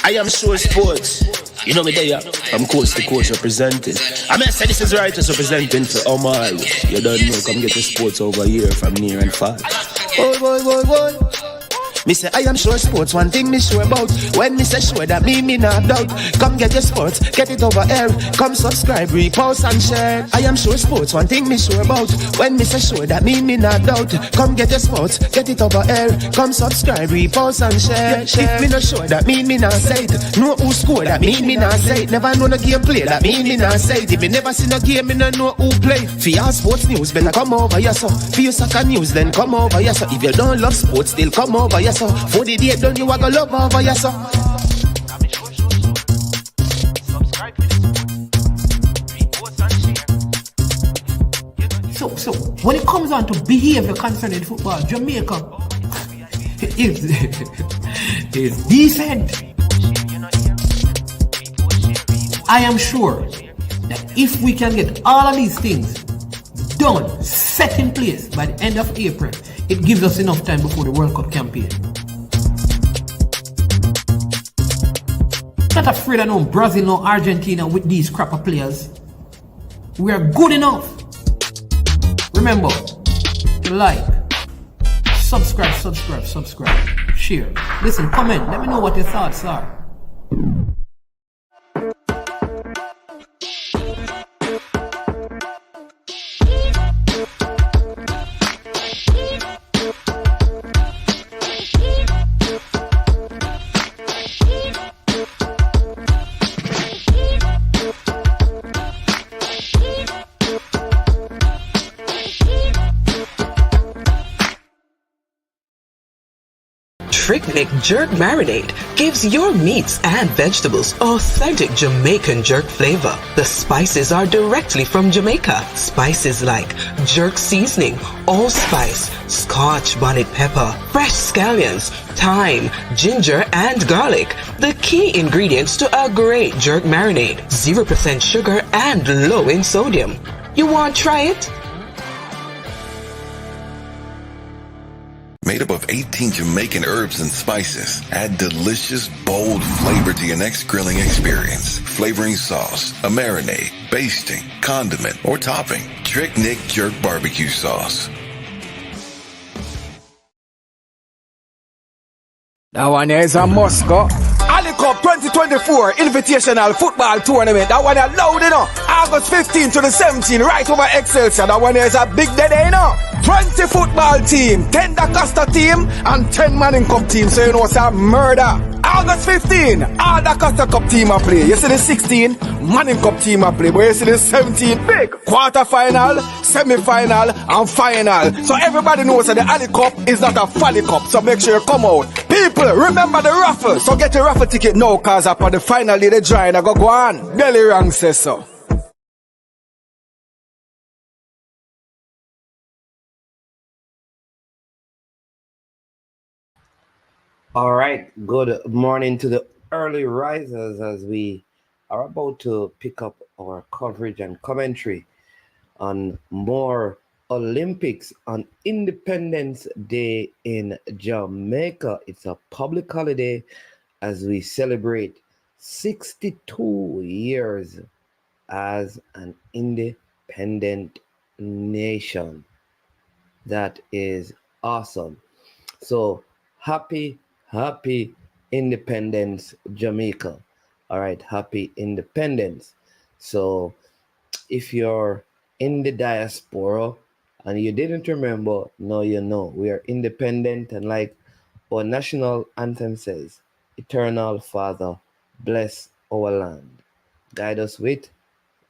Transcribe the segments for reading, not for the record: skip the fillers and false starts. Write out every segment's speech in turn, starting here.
I am sure sports. You know me there, I'm coach to coach representing. I mean, say this is righteous representing for Omar. You don't know, come get the sports over here from near and far. Boy. Me say I am sure sports, one thing me sure about. When me say sure, that me not doubt. Come get your sports, get it over here. Come subscribe, repost and share. I am sure sports, one thing me sure about. When me say sure, that me not doubt. Come get your sports, get it over here. Come subscribe, repost and share. If me not sure, that me not say it. Know who score, that me not say it. Never know no game play, that me not say it. If me never see no game, me no know who play. For your sports news, better come over here so. For your soccer news, then come over here so. If you don't love sports, still come over here. For the day done, you are gonna love over yourself. So when it comes on to behavior concerning football, Jamaica is decent. I am sure that if we can get all of these things done, set in place by the end of April, it gives us enough time before the World Cup campaign. Not afraid of no Brazil, no Argentina with these crapper players. We are good enough. Remember to like, subscribe, share. Listen, comment. Let me know what your thoughts are. Trick Jerk Marinade gives your meats and vegetables authentic Jamaican jerk flavor. The spices are directly from Jamaica. Spices like jerk seasoning, allspice, Scotch bonnet pepper, fresh scallions, thyme, ginger, and garlic. The key ingredients to a great jerk marinade. 0% sugar and low in sodium. You want to try it? Made up of 18 Jamaican herbs and spices, add delicious, bold flavor to your next grilling experience. Flavoring sauce, a marinade, basting, condiment, or topping. Trick Nick Jerk Barbecue Sauce. That one here is a Moscow. Ali Cup 2024 Invitational Football Tournament. That one is loud enough. August 15 to the 17th, right over Excelsior. That one here is a big day, you know. 20 football team, 10 Da Costa team, and 10 Manning Cup team. So you know it's a murder. August 15, all Da Costa Cup team a play. You see the 16, Manning Cup team a play. But you see the 17, big quarter-final, semi-final, and final. So everybody knows that the Ali Cup is not a Folly Cup. So make sure you come out. People, remember the raffle. So get your raffle ticket now, cause upon the final day, the drawing I go on. Belly Rang says so. All right, good morning to the early risers as we are about to pick up our coverage and commentary on more Olympics on Independence Day in Jamaica. It's a public holiday as we celebrate 62 years as an independent nation. That is awesome. So happy Independence, Jamaica. All right, happy independence. So if you're in the diaspora and you didn't remember, now you know. We are independent, and like our national anthem says, Eternal Father, bless our land. Guide us with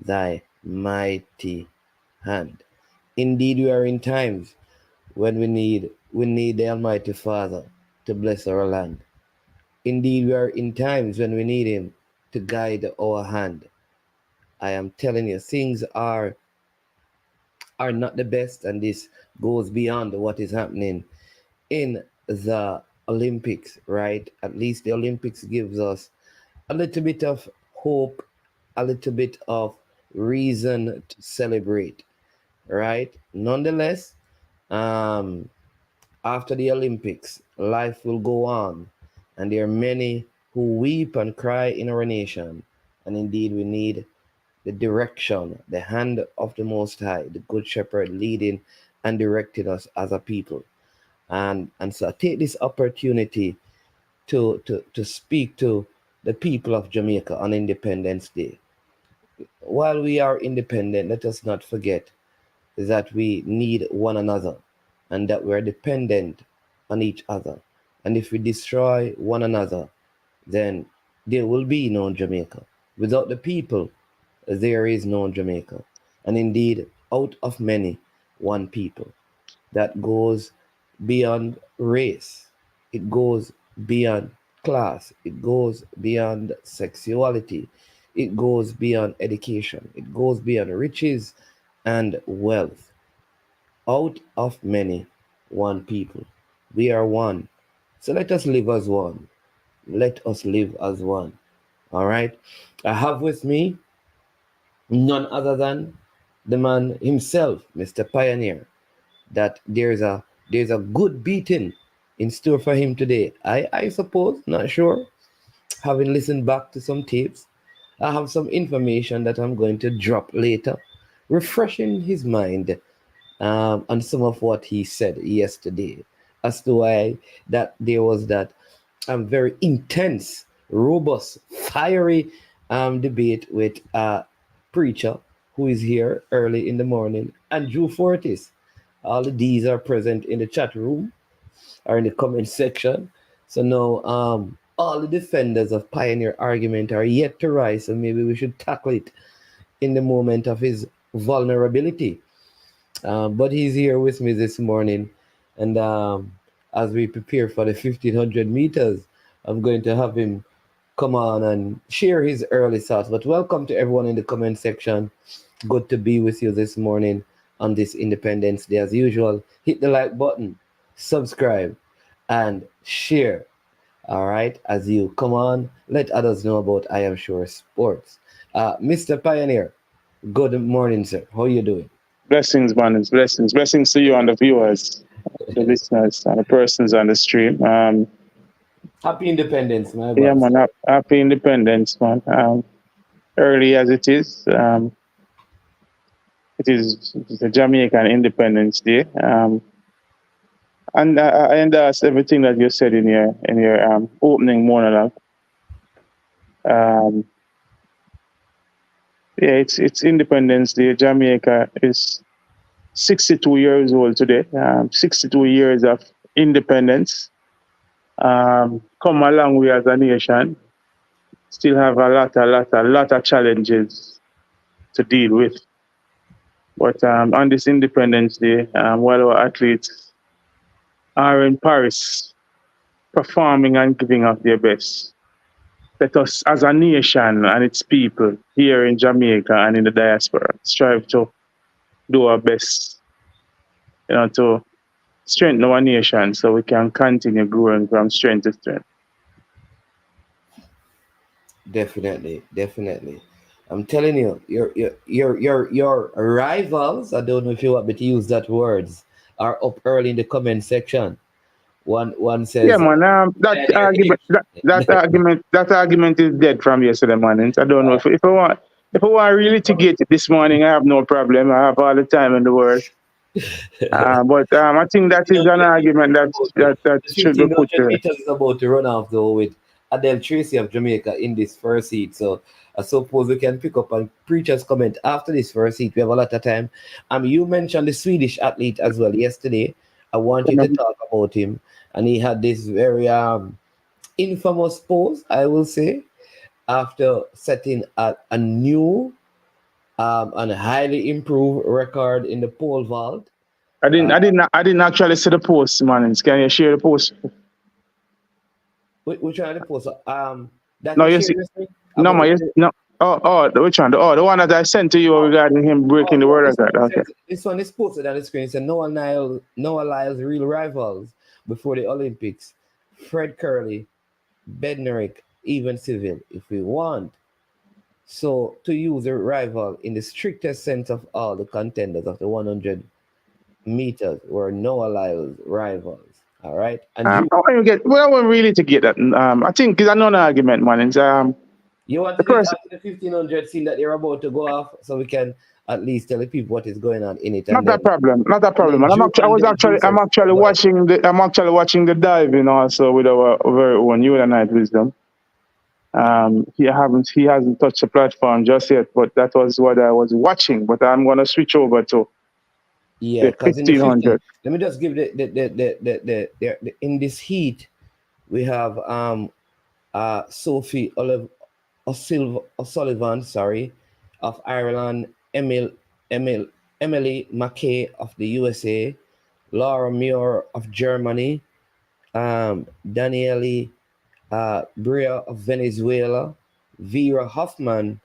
thy mighty hand. Indeed, we are in times when we need the Almighty Father to bless our land. Indeed, we are in times when we need him to guide our hand. I am telling you, things are not the best, and this goes beyond what is happening in the Olympics, right? At least the Olympics gives us a little bit of hope, a little bit of reason to celebrate, right? Nonetheless, after the Olympics, life will go on, and there are many who weep and cry in our nation. And indeed, we need the direction, the hand of the Most High, the Good Shepherd leading and directing us as a people. And so I take this opportunity to speak to the people of Jamaica on Independence Day. While we are independent, let us not forget that we need one another and that we're dependent on each other. And if we destroy one another, then there will be no Jamaica. Without the people, there is no Jamaica. And indeed, out of many, one people. That goes beyond race. It goes beyond class. It goes beyond sexuality. It goes beyond education. It goes beyond riches and wealth. Out of many, one people. We are one. So let us live as one. Let us live as one. All right. I have with me none other than the man himself, Mr. Pioneer, that there's a good beating in store for him today. I suppose, not sure. Having listened back to some tapes, I have some information that I'm going to drop later, refreshing his mind on some of what he said yesterday as to why that there was that very intense, robust, fiery debate with a preacher who is here early in the morning, Andrew Fortis. All of these are present in the chat room or in the comment section. So now all the defenders of Pioneer argument are yet to rise, so maybe we should tackle it in the moment of his vulnerability. But he's here with me this morning, and as we prepare for the 1500 meters, I'm going to have him come on and share his early thoughts. But welcome to everyone in the comment section. Good to be with you this morning on this Independence Day. As usual, hit the like button, subscribe, and share. All right, as you come on, let others know about I Am Sure Sports. Mr. Pioneer, good morning, sir. How are you doing? Blessings, man. It's blessings. Blessings to you and the viewers, the listeners, and the persons on the stream. Happy Independence, my boss. Yeah, man. Happy Independence, man. Early as it is the Jamaican Independence Day. And I endorse everything that you said in your opening monologue. Yeah, it's Independence Day. Jamaica is 62 years old today. 62 years of independence. Come a long way as a nation. Still have a lot of challenges to deal with. But on this Independence Day, while our athletes are in Paris performing and giving up their best, let us as a nation and its people here in Jamaica and in the diaspora strive to do our best, to strengthen our nation so we can continue growing from strength to strength. Definitely. I'm telling you, your rivals, I don't know if you want me to use that words, are up early in the comment section. One says, yeah, man. That argument is dead from yesterday morning. I don't know if I want really to get it this morning. I have no problem. I have all the time in the world. But I think that is an argument that should be put to. Meters is about to run off though with Tracey of Jamaica in this first heat. So I suppose we can pick up on preacher's comment after this first heat. We have a lot of time. You mentioned the Swedish athlete as well yesterday. I want you to talk about him. And he had this very infamous pose, I will say, after setting a new and highly improved record in the pole vault. I didn't actually see the post, man. Can you share the post? Which one the post? No, you see. No, man. No. Oh, which one? The one that I sent to you regarding him breaking the word record. Okay. This one is posted on the screen. It said Noah Lyles real rivals before the Olympics. Fred Curley, Bednarik, even Civil, if we want. So to use a rival in the strictest sense of all the contenders of the 100 meters were Noah Lyles rivals. All right. And I want to get. Well, I want really to get that. I think it's a non-argument, man. It's you want the to get person. out to the 1500 scene that they're about to go off, so we can at least tell the people what is going on in it, Not that problem. Not that and problem. then And I was actually. juice and I'm actually watching the diving also with our very own you and Night Wisdom. He hasn't touched the platform just yet, but that was what I was watching. But I'm gonna switch over to yeah, the because in the 1500. let me just give the in this heat we have Sophie O'Sullivan, sorry, of Ireland, Emily McKay of the USA, Laura Muir of Germany, Daniele Bria of Venezuela, Vera Hoffman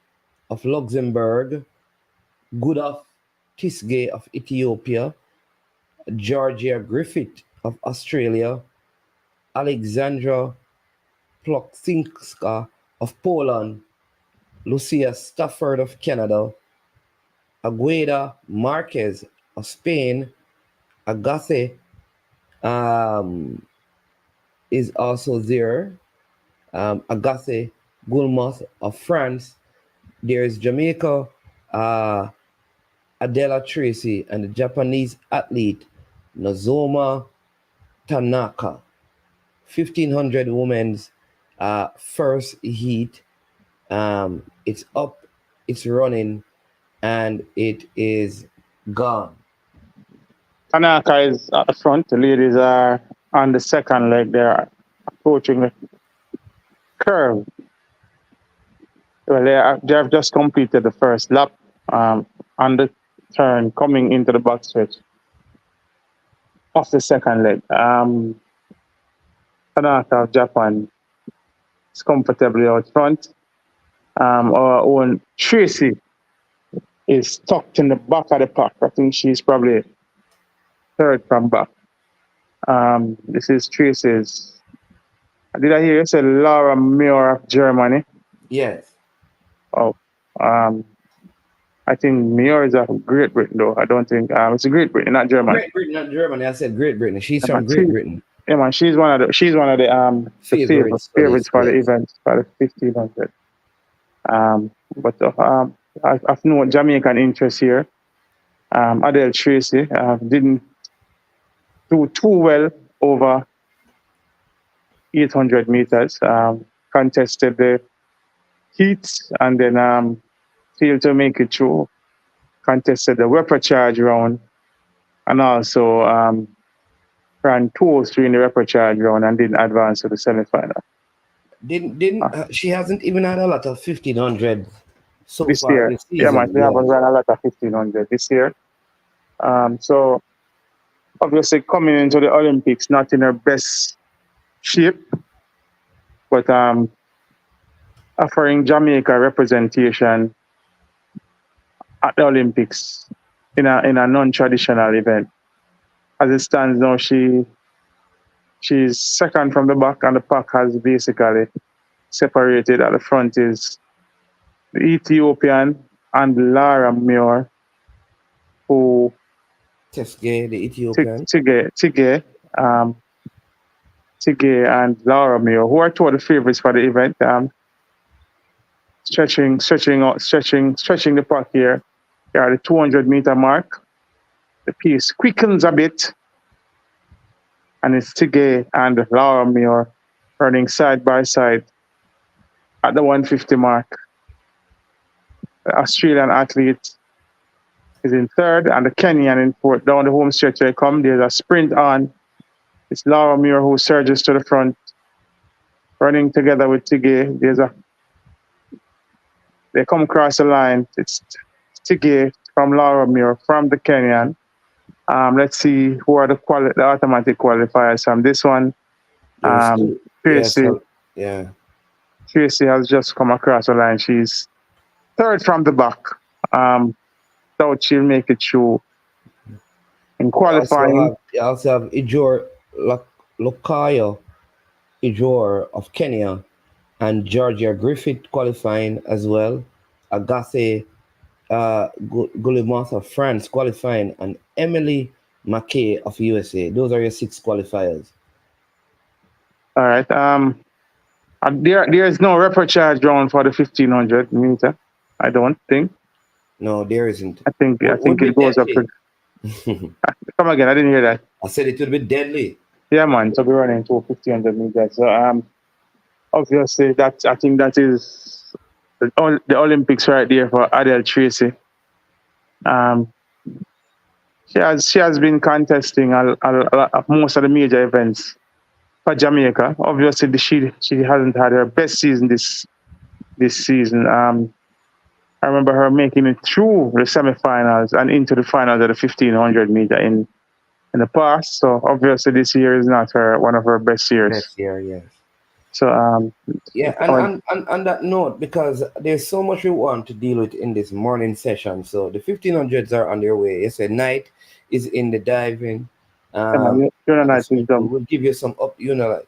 of Luxembourg, Gudaf Tisgay of Ethiopia, Georgia Griffith of Australia, Alexandra Ploksinska of Poland, Lucia Stafford of Canada, Agueda Marquez of Spain, Agathe is also there, Agathe Gulmoth of France. There's Jamaica, Adela Tracey, and the Japanese athlete Nozoma Tanaka. 1500 women's first heat. It's up, it's running, and it is gone. Tanaka is at the front. The ladies are on the second leg. They're approaching the curve. Well, they have just completed the first lap on the turn coming into the backstretch of the second leg. Tanaka of Japan is comfortably out front. Our own Tracey is tucked in the back of the pack. I think she's probably third from back. This is Tracey's. Did I hear you say Laura Muir of Germany? Yes. Oh, I think Muir is of Great Britain, though. I don't think it's Great Britain, not Germany. Great Britain, not Germany. I said Great Britain. She's from Great Britain. Yeah, man. She's one of the favorites for the event for the 1500. But I've known Jamaican interest here. Adele Tracey didn't do too well over 800 meters. Contested the heats and then failed to make it through. Contested the repechage round and also ran 203 in the repechage round and didn't advance to the semi-final. She hasn't even had a lot of 1500 so this far year. this season. Yeah, man, they haven't run a lot of 1500 this year. So obviously coming into the Olympics not in her best shape, but offering Jamaica representation at the Olympics in a non-traditional event. As it stands now, she's second from the back, and the pack has basically separated. At the front is the Ethiopian and Laura Muir, who Tesgay, the Ethiopian. Tige and Laura Muir, who are two of the favorites for the event. Stretching the pack here. They are the 200-meter mark. The pace quickens a bit, and it's Tige and Laura Muir running side by side at the 150 mark. The Australian athlete is in third, and the Kenyan in fourth. Down the home stretch they come. There's a sprint on. It's Laura Muir who surges to the front, running together with Tige. They come across the line. It's Tige from Laura Muir from the Kenyan. Let's see who are the automatic qualifiers from this one. Tracey. Tracey has just come across the line. She's third from the back. Doubt she'll make it through. In qualifying, you also have Ijor Lokayo Ijor of Kenya and Georgia Griffith qualifying as well. Agathe Gulimoth of France qualifying, and Emily McKay of USA. Those are your 6 qualifiers. All right. There is no repechage round for the 1500 meter. I don't think. No, there isn't. I think Would be it goes up to. deadly. Come again. I didn't hear that. I said it would be deadly. Yeah, man. So we're running to 1500 meters. So obviously I think that is the Olympics right there for Adele Tracey. She has been contesting most of the major events for Jamaica. Obviously, she hasn't had her best season this season. I remember her making it through the semifinals and into the finals of the 1500 meter in the past. So obviously, this year is not one of her best years. Best year, yes. So yeah, and on that note, because there's so much we want to deal with in this morning session. So the 1500s are on their way. Yes, night is in the diving. We'll give you some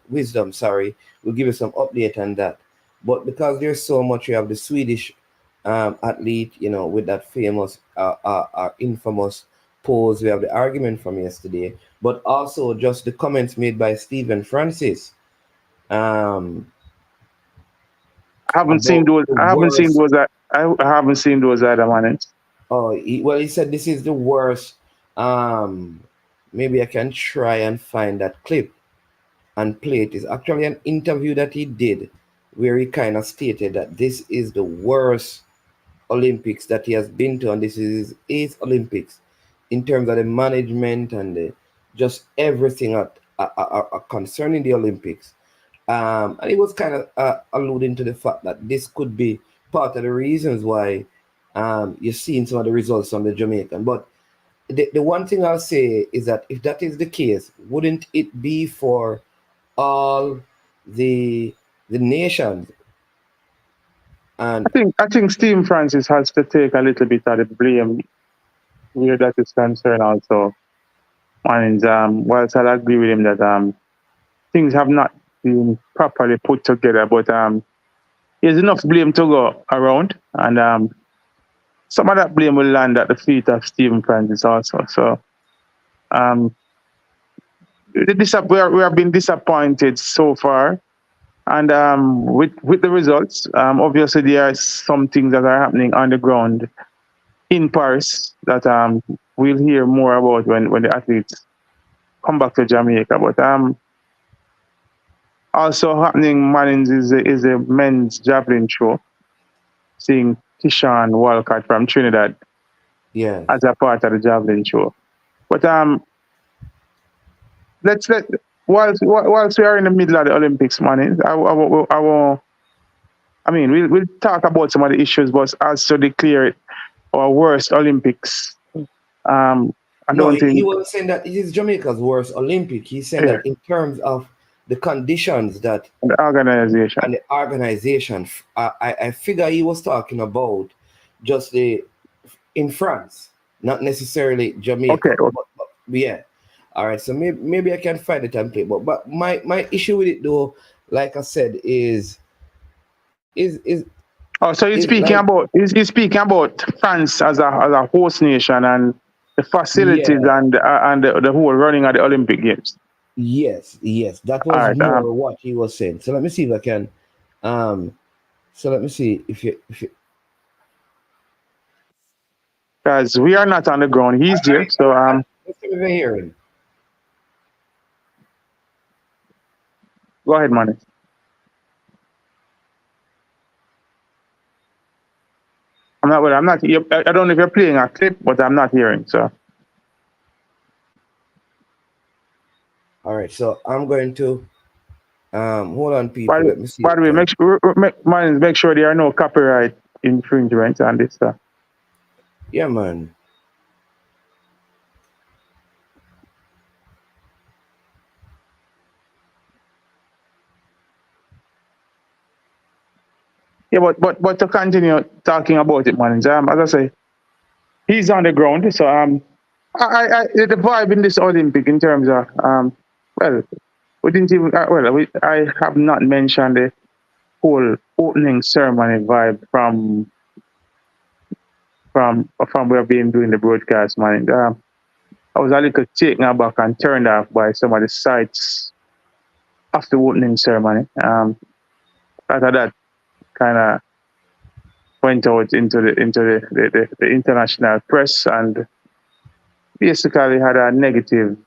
wisdom. Sorry, we'll give you some update on that. But because there's so much, we have the Swedish athlete, with that famous, infamous pose. We have the argument from yesterday, but also just the comments made by Stephen Francis. I haven't seen those. I haven't seen those other ones. Oh, he said this is the worst. Maybe I can try and find that clip and play it. It's actually an interview that he did where he kind of stated that this is the worst Olympics that he has been to, and this is his 8th Olympics in terms of the management and just everything concerning the Olympics. And he was kind of alluding to the fact that this could be part of the reasons why you're seeing some of the results on the Jamaican. But the one thing I'll say is that if that is the case, wouldn't it be for all the nations? And I think Steve Francis has to take a little bit of the blame where that is concerned also. And whilst I'll agree with him that things have not been properly put together, but there's enough blame to go around, and some of that blame will land at the feet of Stephen Francis also. So we have been disappointed so far, and with the results, obviously there are some things that are happening on the ground in Paris that we'll hear more about when the athletes come back to Jamaica. But also happening, Mannings, is a men's javelin show, seeing Kishane Walcott from Trinidad as a part of the javelin show. But whilst we are in the middle of the Olympics, Mannings, we'll talk about some of the issues, but as to declare our worst Olympics, I don't think he wasn't saying that it is Jamaica's worst Olympic. He's saying that in terms of the conditions that the organization, I figure he was talking about just in France, not necessarily Jamaica. Okay. But yeah. All right. So maybe I can find the template. But my issue with it though, like I said, is. Oh, so he's speaking about France as a host nation and the facilities and the whole running of the Olympic Games. Yes, that was more what he was saying. So let me see if I can. So let me see if you. Because we are not on the ground, he's there. So let's see if we're hearing. Go ahead, Manny. I'm not. I don't know if you're playing a clip, but I'm not hearing. So. All right, so I'm going to hold on, people. Let me see. By the way, make sure there are no copyright infringements on this stuff. Yeah, man. Yeah, but to continue talking about it, man. As I say, he's on the ground. So the vibe in this Olympic in terms of we didn't even I have not mentioned the whole opening ceremony vibe from where I've been doing the broadcast, man. I was a little taken aback and turned off by some of the sights after the opening ceremony. After that, kind of went out into the international press and basically had a negative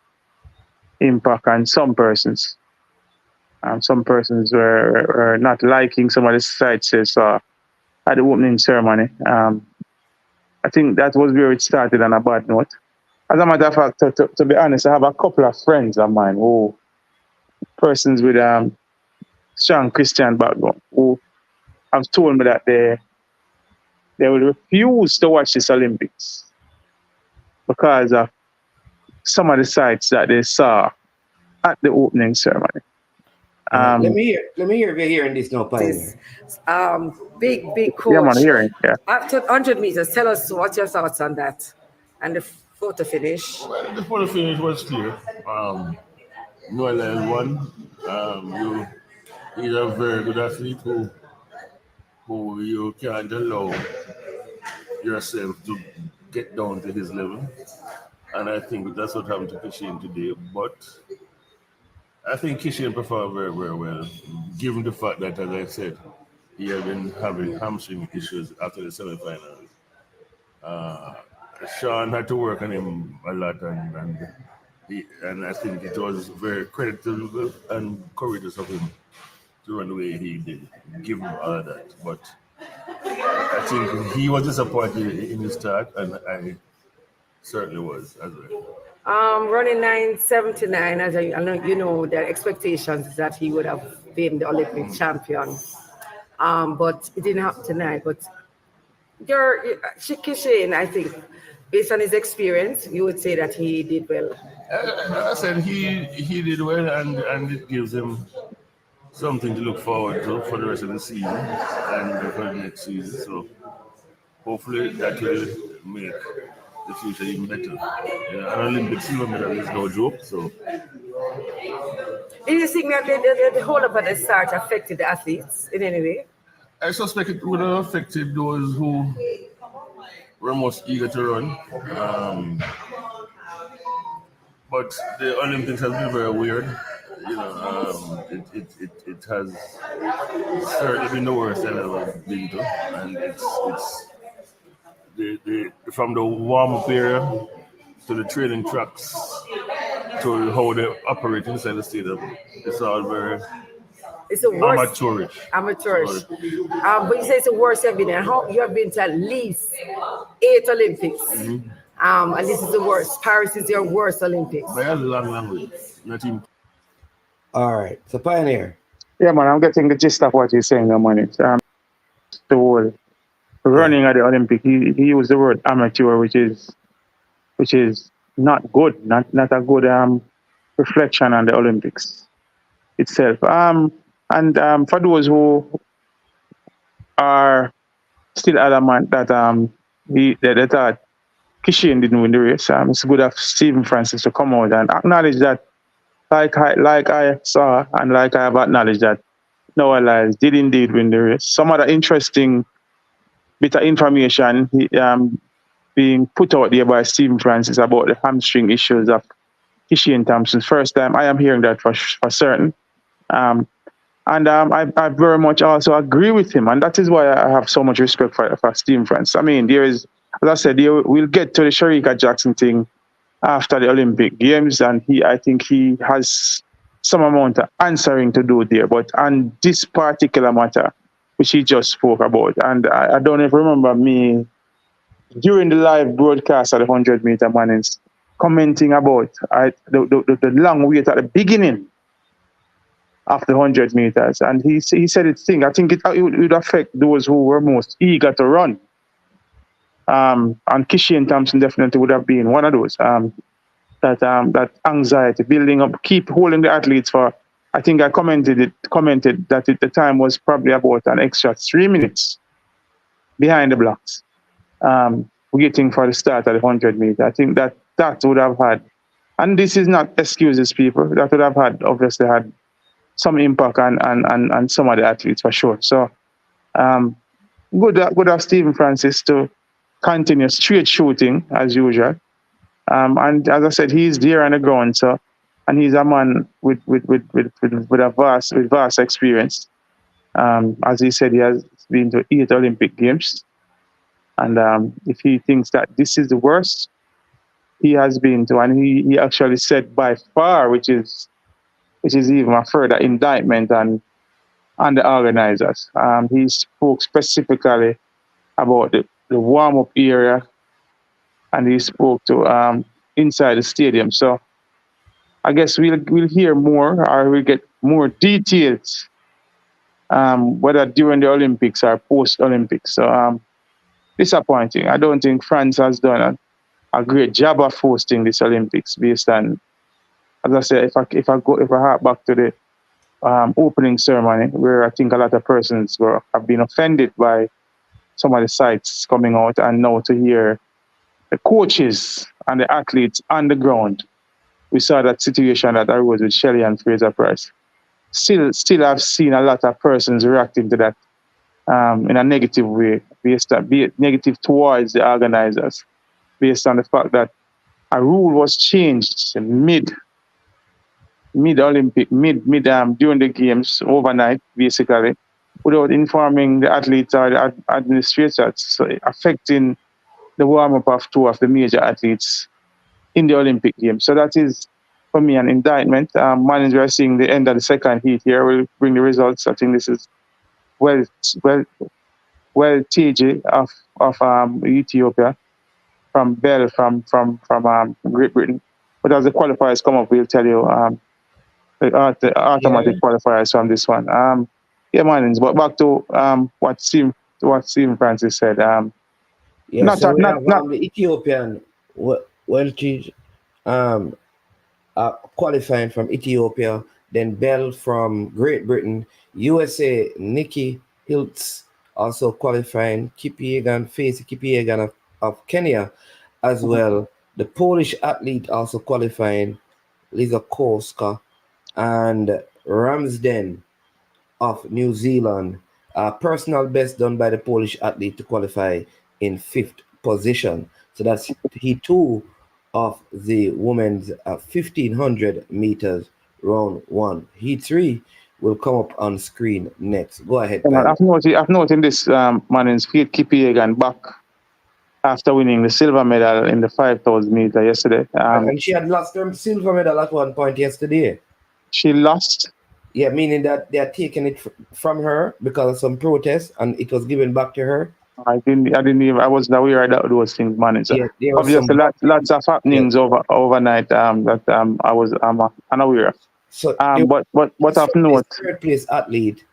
impact on some persons. Some persons were not liking some of the sites they saw at the opening ceremony. I think that was where it started on a bad note. As a matter of fact, to be honest, I have a couple of friends of mine persons with strong Christian background, who have told me that they will refuse to watch this Olympics because of some of the sites that they saw at the opening ceremony. Let me hear if you're hearing this now, Pioneer. Big coach. Yeah, man, hearing. Yeah. After 100 meters, tell us what's your thoughts on that and the photo finish. Well, the photo finish was clear. Noel won. He's a very good athlete who you can't allow yourself to get down to his level. And I think that's what happened to Kishane today. But I think Kishane performed very, very well, given the fact that, as I said, he had been having hamstring issues after the semifinals. Sean had to work on him a lot, and I think it was very creditable and courageous of him to run the way he did, given all of that. But I think he was disappointed in his start, and I certainly was as well. Running 9:79, as I know, you know, the expectations is that he would have been the Olympic champion. But it didn't happen tonight. But Kishane, I think, based on his experience, you would say that he did well. I said he did well, and it gives him something to look forward to for the rest of the season and for the next season. So hopefully that will make the future even better. An Olympic silver medal is no joke. So, do you think that the hold up at the start affected the athletes in any way? I suspect it would have affected those who were most eager to run. But the Olympics has been very weird. It has certainly been the worst I've ever been to, and it's from the warm-up area to the training tracks to how they operate inside the stadium. It's all very amateurish. But you say it's the worst you've been there. How you have been to at least 8 Olympics. Mm-hmm. And this is the worst. Paris is your worst Olympics. By a long way. Nothing. All right. So Pioneer. Yeah, man, I'm getting the gist of what you're saying, man. It's the whole running at the Olympic. He used the word amateur, which is not good, not a good reflection on the Olympics itself. And for those who are still adamant that they thought Kishane didn't win the race, it's good of Stephen Francis to come out and acknowledge that, like I saw and like I have acknowledged that Noah Lyles did indeed win the race. Some other interesting bit of information being put out there by Stephen Francis about the hamstring issues of Kishane Thompson. First time I am hearing that for certain. I very much also agree with him, and that is why I have so much respect for Stephen Francis. I mean, there is, as I said, we'll get to the Sharika Jackson thing after the Olympic Games, and I think he has some amount of answering to do there. But on this particular matter, which he just spoke about, and I don't even remember me during the live broadcast at the 100-meter man's commenting about the long wait at the beginning of the 100 meters, and he said it's thing. I think it would affect those who were most eager to run. And Kishane Thompson definitely would have been one of those. That anxiety building up, keep holding the athletes for. I think I commented that the time was probably about an extra 3 minutes behind the blocks, waiting for the start of the 100 meter. I think that would have had, and this is not excuses, people. That would have had obviously had some impact on some of the athletes for sure. So, good of Stephen Francis to continue straight shooting as usual. And as I said, he's there on the ground. So and he's a man with a vast experience. As he said, he has been to 8 Olympic Games, and if he thinks that this is the worst he has been to, and he actually said by far, which is even a further indictment on the organizers. He spoke specifically about the warm-up area, and he spoke to inside the stadium. So I guess we'll hear more, or we'll get more details, whether during the Olympics or post-Olympics. So disappointing. I don't think France has done a great job of hosting this Olympics, based on, as I said, if I hark back to the opening ceremony, where I think a lot of persons have been offended by some of the sites coming out, and now to hear the coaches and the athletes on the ground, we saw that situation that arose with Shelley and Fraser Price. Still, I've seen a lot of persons reacting to that in a negative way, negative towards the organizers, based on the fact that a rule was changed mid-Olympic, during the games, overnight, basically, without informing the athletes or the administrators, so affecting the warm-up of 2 of the major athletes in the Olympic Games. So that is, for me, an indictment. Managers are seeing the end of the second heat here. Will bring the results. I think this is well TJ of Ethiopia, from Bell from Great Britain. But as the qualifiers come up, we'll tell you the automatic qualifiers from this one. Manins. But back to what Stephen Francis said. The Ethiopian qualifying from Ethiopia, then Bell from Great Britain, USA Nikki Hiltz also qualifying, Kipiegan of Kenya as well. The Polish athlete also qualifying, Liza Koska, and Ramsden of New Zealand. Personal best done by the Polish athlete to qualify in 5th position. So that's Heat 2 of the women's 1500 meters round 1. Heat 3 will come up on screen next. Go ahead. I've noted this Manins Faith Kipiegan back after winning the silver medal in the 5,000 meter yesterday. And she had lost her silver medal at one point yesterday. She lost? Yeah, meaning that they are taking it from her because of some protests, and it was given back to her. I wasn't aware of those things, manager. Yeah, obviously lots of happenings overnight that I was unaware of. So but I've noticed, third place athlete,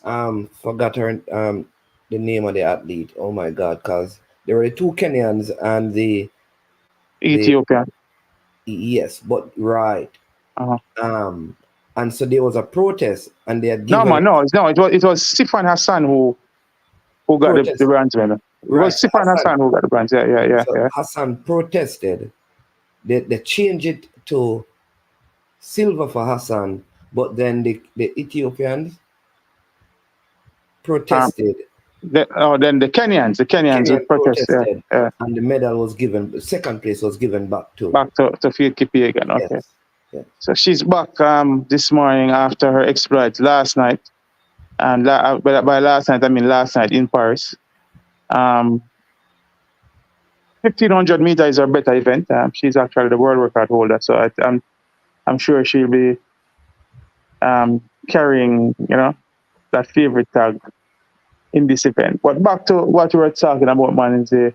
forgot her the name of the athlete. Oh my God, because there were 2 Kenyans and the Ethiopian. Yes, but right. Uh-huh. And so there was a protest, and they had given it was Sifan Hassan who got the bronze medal. It was Sifan Hassan who got the bronze. Yeah. So Hassan protested. They changed it to silver for Hassan, but then the Ethiopians protested. Then the Kenyans protested, and the medal was given. Second place was given back to Faith Kipiegan. Okay. Yes. Yeah. So she's back this morning after her exploits last night, and by last night I mean last night in Paris. 1500 meters is her better event. She's actually the world record holder, so I'm sure she'll be carrying that favorite tag in this event. But back to what we were talking about, man, is the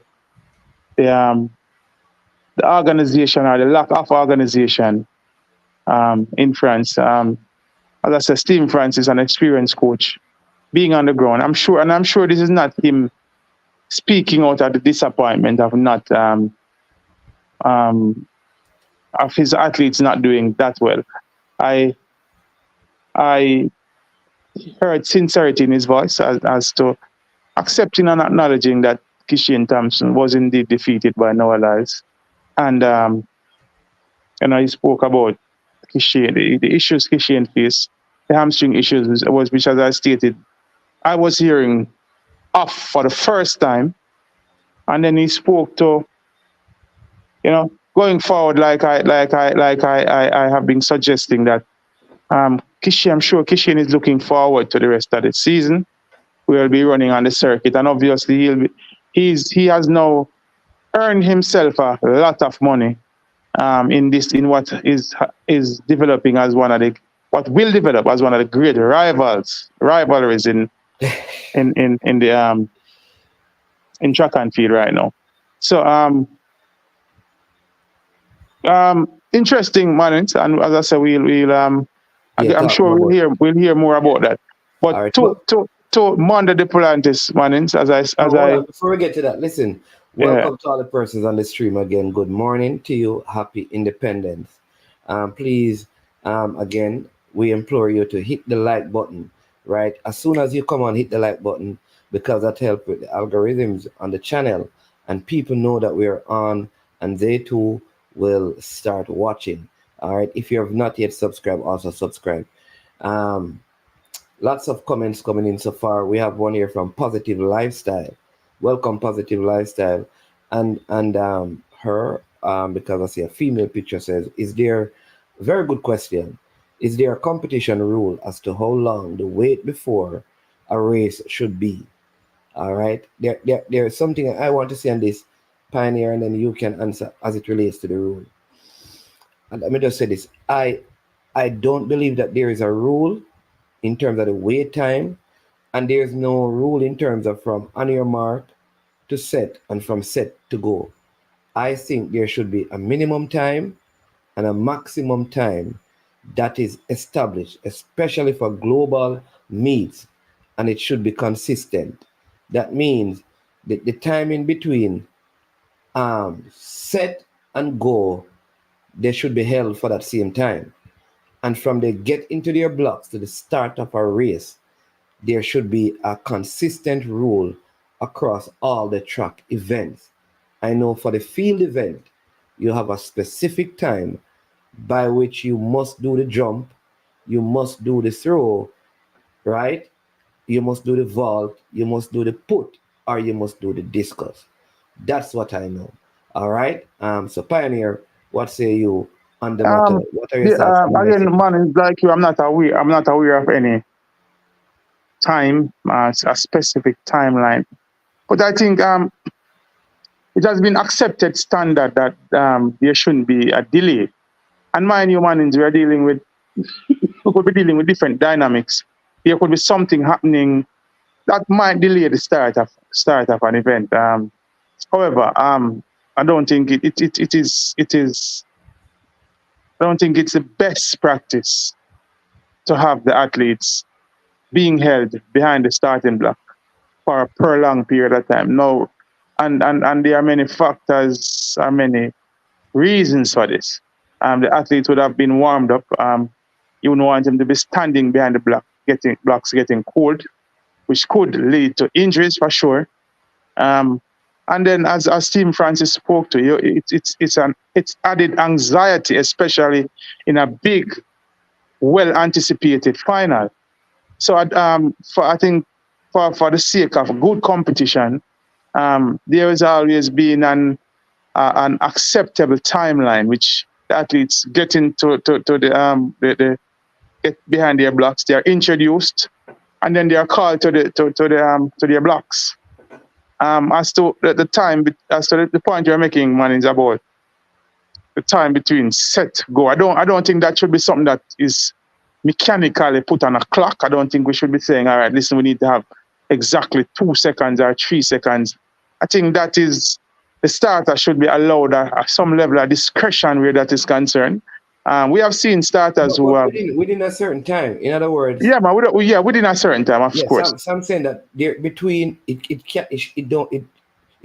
organization, or the lack of organization in France. As I said, Stephen Francis is an experienced coach, being on the ground. I'm sure this is not him speaking out of the disappointment of not of his athletes not doing that well. I heard sincerity in his voice as to accepting and acknowledging that Kishane Thompson was indeed defeated by Noah Lyles. And he spoke about Kishane, the issues Kishane faced, the hamstring issues, which, as I stated, I was hearing off for the first time. And then he spoke to, going forward, I have been suggesting that Kishane, I'm sure Kishane is looking forward to the rest of the season. We'll be running on the circuit, and obviously he has now earned himself a lot of money in what is developing as one of the what will develop as one of the great rivalries in the in track and field right now. So interesting moments, and as I said, I'm sure we'll hear more about that. But All right, to Monday Duplantis, Manins, before we get to that, listen. Welcome to all the persons on the stream again. Good morning to you. Happy Independence. Please, again, we implore you to hit the like button, right? As soon as you come on, hit the like button, because that helps with the algorithms on the channel, and people know that we are on, and they too will start watching. All right. If you have not yet subscribed, also subscribe. Lots of comments coming in so far. We have one here from Positive Lifestyle. Welcome, Positive Lifestyle. And her, because I see a female picture, says, is there, very good question, is there a competition rule as to how long the wait before a race should be? All right. There's something I want to say on this, Pioneer, and then you can answer as it relates to the rule. And let me just say this. I don't believe that there is a rule in terms of the wait time, and there's no rule in terms of from on your mark to set and from set to go. I think there should be a minimum time and a maximum time that is established, especially for global meets, and it should be consistent. That means the time in between set and go, they should be held for that same time. And from the get into their blocks to the start of a race, there should be a consistent rule across all the track events. I know for the field event, you have a specific time by which you must do the jump, you must do the throw, right? You must do the vault, you must do the put, or you must do the discus. That's what I know. All right. So Pioneer, what say you on the matter? What are your thoughts? Again, man, like you, I'm not aware of any time, a specific timeline. But I think it has been accepted standard that there shouldn't be a delay. And mind you, man, we could be dealing with different dynamics. There could be something happening that might delay the start of an event. However, I don't think it is. I don't think it's the best practice to have the athletes being held behind the starting block for a prolonged period of time. No, and there are many factors, many reasons for this. The athletes would have been warmed up. You wouldn't want them to be standing behind the blocks getting cold, which could lead to injuries for sure. And then, as Steve Francis spoke to you, it's added anxiety, especially in a big, well-anticipated final. So, I think for the sake of good competition, there has always been an acceptable timeline, which the athletes get into the get behind their blocks. They are introduced, and then they are called to their blocks. As to the time, as to the point you're making, man, is about the time between set go. I don't think that should be something that is mechanically put on a clock. I don't think we should be saying, all right, listen, we need to have exactly 2 seconds or 3 seconds. I think that is the starter should be allowed some level of discretion where that is concerned. We have seen starters who are within a certain time. In other words, within a certain time, of course. I'm saying that there between it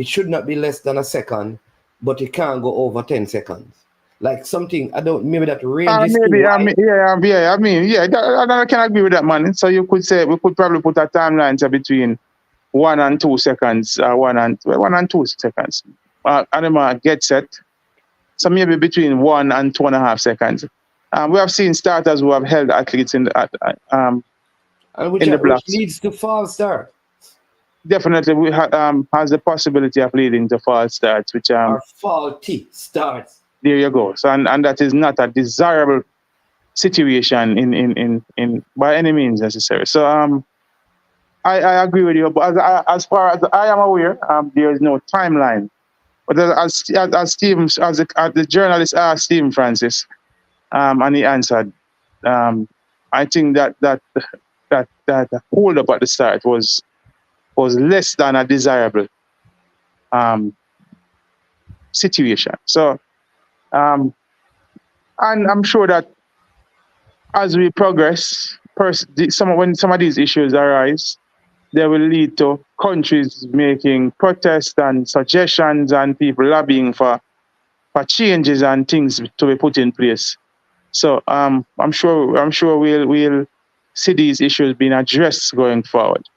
should not be less than a second, but it can't go over 10 seconds. Like something maybe that range is maybe I can agree with that, man. So you could say we could probably put a timeline between 1 and 2 seconds, 1 and 2 seconds. Animal get set. So maybe between 1 and 2.5 seconds. We have seen starters who have held athletes in the blocks. Which leads to false start. Definitely, we has the possibility of leading to false starts, which or faulty starts. there you go. So and that is not a desirable situation in by any means necessary. So I agree with you, but as far as I am aware, there is no timeline. But as Stephen, as the journalist asked Stephen Francis, and he answered, I think that hold up at the start was less than a desirable situation. So, and I'm sure that as we progress, when some of these issues arise, they will lead to countries making protests and suggestions and people lobbying for changes and things to be put in place. So I'm sure we'll see these issues being addressed going forward.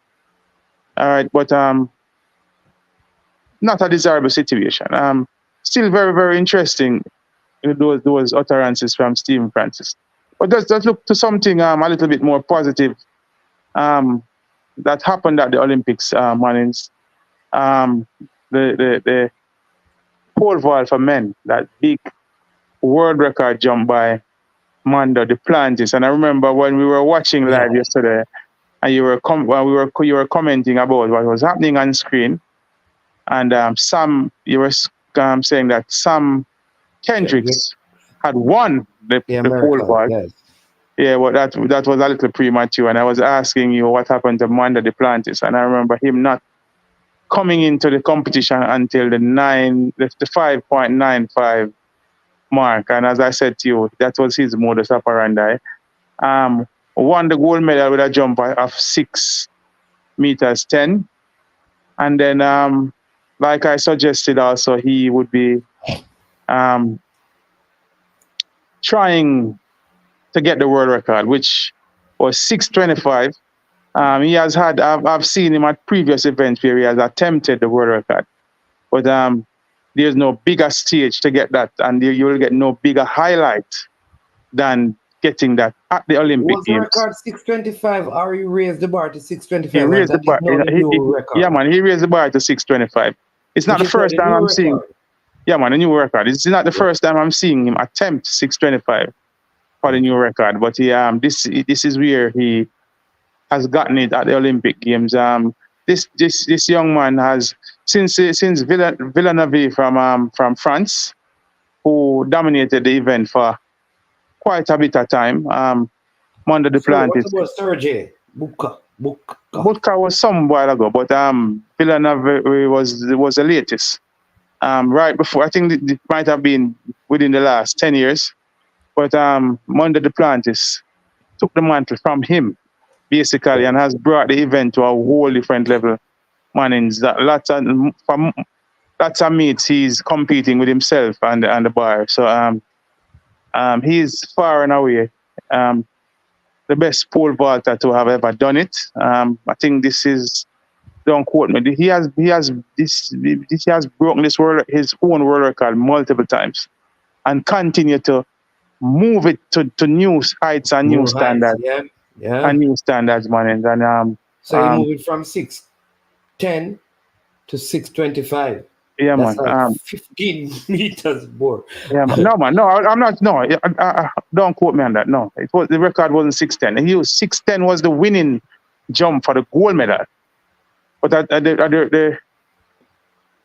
All right, but not a desirable situation. Still very, very interesting, those utterances from Stephen Francis. But let's look to something a little bit more positive that happened at the Olympics, Mannings. The pole vault for men, that big world record jump by Mando Duplantis. And I remember when we were watching live yesterday, and you were commenting about what was happening on screen, and you were saying that Sam Kendricks had won the pole vault. Yes. Yeah, well, that was a little premature, and I was asking you what happened to Mando Duplantis, and I remember him not coming into the competition until the 5.95 mark, and as I said to you, that was his modus operandi. Won the gold medal with a jump of 6 meters 10, and then like I suggested also, he would be trying to get the world record, which was 6:25. He has had, I've seen him at previous events where he has attempted the world record, but there's no bigger stage to get that, and you will get no bigger highlight than getting that at the Olympic Games. Was the record 6:25, or he raised the bar to 6:25? He raised the bar. Yeah, man, he raised the bar to 6:25. It's not the first time I'm seeing. Yeah, man, a new record. It's not the first time I'm seeing him attempt 6:25 for the new record, but this is where he has gotten it at the Olympic Games. This young man has since Villeneuve from France, who dominated the event for quite a bit of time. Mando Duplantis. What about Sergei Butka was some while ago, but Villeneuve was the latest. Right before, I think it might have been within the last 10 years, but Mando Duplantis took the mantle from him, basically, and has brought the event to a whole different level. Mannings, that lots of meets he's competing with himself and the bar. So he's far and away the best pole vaulter to have ever done it. I think this is, don't quote me, he has broken his own world record multiple times and continue to move it to new heights and new standards. And new standards, Mannings. And so he moved it from 6:10 to 6:25. Yeah, that's man. Like 15 meters more. Yeah, man. No, man. No, I'm not. No, don't quote me on that. No, the record wasn't 6:10. He was 6:10 was the winning jump for the gold medal. But the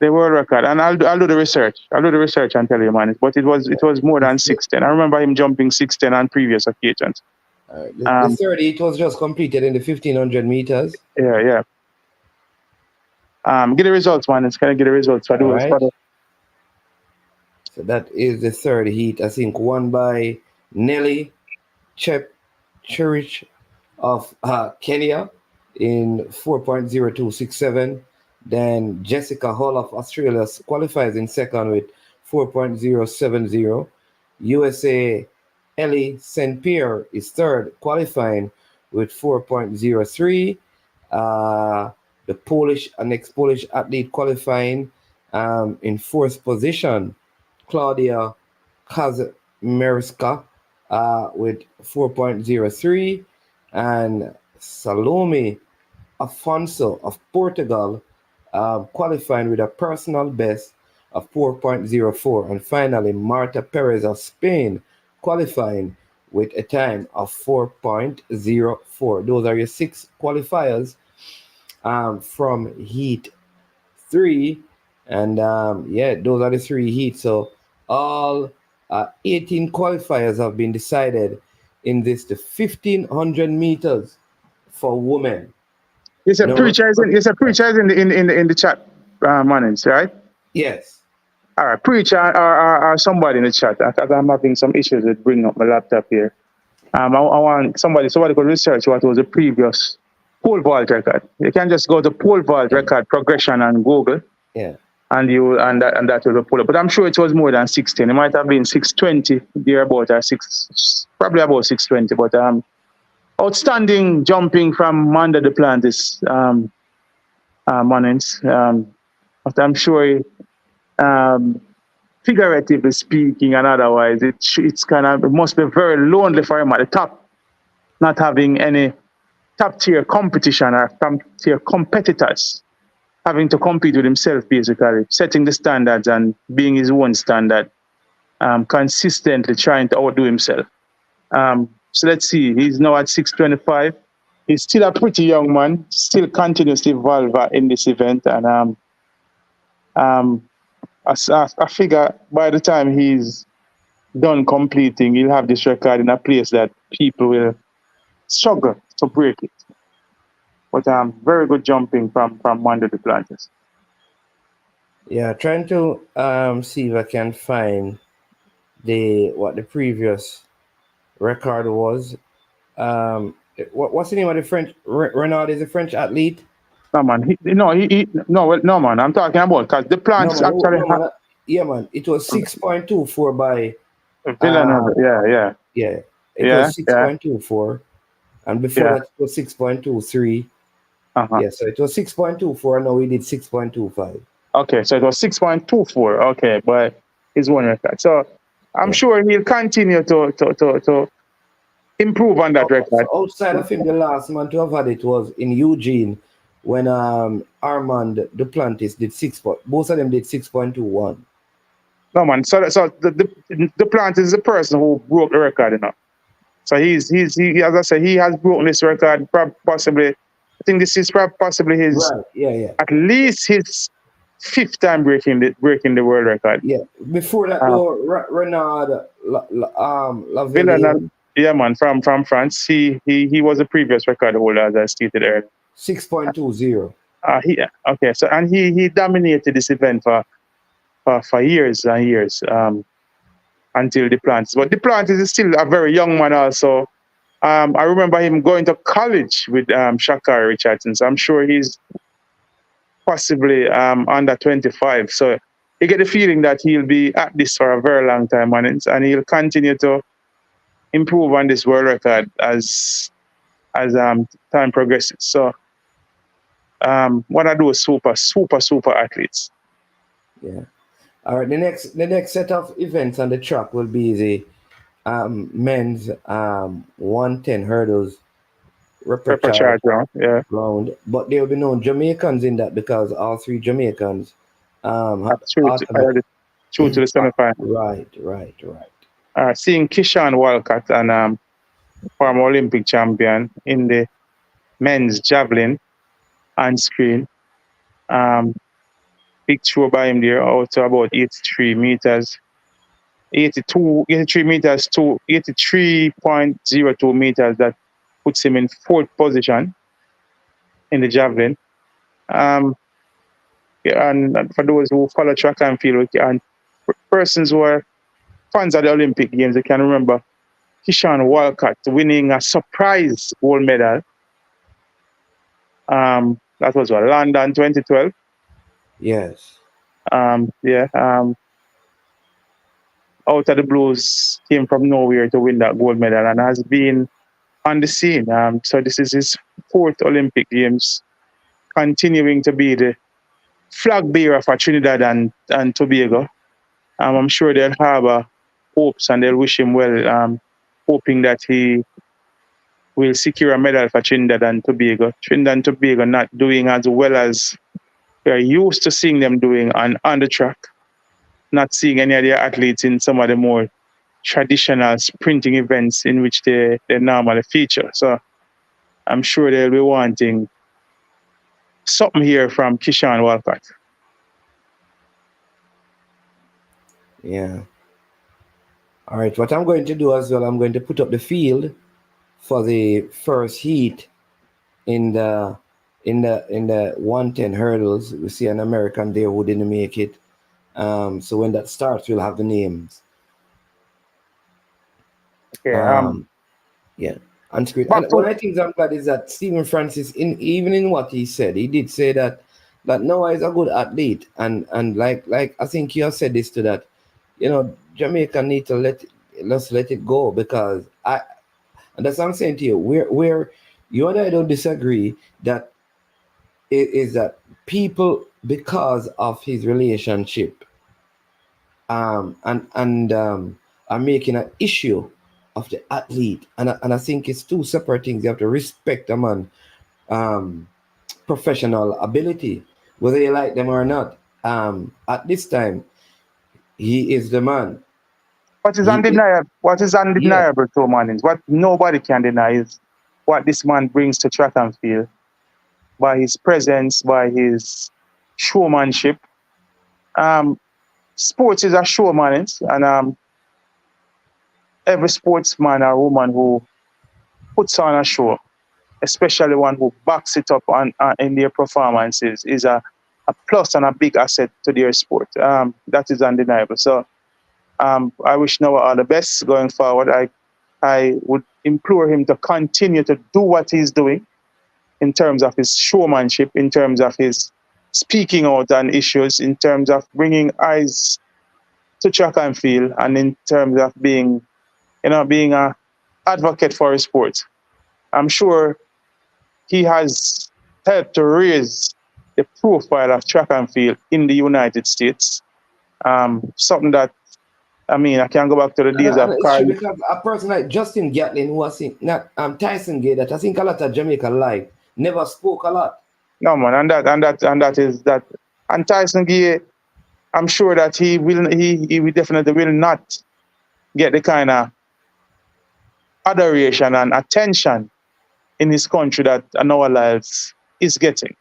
world record, and I'll do the research. I'll do the research and tell you, man. But it was more than 6:10. I remember him jumping 6:10 on previous occasions. The 30, it was just completed in the 1500 meters. Yeah. Get the results, man. It's gonna get the results. So that is the third heat. I think won by Nelly Chepchirich of Kenya in 4.0267. Then Jessica Hall of Australia qualifies in second with 4.070. USA Ellie St. Pierre is third, qualifying with 4.03. The next Polish athlete qualifying in fourth position, Claudia Kazmierska with 4.03, and Salome Afonso of Portugal qualifying with a personal best of 4.04. And finally, Marta Perez of Spain qualifying with a time of 4.04. Those are your 6 qualifiers from Heat 3. And those are the 3 heats. So all 18 qualifiers have been decided in the 1,500 meters for women. It's a preacher in the chat, Mannings, right? Yes. All right, preacher or somebody in the chat, because I'm having some issues with bringing up my laptop here. I want somebody could research what was the previous pole vault record. You can just go to pole vault record progression on Google. Yeah. And that will pull up. But I'm sure it was more than 610. It might have been 620 there about, or probably about 620. But outstanding jumping from Manda Duplantis, Mannings. I'm sure, figuratively speaking and otherwise, it must be very lonely for him at the top, not having any top tier competition or top tier competitors, having to compete with himself, basically, setting the standards and being his own standard, consistently trying to outdo himself. So let's see, he's now at 625. He's still a pretty young man, still continues to evolve in this event. And I figure by the time he's done completing, he'll have this record in a place that people will struggle to break it. But very good jumping from Manda Duplantis. Yeah, trying to see if I can find what the previous record was. What's the name of the French? Renard is a French athlete. No man, no man. I'm talking about because Duplantis actually. Yeah man, it was 6.24 by Villanova. Yeah. It was 6.24, and before that it was 6.23. Yeah, so it was 6.24, and now we did 6.25. Okay, so it was 6.24. Okay, but his one record. So I'm sure he'll continue to improve on that record. So outside of him, the last man to have had it was in Eugene when Armand Duplantis did both of them did 6.21. No man, so the Duplantis is the person who broke the record, you know. So he as I said, he has broken this record possibly. I think this is possibly his at least his 5th time breaking the world record. Yeah. Before that, Renard Villanova, yeah man, from France. He was the previous record holder, as I stated earlier. 6.20. Okay. So and he dominated this event for years and years until Duplantis. But Duplantis is still a very young man also. I remember him going to college with Sha'Carri Richardson, so I'm sure he's possibly under 25. So you get the feeling that he'll be at this for a very long time, and he'll continue to improve on this world record as time progresses. So one of those super athletes. Yeah. All right. The next set of events on the track will be the men's 110 hurdles repechage round, but there will be no Jamaicans in that because all 3 Jamaicans through to the semifinal. Right. Seeing Kishane Walcott and former Olympic champion in the men's javelin on screen. Big throw by him there out to about 83 meters. 83 meters to 83.02 meters. That puts him in 4th position in the javelin. And for those who follow track and field, and persons who are fans of the Olympic Games, they can remember Kishane Walcott winning a surprise gold medal. That was London 2012. Yes. Out of the blues, came from nowhere to win that gold medal and has been on the scene. So this is his 4th Olympic Games, continuing to be the flag bearer for Trinidad and Tobago. I'm sure they'll have hopes and they'll wish him well, hoping that he will secure a medal for Trinidad and Tobago. Trinidad and Tobago not doing as well as we are used to seeing them doing on the track. not seeing any of their athletes in some of the more traditional sprinting events in which they normally feature. So I'm sure they'll be wanting something here from Kishane Walcott. Yeah. All right. What I'm going to do as well, I'm going to put up the field for the first heat in the 110 hurdles. We see an American there who didn't make it. So when that starts, we'll have the names. Okay. Yeah. On screen. And one of the things I'm glad is that Stephen Francis, even in what he said, he did say that Noah is a good athlete, and like I think you have said this to that, Jamaica need to let it go, because and that's what I'm saying to you. Where you and I don't disagree that is that people, because of his relationship, are making an issue of the athlete, and I think it's two separate things. You have to respect a man professional ability, whether you like them or not. At this time, he is the man. What is undeniable to man is what nobody can deny is what this man brings to track and field by his presence, by his showmanship. Sports is a showman, and every sportsman or woman who puts on a show, especially one who backs it up in their performances, is a plus and a big asset to their sport. That is undeniable. So I wish Noah all the best going forward. I would implore him to continue to do what he's doing in terms of his showmanship, in terms of his speaking out on issues, in terms of bringing eyes to track and field, and in terms of being an advocate for his sport. I'm sure he has helped to raise the profile of track and field in the United States. Something that, I can go back to the days of Carl. Because a person like Justin Gatlin, who was not Tyson Gay, that I think a lot of Jamaica like, never spoke a lot. No man, and that is that. And Tyson Gay, I'm sure that he definitely will not get the kind of adoration and attention in his country that Noah Lyles is getting.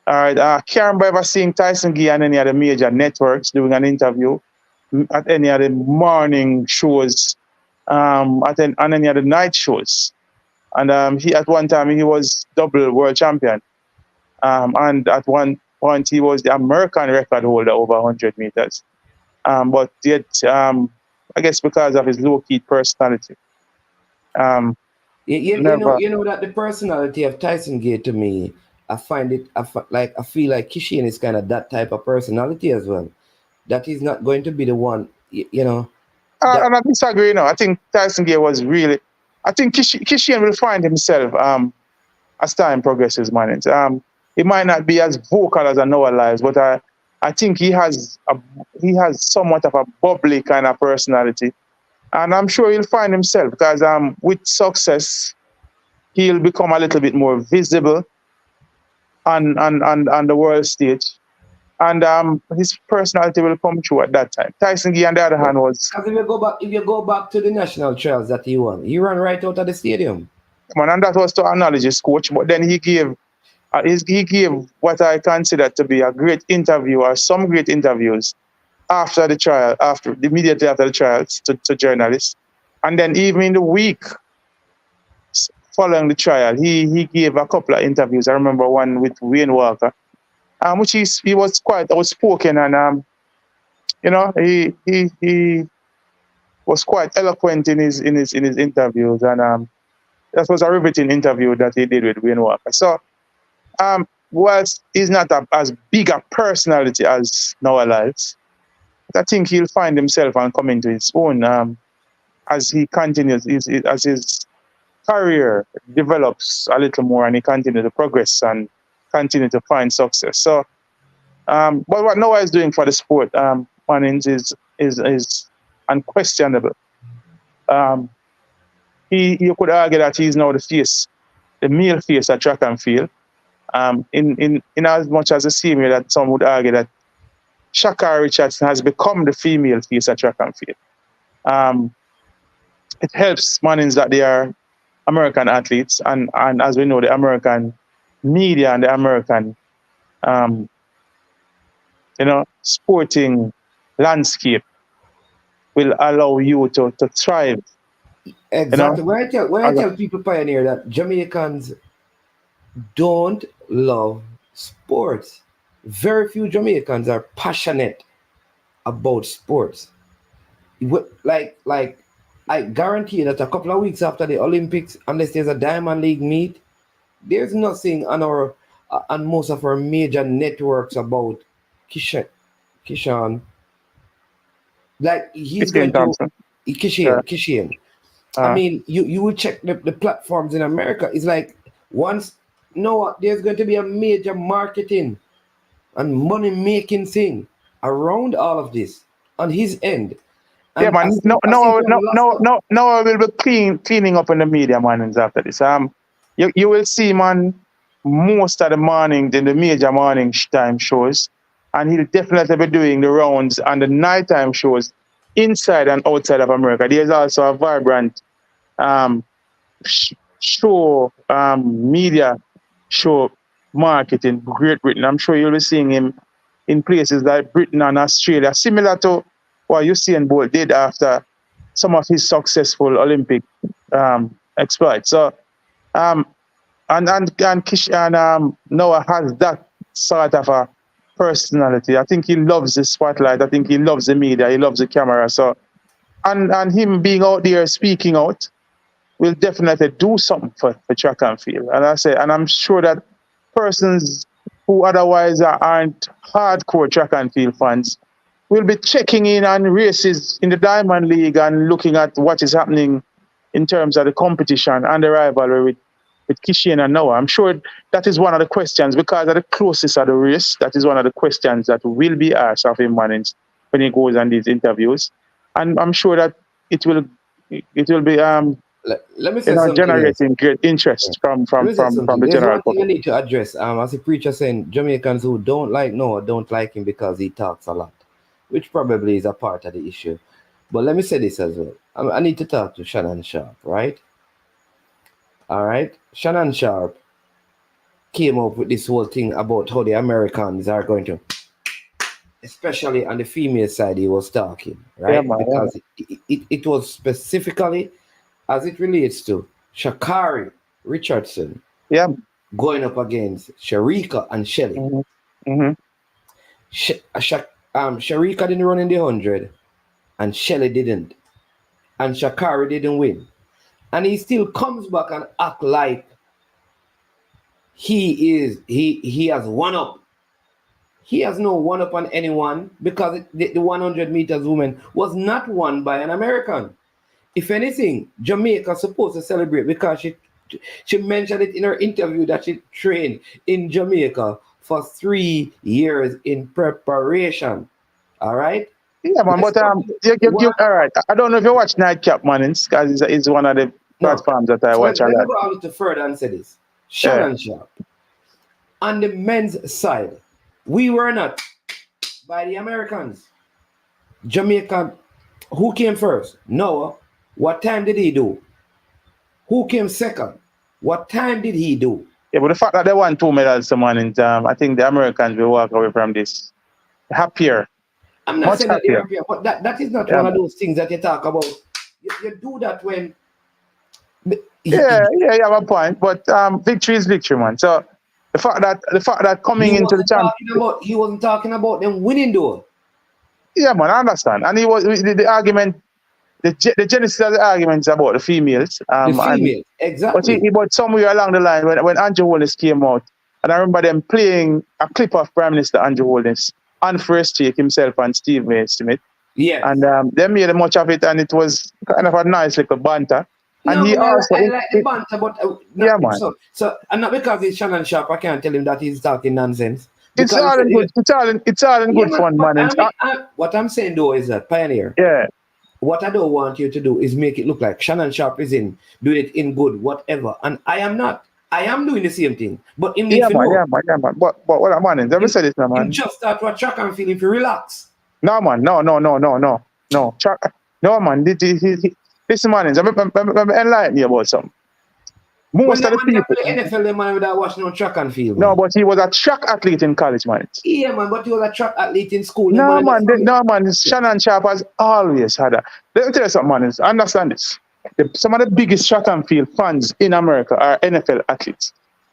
All right, I can't remember ever seeing Tyson Gay on any of the major networks doing an interview, at any of the morning shows, on any of the night shows. And he at one time he was double world champion. And at one point he was the American record holder over 100 meters. But yet, I guess because of his low-key personality. You know that the personality of Tyson Gay, to me, I feel like Kishane is kind of that type of personality as well. That he's not going to be the one, And I disagree. I think Tyson Gay was really. I think Kishane will find himself as time progresses, man. He might not be as vocal as Noah Lyles, but I think he has somewhat of a bubbly kind of personality, and I'm sure he'll find himself, because with success, he'll become a little bit more visible on the world stage. And his personality will come through at that time. Tyson Gay, on the other hand, was. Because if you go back to the national trials that he won, he ran right out of the stadium. Man, and that was to acknowledge his coach. But then he gave what I consider to be a great interview, or some great interviews, after the trial, immediately after the trials, to journalists. And then even in the week following the trial, he gave a couple of interviews. I remember one with Wayne Walker. Which he was quite outspoken, and he was quite eloquent in his interviews, and that was a riveting interview that he did with Wayne Walker. So, whilst he's not as big a personality as Noah Lyles, I think he'll find himself and come into his own as he continues, as his career develops a little more, and he continues to progress and continue to find success. So, but what Noah is doing for the sport, is unquestionable. You could argue that he's now the male face at track and field. In as much as the same way that some would argue that Shaka Richardson has become the female face of track and field. It helps Mannings that they are American athletes, and as we know, the American media and the American, sporting landscape will allow you to thrive. Exactly. When I tell people, Pioneer, that Jamaicans don't love sports. Very few Jamaicans are passionate about sports. Like I guarantee you that a couple of weeks after the Olympics, unless there's a Diamond League meet, there's nothing on most of our major networks about Kishane. Like he's Kishane going Thompson. to Kishane. I mean, you will check the platforms in America. It's like there's going to be a major marketing and money making thing around all of this on his end. And man. No, I will be cleaning up in the media, man. After this, you will see, man, most of the mornings in the major morning time shows, and he'll definitely be doing the rounds and the nighttime shows inside and outside of America. There's also a vibrant media show market in Great Britain. I'm sure you'll be seeing him in places like Britain and Australia, similar to what Usain Bolt did after some of his successful Olympic exploits. So, and Noah has that sort of a personality. I think he loves the spotlight. I think he loves the media. He loves the camera. So, and him being out there speaking out will definitely do something for track and field. And I'm sure that persons who otherwise aren't hardcore track and field fans will be checking in on races in the Diamond League and looking at what is happening in terms of the competition and the rivalry with Kishane and Noah. I'm sure that is one of the questions, because of the closest of the race. That is one of the questions that will be asked of him when he goes on these interviews, and I'm sure that it will be let me say generating great interest from the general public. You need to address as a preacher saying Jamaicans who don't like Noah don't like him because he talks a lot, which probably is a part of the issue. But let me say this as well. I need to talk to Shannon Sharp, right? All right. Shannon Sharp came up with this whole thing about how the Americans are going to, especially on the female side, he was talking, right? Because it was specifically as it relates to Sha'Carri Richardson going up against Sharika and Shelly. Sharika didn't run in the 100 and Shelly didn't. And Sha'Carri didn't win. And he still comes back and act like he has one up. He has no one up on anyone, because the 100 meters woman was not won by an American. If anything, Jamaica supposed to celebrate, because she mentioned it in her interview that she trained in Jamaica for 3 years in preparation. All right? Yeah, man, but all right. I don't know if you watch Nightcap, man, because it's one of the platforms that I watch. Let me go a little further and say this. Shannon Sharp. On the men's side, we were not by the Americans. Jamaica, who came first? Noah. What time did he do? Who came second? What time did he do? Yeah, but the fact that they won 2 medals, man, I think the Americans will walk away from this happier. I'm not saying that they're happier, but that is not one of those things that you talk about. You do that when... you have a point, but victory is victory, man. So the fact that coming into the championship, he wasn't talking about them winning, though. Yeah, man, I understand. And he was the argument. The genesis of the argument is about the females. Exactly. But somewhere along the line, when Andrew Holness came out, and I remember them playing a clip of Prime Minister Andrew Holness on First Take himself and Steve Smith. Yeah. And they made much of it, and it was kind of a nice little banter. And no, he also... I like the banter, but... yeah, man. So, and not because it's Shannon Sharp, I can't tell him that he's talking nonsense. It's all in good fun, man. What I'm saying, though, is that, Pioneer... Yeah. What I don't want you to do is make it look like Shannon Sharp is doing it in good, whatever. And I am not. I am doing the same thing. But him Yeah, need to man, know. yeah, man, yeah, man. But what am I? Let me say this, now, Him man. just start to a track and field if you relax. No, man, no. No, man. This man is. Let me enlighten you about something. Most When of the the man people. play NFL, the man without watching no track and field. No, Man. but he was a track athlete in college, man. Yeah, man, but he was a track athlete in school. No, man. Shannon Sharp has always had that. Let me tell you something, man. Understand this. Some of the biggest track and field fans in America are NFL athletes.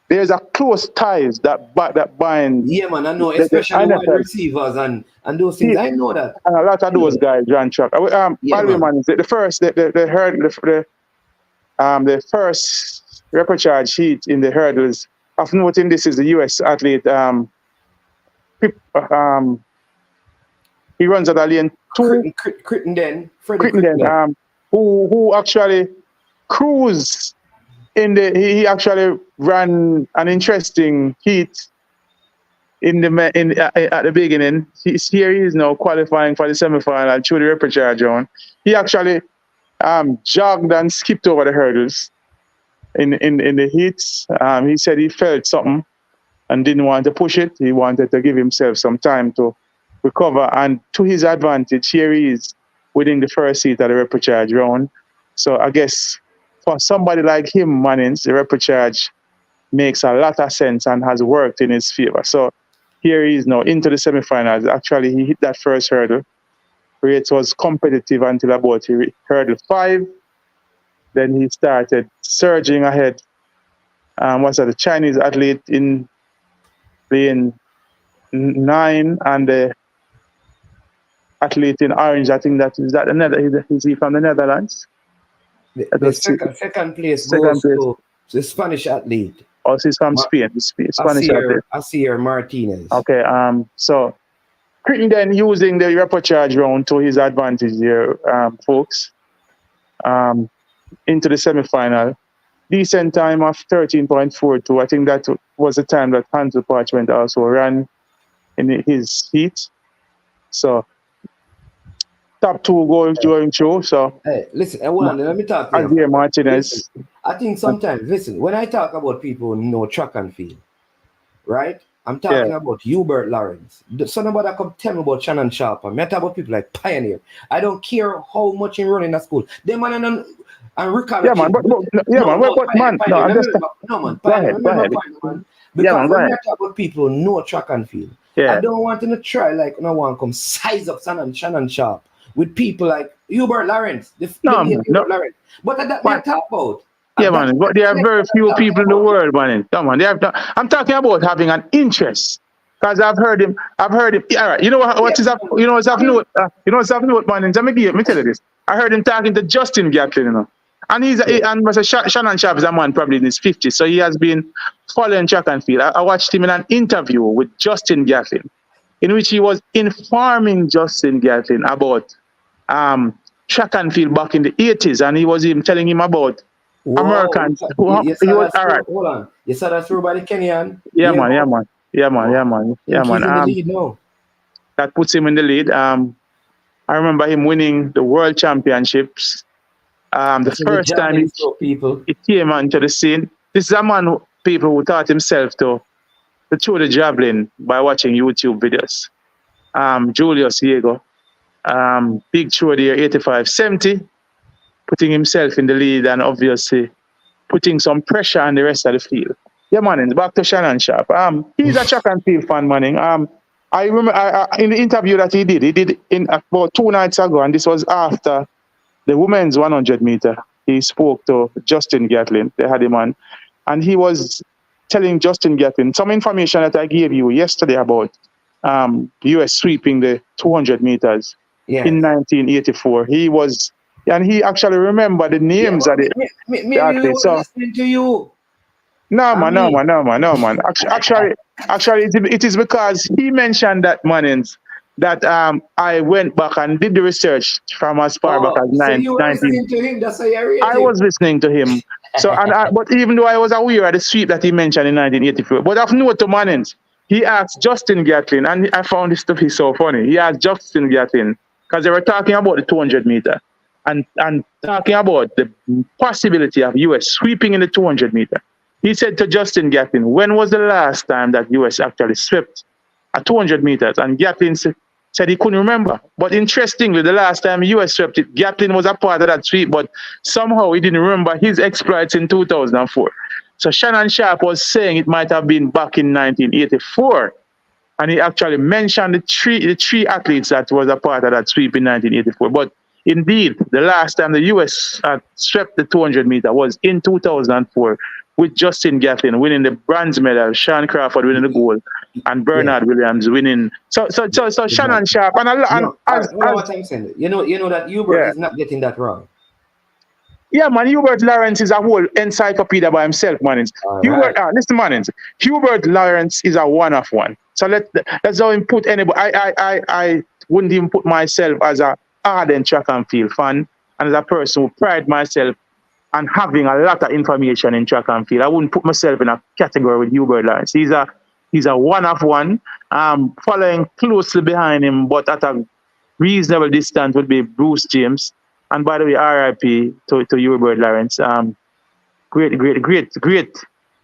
There's a close ties that bind. Yeah, man, I know, especially wide receivers and those things. I know that. And a lot of those guys ran track. By the way, man, the first repechage heat in the hurdles. Of noting, this is the U.S. athlete. He runs at a lane 2. Crittenden, who actually cruised in the. He actually ran an interesting heat at the beginning. He is now qualifying for the semifinal through the repechage round. He actually jogged and skipped over the hurdles in the heats. He said he felt something and didn't want to push it. He wanted to give himself some time to recover. And to his advantage, here he is winning the first heat of the repechage round. So I guess for somebody like him, Mannings, the repechage makes a lot of sense and has worked in his favor. So here he is now into the semifinals. Actually, he hit that first hurdle. It was competitive until about hurdle 5. Then he started surging ahead. Was that the Chinese athlete in lane 9 and the athlete in orange? I think is he from the Netherlands? The second place goes to the Spanish athlete. Oh, he's from Spain. Spanish athlete. Asier Martinez. Okay. So Crittenden using the repechage round to his advantage here, folks. Into the semifinal. Decent time of 13.42. I think that was the time that Hansel Parchment also ran in his heat. So top 2 goals going through. So hey, listen, hold on, let me talk to you. Asier Martinez. Listen, I think sometimes, listen, when I talk about people who know track and field, right? I'm talking about Hubert Lawrence. Somebody come tell me about Shannon Sharp. I'm talking about people like Pioneer. I don't care how much you run in a school. They man and Ricardo. Yeah, man. Man. Because when I talk about people who know track and field, I don't want to try like no one come size up Shannon Sharp with people like Hubert Lawrence. Lawrence. But that I talk about. Yeah, man, but there are very few people in the world, man. Come on, I'm talking about having an interest, because I've heard him. All right, you know what's of note, man. Let me tell you this. I heard him talking to Justin Gatlin, you know, and Shannon Sharp is a man probably in his 50s, so he has been following track and field. I watched him in an interview with Justin Gatlin, in which he was informing Justin Gatlin about track and field back in the 80s, and he was even telling him about Americans. Hold on. You saw that through by the Kenyan? Yeah, man. That puts him in the lead. I remember him winning the world championships. The first time he came onto the scene. This is a man people who taught himself to throw the javelin by watching YouTube videos. Julius Diego. Big throw there, 85-70. Putting himself in the lead and obviously putting some pressure on the rest of the field. Yeah, man, back to Shannon Sharp. He's a track and field fan, man. I remember in the interview that he did in about 2 nights ago, and this was after the women's 100 meter. He spoke to Justin Gatlin, they had him on, and he was telling Justin Gatlin some information that I gave you yesterday about US sweeping the 200 meters in 1984. He actually remembered the names of the athletes. So, listening to you. No, man. Actually, it is because he mentioned that, Mannings, that I went back and did the research from as far back as 19. You were listening to him, that's why I was listening to him. So, but even though I was aware of the sweep that he mentioned in 1984, but I've noted to Mannings, he asked Justin Gatlin, and I found this to be so funny. He asked Justin Gatlin, because they were talking about the 200 meter. And talking about the possibility of US sweeping in the 200 meter. He said to Justin Gatlin, when was the last time that US actually swept at 200 meters? And Gatlin said he couldn't remember. But interestingly, the last time US swept it, Gatlin was a part of that sweep, but somehow he didn't remember his exploits in 2004. So Shannon Sharp was saying it might have been back in 1984. And he actually mentioned the three athletes that was a part of that sweep in 1984. But indeed, the last time the US swept the 200 meter was in 2004 with Justin Gatlin winning the bronze medal, Sean Crawford winning the gold, and Bernard Williams winning. So Shannon Sharp and what I'm saying. You know that Hubert is not getting that wrong. Yeah, man, Hubert Lawrence is a whole encyclopedia by himself, man. Listen, man, Hubert Lawrence is a one of one. So let's not even put anybody. I wouldn't even put myself as a ardent track and field fan and as a person who pride myself on having a lot of information in track and field. I wouldn't put myself in a category with Hubert Lawrence. He's a one of one. Following closely behind him, but at a reasonable distance would be Bruce James. And by the way, RIP to Hubert Lawrence. Great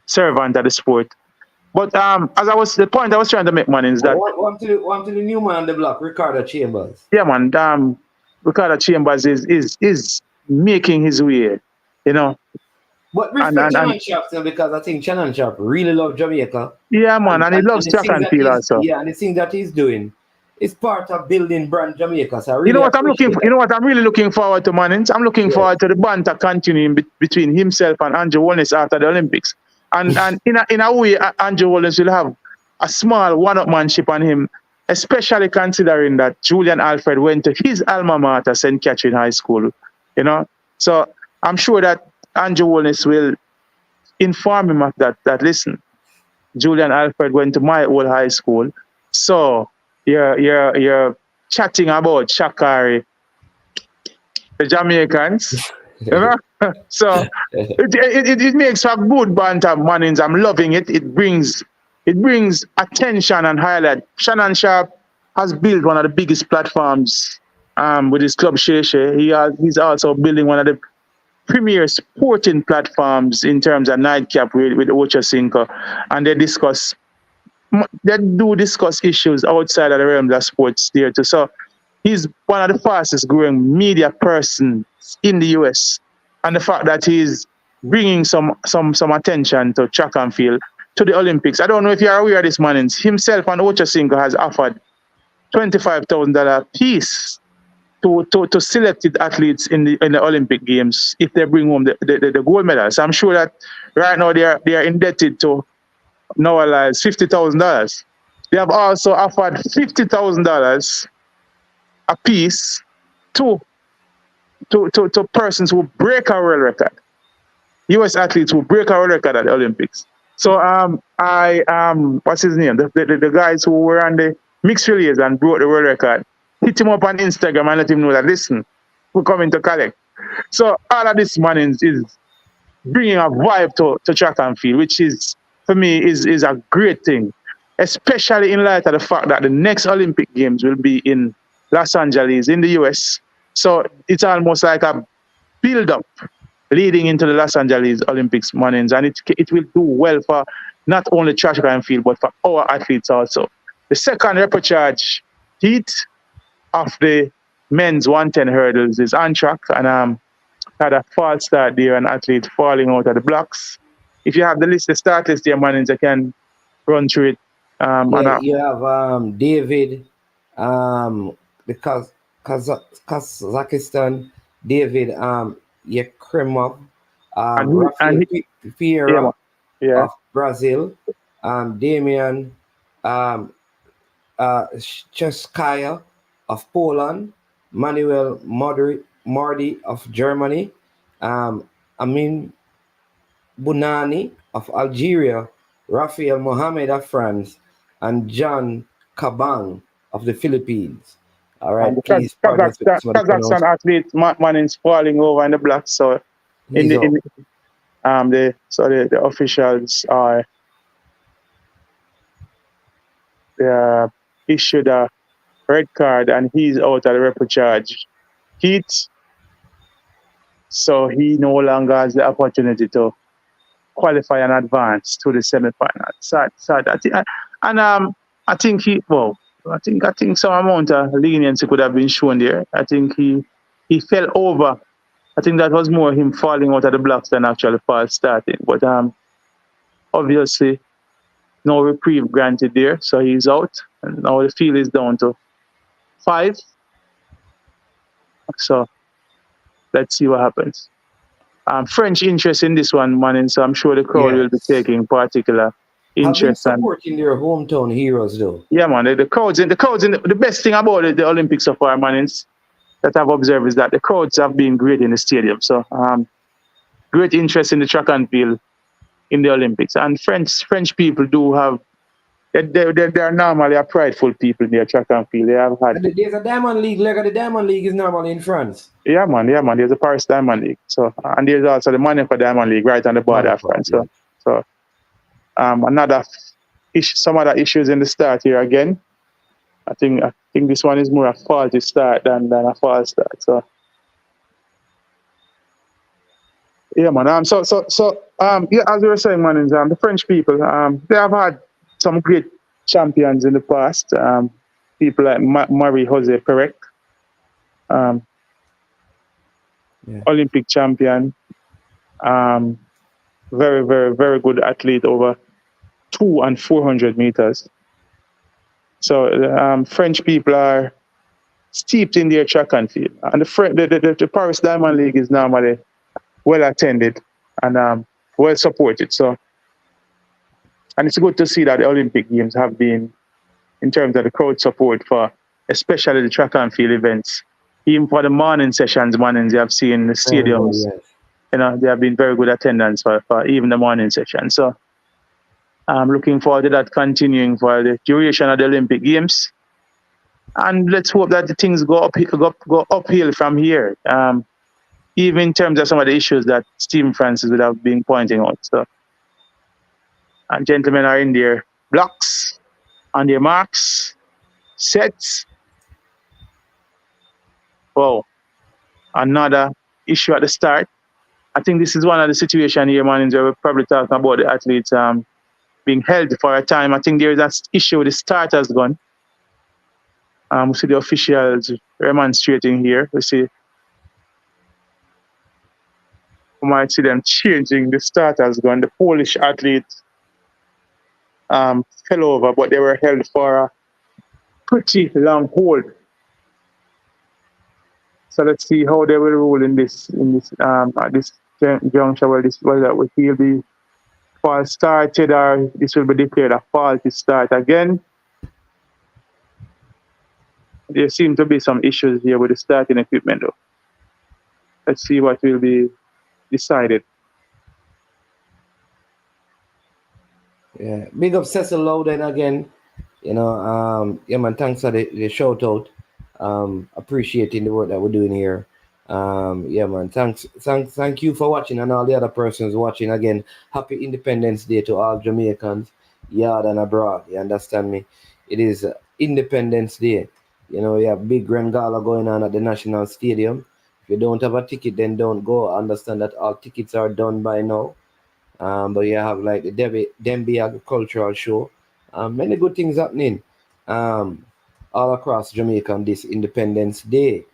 servant of the sport. But the point I was trying to make, man, is that one to the new man on the block, Ricardo Chambers. Yeah, man. Ricardo Chambers is making his way, you know. But respect Shannon Sharp still, because I think Shannon Sharp really loves Jamaica. Yeah, man, and he loves track and field also. Yeah, and the thing that he's doing is part of building brand Jamaica. So you know what I'm looking for? You know what I'm really looking forward to, man? I'm looking forward to the banter continuing between himself and Andrew Holness after the Olympics. And in a way, Andrew Holness will have a small one-upmanship on him, especially considering that Julian Alfred went to his alma mater, St. Catherine High School, you know. So I'm sure that Andrew Holness will inform him of that listen, Julian Alfred went to my old high school, so you're chatting about Shakari, the Jamaicans, you know? So it makes for good banter, Mannings. I'm loving it. It brings attention and highlight. Shannon Sharp has built one of the biggest platforms with his club Sheshe. He's also building one of the premier sporting platforms in terms of nightcap with Ocho Cinco, and they do discuss issues outside of the realms of sports there too. So he's one of the fastest growing media persons in the US, and the fact that he's bringing some attention to track and field to the Olympics. I don't know if you're aware of this, man. Himself and Ocho Cinco has offered $25,000 piece to selected athletes in the Olympic Games if they bring home the gold medals. So I'm sure that right now they are indebted to Lyles $50,000. They have also offered $50,000 a piece to persons who break a world record. US athletes who break a world record at the Olympics. So what's his name? The guys who were on the mixed relays and broke the world record, hit him up on Instagram and let him know that, listen, we're coming to collect. So all of this, man, is bringing a vibe to track and field, which is, for me, is a great thing, especially in light of the fact that the next Olympic Games will be in Los Angeles, in the US. So it's almost like a build-up leading into the Los Angeles Olympics, Mannings, and it will do well for not only track and field, but for our athletes also. The second repechage heat of the men's 110 hurdles is on track, and had a false start there, an athlete falling out of the blocks. If you have the start list there, Mannings, I can run through it. You have David, the Kazakhstan, David Yekremov, Rafael Vieira of Brazil, Damian Cheskaya of Poland, Manuel Mardi of Germany, Amin Bunani of Algeria, Rafael Mohamed of France, and John Kabang of the Philippines. All right, Kazakhstan athlete Mannings falling over in the blocks. So the officials are issued a red card, and he's out of the repechage heat. So he no longer has the opportunity to qualify and advance to the semi-final. Sad. I think I think some amount of leniency could have been shown there. I think he fell over. I think that was more him falling out of the blocks than actually false starting. But obviously, no reprieve granted there, so he's out. And now the field is down to 5. So let's see what happens. French interest in this one, man, and so I'm sure the crowd will be taking particular interest. Have been supporting their hometown heroes, though. Yeah, man. The best thing about the Olympics so far, man, that I've observed is that the crowds have been great in the stadium. So great interest in the track and field in the Olympics. And French people do have, they're normally a prideful people in their track and field. They have had. There's a Diamond League. Leg of the Diamond League is normally in France. Yeah, man. There's a Paris Diamond League. So, and there's also the Monaco Diamond League right on the border of France. Yeah. So another issue, some other issues in the start here again. I think this one is more a faulty start than a false start. So yeah, man. So yeah, as we were saying, man, the French people, they have had some great champions in the past. People like Marie-José Pérec, Olympic champion, very, very, very good athlete over 200 and 400 meters. So French people are steeped in their track and field. And the Paris Diamond League is normally well attended and well supported. So, and it's good to see that the Olympic Games have been, in terms of the crowd support for especially the track and field events, even for the morning sessions, you have seen the stadiums, they have been very good attendance for even the morning session. So I'm looking forward to that continuing for the duration of the Olympic Games. And let's hope that the things go uphill from here, even in terms of some of the issues that Stephen Francis would have been pointing out. So, and gentlemen are in their blocks, on their marks, sets. Wow. Another issue at the start. I think this is one of the situations here, man, where we're probably talking about the athletes being held for a time. I think there is an issue with the starter's gun. We see the officials remonstrating here. We might see them changing the starter's gun. The Polish athlete fell over, but they were held for a pretty long hold. So let's see how they will rule in this at this juncture whether he'll be false started or this will be declared a faulty start again. There seem to be some issues here with the starting equipment though. Let's see what will be decided. Yeah, big up Cecil Loudon again. Yeah, man, thanks for the shout out. Appreciating the work that we're doing here. Yeah, man, thank you for watching and all the other persons watching. Again, happy Independence Day to all Jamaicans, yard and abroad. You understand me? It is Independence Day. We have big grand gala going on at the National Stadium. If you don't have a ticket, then don't go. I understand that all tickets are done by now. But you have like the Demby Agricultural Show. Many good things happening all across Jamaica on this Independence Day.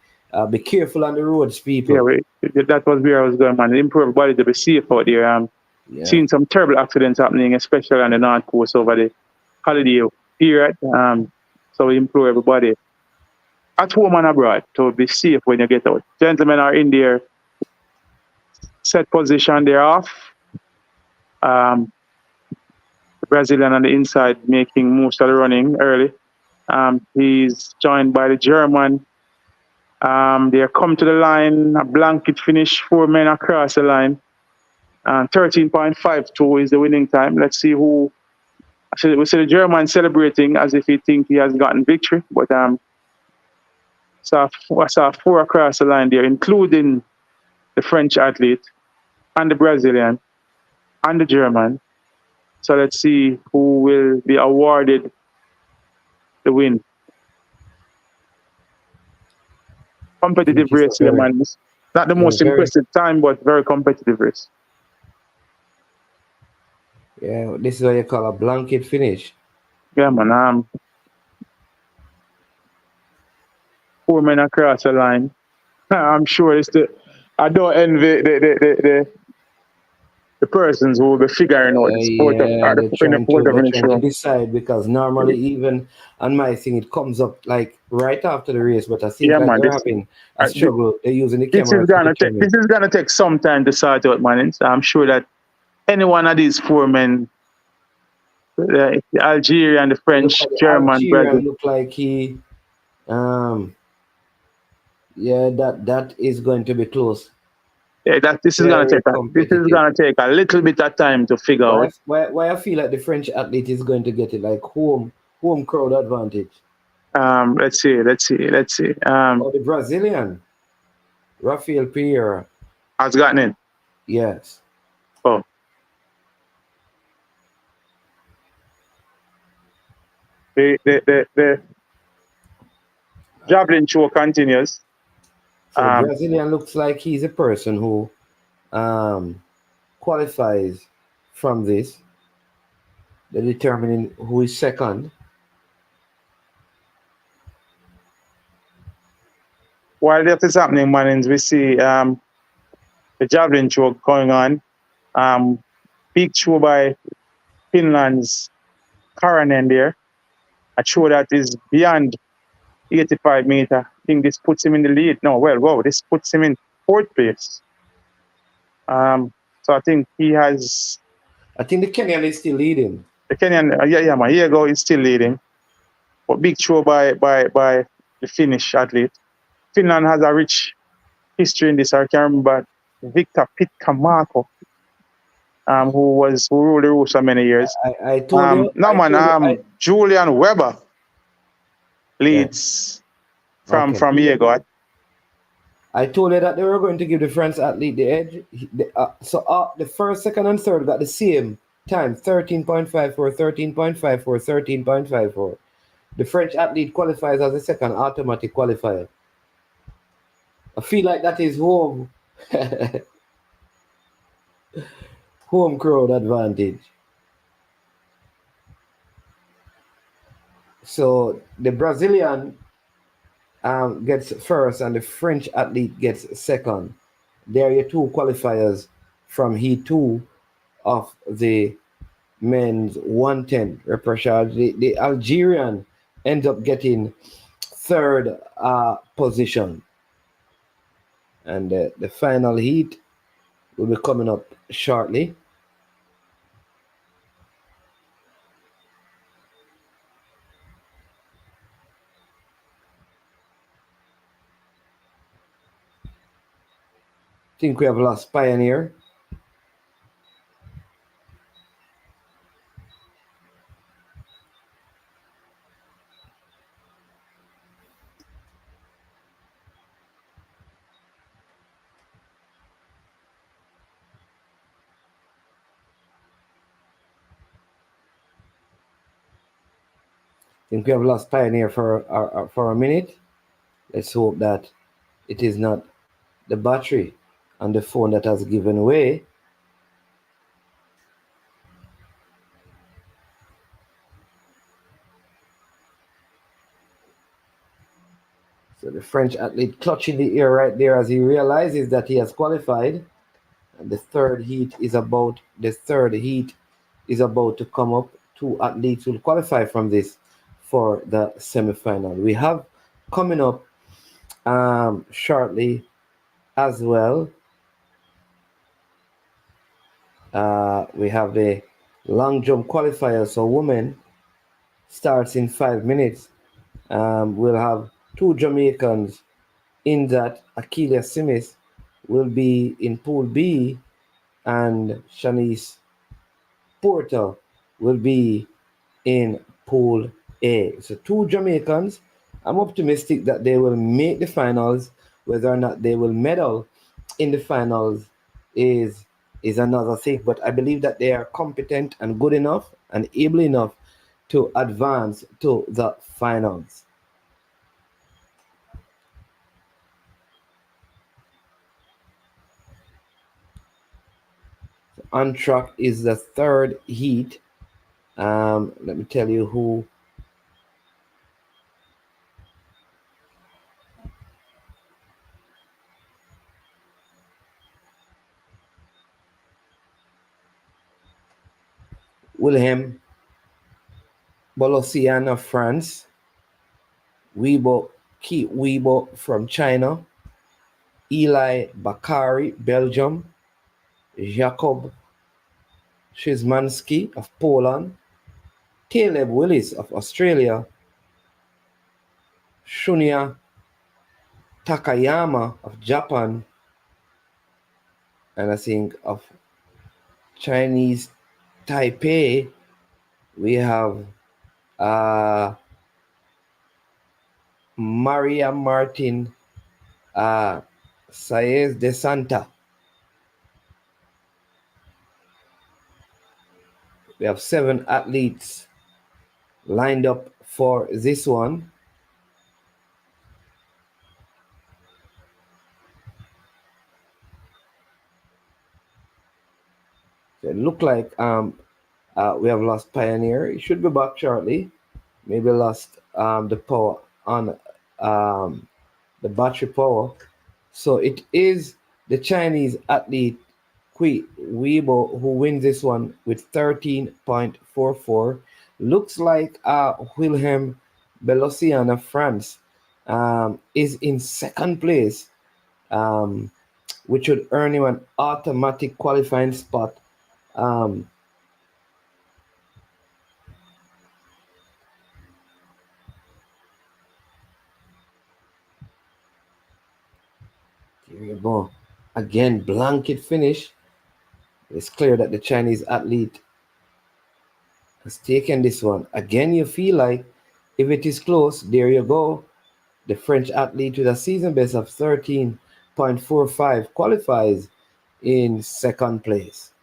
Be careful on the roads, people. Yeah, that was where I was going, man. Improve everybody to be safe out there. Seen some terrible accidents happening, especially on the North Coast over the holiday period. So we improve everybody at home and abroad to be safe when you get out. Gentlemen are in their set position. They're off. The Brazilian on the inside making most of the running early. He's joined by the German. They come to the line, a blanket finish, 4 men across the line. 13.52 is the winning time. Let's see who. We see the German celebrating as if he thinks he has gotten victory, but I saw 4 across the line there, including the French athlete and the Brazilian and the German. So let's see who will be awarded the win. Competitive race here, man. Not the most impressive time, but very competitive race. Yeah, this is what you call a blanket finish. Yeah, man. 4 men across the line. I'm sure it's the. I don't envy the persons who will be figuring out the sport of Yeah, in the sport of they're finish trying to room. decide because normally even on my thing it comes up like right after the race, but I seems Yeah, like man. they're having a Uh, thi- struggle. They're using the this is camera to gonna take determine. some time to sort out, man. So I'm sure that any one of these 4 men, the Algeria and the You look French, at the German, Algerian, Brazil. look like um yeah, that is going to be close. Yeah, that this is gonna Very take competitive. a little bit of time to figure out. Why I feel like the French athlete is going to get it like home crowd advantage. Let's see. Or the Brazilian, Rafael Pereira. Has gotten in. Yes. Oh, the Javelin show continues. So the Brazilian looks like he's a person who qualifies from this. They're determining who is second. While that is happening, man, we see the Javelin show going on. Big show by Finland's Karanen there. A show that is beyond 85 meter. I think this puts him in the lead. No, this puts him in fourth place. So I think he has. I think the Kenyan is still leading. The Kenyan, man. Here you go, he's still leading. But big show by the Finnish athlete. Finland has a rich history in this. I can remember Victor Pitkämarko, who ruled the roost for many years. I told you. Julian Weber leads from Diego. I told you that they were going to give the French athlete the edge. The first, second, and third got the same time: 13.54, 13.54, 13.54. The French athlete qualifies as a second automatic qualifier. I feel like that is home crowd advantage. So the Brazilian gets first and the French athlete gets second. There are your two qualifiers from Heat 2 of the men's 110 repechage. The Algerian ends up getting third position. And the final heat will be coming up shortly. I think we have lost Pioneer. I think we have lost Pioneer for a minute. Let's hope that it is not the battery on the phone that has given way. So the French athlete clutching the air right there as he realizes that he has qualified. And the third heat is about to come up. Two athletes will qualify from this for the semi-final. We have coming up shortly as well. We have the long jump qualifier. So women starts in 5 minutes. We'll have two Jamaicans in that. Akeelia Smith will be in Pool B and Shanice Porter will be in Pool A. So two Jamaicans. I'm optimistic that they will make the finals. Whether or not they will medal in the finals is another thing. But I believe that they are competent and good enough and able enough to advance to the finals. on track is the third heat. Let me tell you who. Wilhelm Bolossian of France, Weibo from China, Eli Bakari, Belgium, Jakob Szymanski of Poland, Caleb Willis of Australia, Shunya Takayama of Japan, and I think of Chinese Taipei, we have Maria Martin Saez de Santa. We have 7 athletes lined up for this one. So it looked like we have lost Pioneer. It should be back shortly. Maybe lost the power on the battery power. So it is the Chinese athlete Kui Weibo who wins this one with 13.44. Looks like Wilhelm Bellocian of France is in second place, which would earn him an automatic qualifying spot. Here you go. Again, blanket finish. It's clear that the Chinese athlete has taken this one. Again, you feel like if it is close, there you go. The French athlete with a season best of 13.45 qualifies in second place.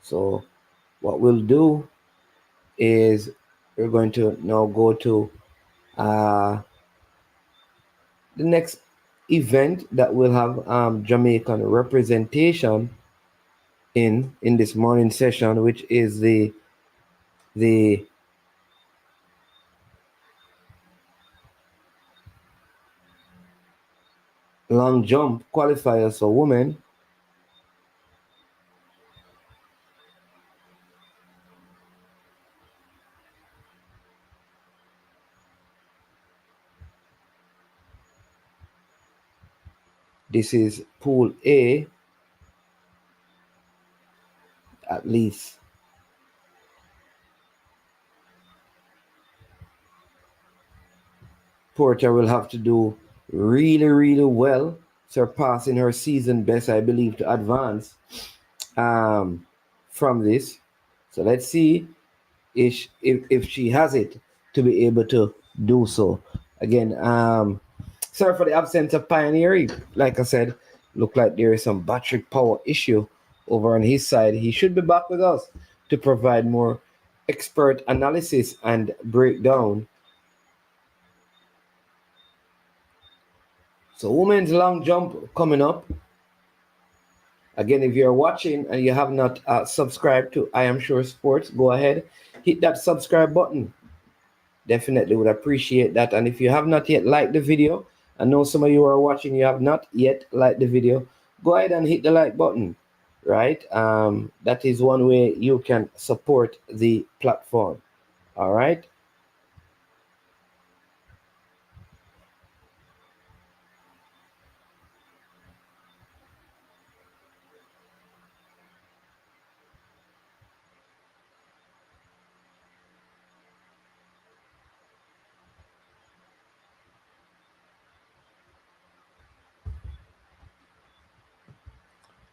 So what we'll do is we're going to now go to the next event that will have Jamaican representation in this morning session, which is the long jump qualifiers for women. This is Pool A, at least. Porter will have to do really, really well, surpassing her season best, I believe, to advance from this. So let's see if she has it to be able to do so. Again, sorry for the absence of Pioneer. Like I said, look like there is some battery power issue over on his side. He should be back with us to provide more expert analysis and breakdown. So women's long jump coming up. Again, if you're watching and you have not subscribed to I Am Sure Sports, go ahead, hit that subscribe button. Definitely would appreciate that. And if you have not yet liked the video, I know some of you are watching, you have not yet liked the video, go ahead and hit the like button, right? That is one way you can support the platform, all right?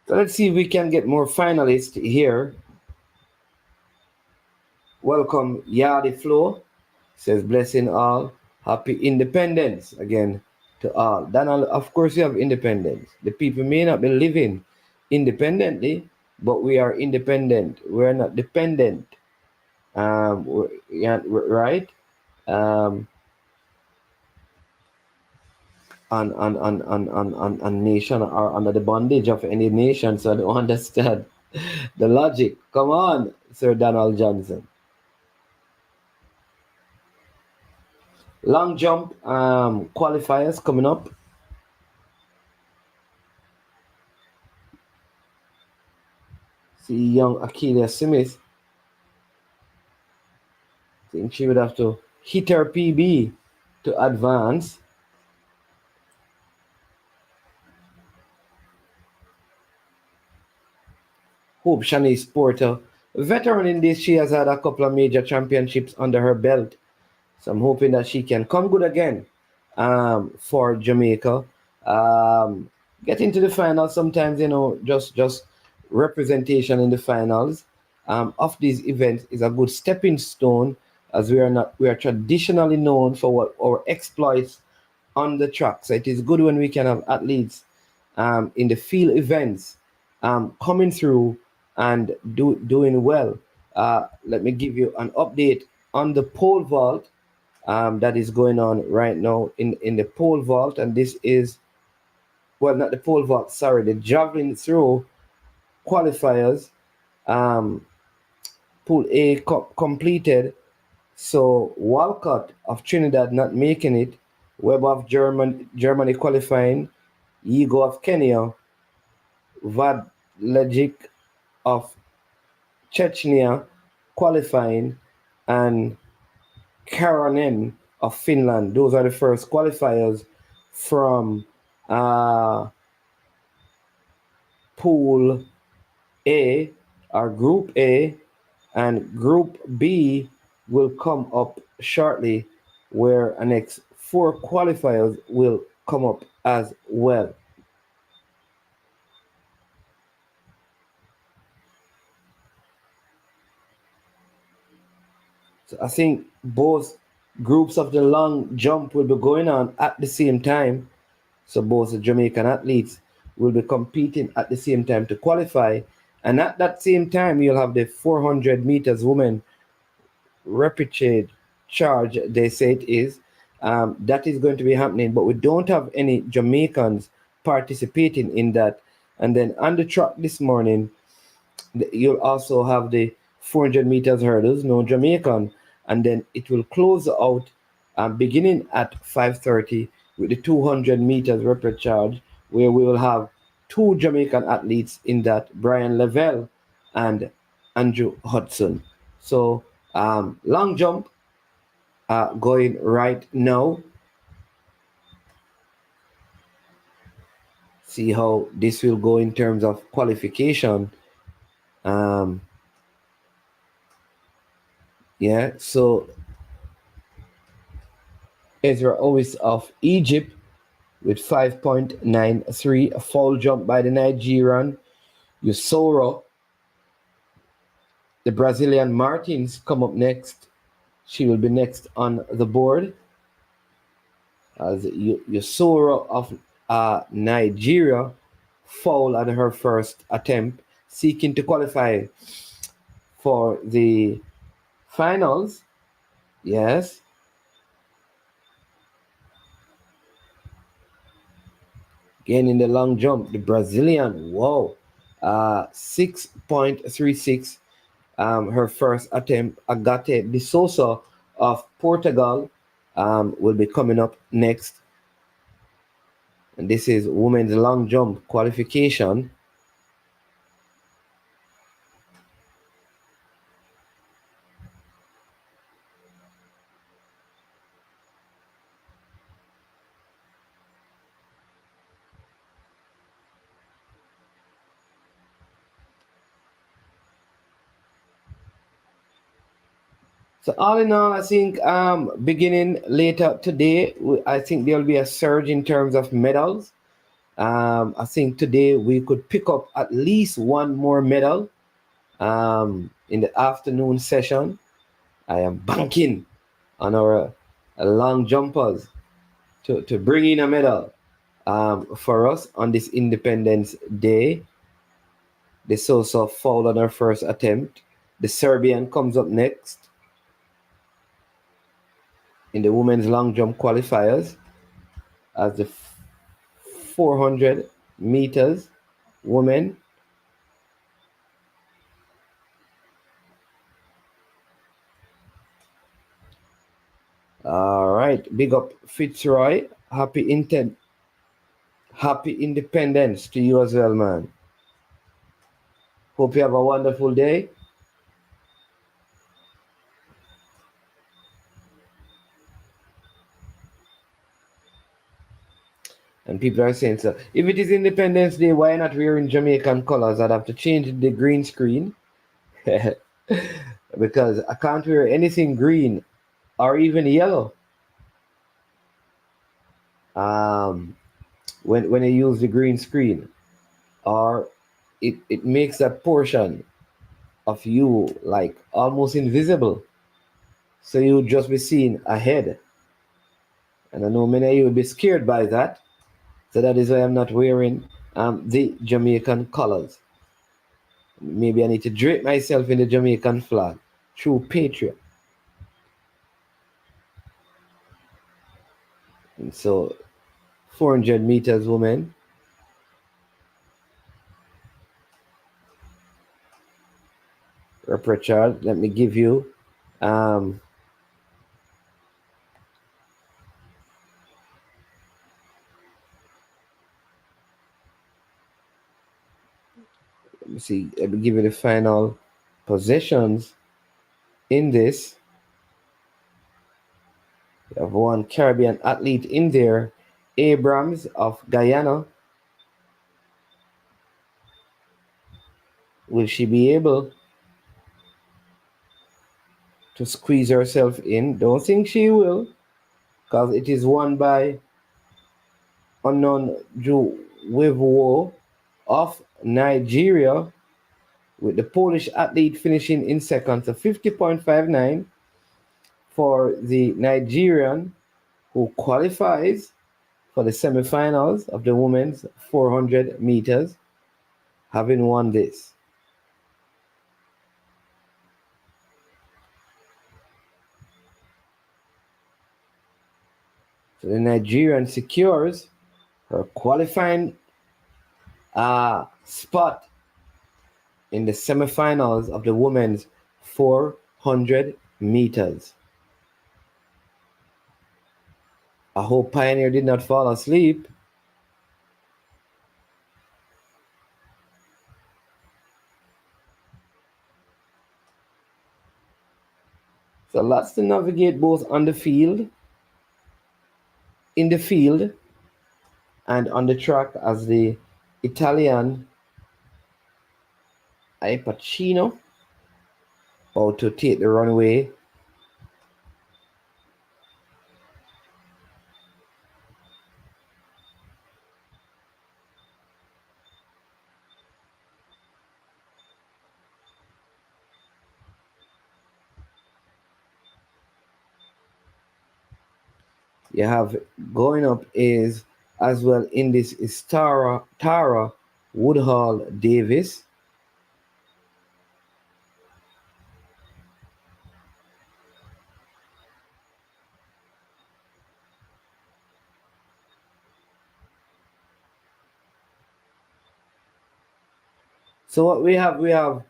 So let's see if we can get more finalists here. Welcome, Yardi Flo. Says, blessing all. Happy Independence again to all. Then, of course, you have independence. The people may not be living independently, but we are independent. We're not dependent. Right? on nation or under the bondage of any nation, so I don't understand the logic. Come on, Sir Donald Johnson. Long jump qualifiers coming up. See young Akeelia Smith. Think she would have to hit her PB to advance. Hope Shanice Porter, veteran in this, she has had a couple of major championships under her belt. So I'm hoping that she can come good again for Jamaica. Getting to the finals sometimes, just representation in the finals of these events is a good stepping stone, as we are traditionally known for what our exploits on the track. So it is good when we can have athletes in the field events coming through and doing well. Let me give you an update on the pole vault that is going on right now in the pole vault, and this is, well, not the pole vault, sorry, the javelin throw qualifiers. Pool A completed. So Walcott of Trinidad not making it, Webb of Germany qualifying, Yigo of Kenya, Vadlegic of Chechnya qualifying, and Karonen of Finland. Those are the first qualifiers from Pool A or Group A, and Group B will come up shortly, where the next 4 qualifiers will come up as well. So I think both groups of the long jump will be going on at the same time. So both the Jamaican athletes will be competing at the same time to qualify. And at that same time, you'll have the 400 meters women repechage charge, they say it is. That is going to be happening, but we don't have any Jamaicans participating in that. And then on the track this morning, you'll also have the 400 meters hurdles, no Jamaican, and then it will close out beginning at 5:30 with the 200 meters repechage, where we will have 2 Jamaican athletes in that, Brian Lavelle and Andrew Hudson. So long jump going right now. See how this will go in terms of qualification. Yeah, so Ezra Owis of Egypt with 5.93, a foul jump by the Nigerian Yusoro. The Brazilian Martins come up next. She will be next on the board, as Yusoro of Nigeria foul at her first attempt, seeking to qualify for the finals. Yes. Again in the long jump, the Brazilian, 6.36. Her first attempt. Agate de Sousa of Portugal will be coming up next. And this is women's long jump qualification. So all in all, I think beginning later today, I think there will be a surge in terms of medals. I think today we could pick up at least 1 more medal in the afternoon session. I am banking on our long jumpers to bring in a medal for us on this Independence Day. The Sosa fouled on her first attempt. The Serbian comes up next in the women's long jump qualifiers, as the 400 meters women. All right, big up Fitzroy. Happy Independence to you as well, man. Hope you have a wonderful day. And people are saying, so if it is Independence Day, why not wearing Jamaican colors? I'd have to change the green screen because I can't wear anything green or even yellow. When I use the green screen, or it makes that portion of you like almost invisible, so you'll just be seen ahead. And I know many of you will be scared by that, so that is why I'm not wearing the Jamaican colors. Maybe I need to drape myself in the Jamaican flag through Patriot. And so 400 meters women. Repechage, let me give you let me see, let me give you the final positions in this. We have one Caribbean athlete in there, Abrams of Guyana. Will she be able to squeeze herself in? Don't think she will, because it is won by unknown Juwewo of Nigeria, with the Polish athlete finishing in second. So 50.59 for the Nigerian, who qualifies for the semifinals of the women's 400 meters, having won this. So the Nigerian secures her qualifying spot in the semifinals of the women's 400 meters. I hope Pioneer did not fall asleep. So lots to navigate both on the field, in the field, and on the track, as the Italian Pacino about to take the runway. You have going up is as well in this is Tara Woodhall Davis. So what we have the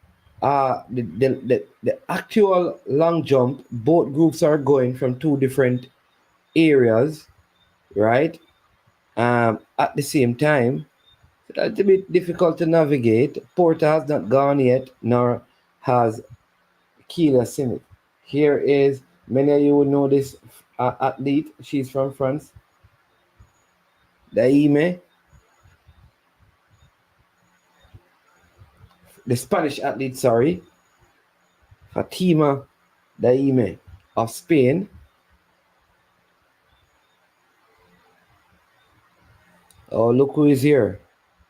actual long jump. Both groups are going from two different areas, right? At the same time. So that's a bit difficult to navigate. Porter has not gone yet, nor has Keela Smith. Here is, many of you will know this athlete. She's from France. Daime. The Spanish athlete, sorry. Fatima Daime of Spain. Oh, look who is here.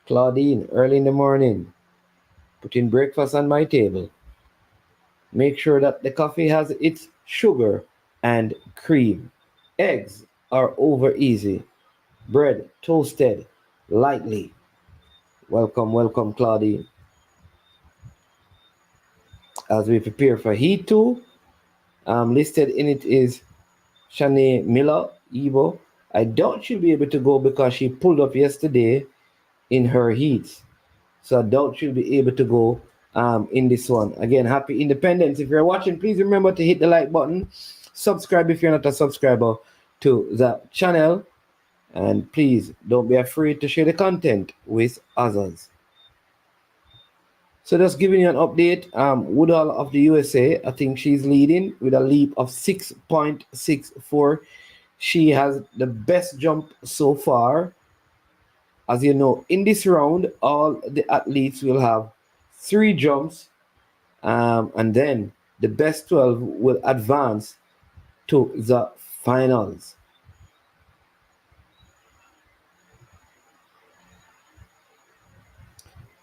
Claudine, early in the morning. Putting breakfast on my table. Make sure that the coffee has its sugar and cream. Eggs are over easy. Bread toasted lightly. Welcome, welcome, Claudine. As we prepare for Heat 2, listed in it is Shanae Miller, Igbo, I doubt she'll be able to go because she pulled up yesterday in her heats. So I doubt she'll be able to go in this one. Again, happy Independence. If you're watching, please remember to hit the like button. Subscribe if you're not a subscriber to the channel. And please don't be afraid to share the content with others. So just giving you an update, Woodall of the USA, I think she's leading with a leap of 6.64. She has the best jump so far. As you know, in this round, all the athletes will have 3 jumps, and then the best 12 will advance to the finals.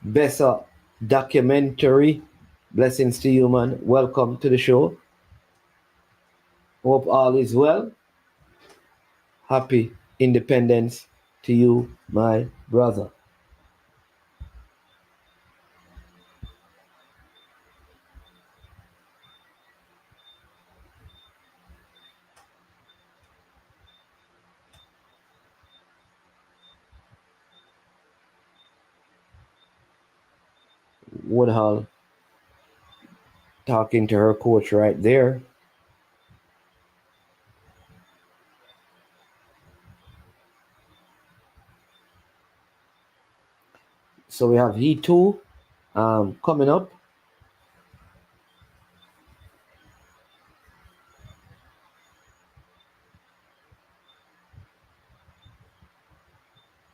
Bessa Documentary, blessings to you, man. Welcome to the show. Hope all is well. Happy Independence to you, my brother. Woodhull talking to her coach right there. So we have Heat 2 coming up.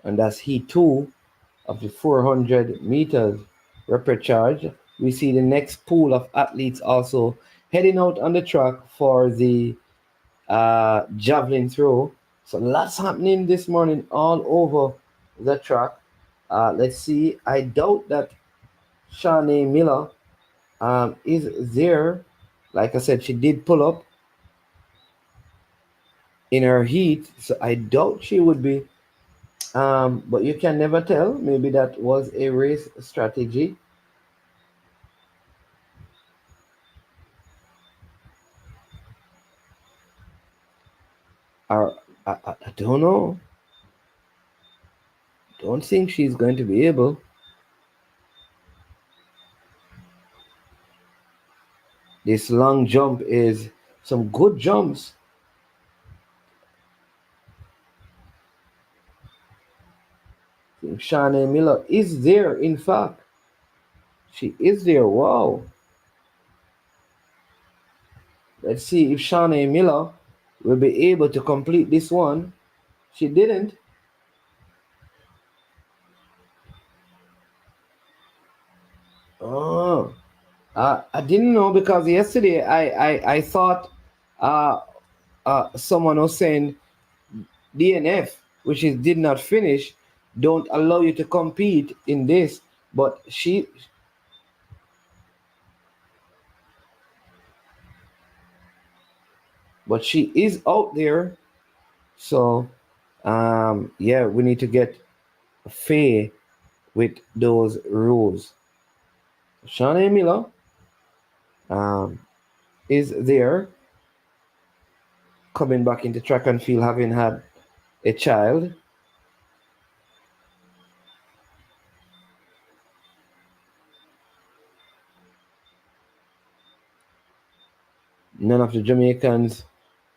And that's Heat 2 of the 400 meters repechage. We see the next pool of athletes also heading out on the track for the javelin throw. So lots happening this morning all over the track. Let's see. I doubt that Kishane Miller is there. Like I said, she did pull up in her heat, so I doubt she would be. But you can never tell. Maybe that was a race strategy. Or I don't know. Don't think she's going to be able. This long jump is some good jumps. Kishane Miller is there, in fact. She is there. Wow. Let's see if Kishane Miller will be able to complete this one. She didn't. Oh, I didn't know because yesterday I thought someone was saying DNF, which is did not finish, don't allow you to compete in this. But she is out there. So yeah, we need to get fair with those rules. Kishane Miller is there, coming back into track and field, having had a child. None of the Jamaicans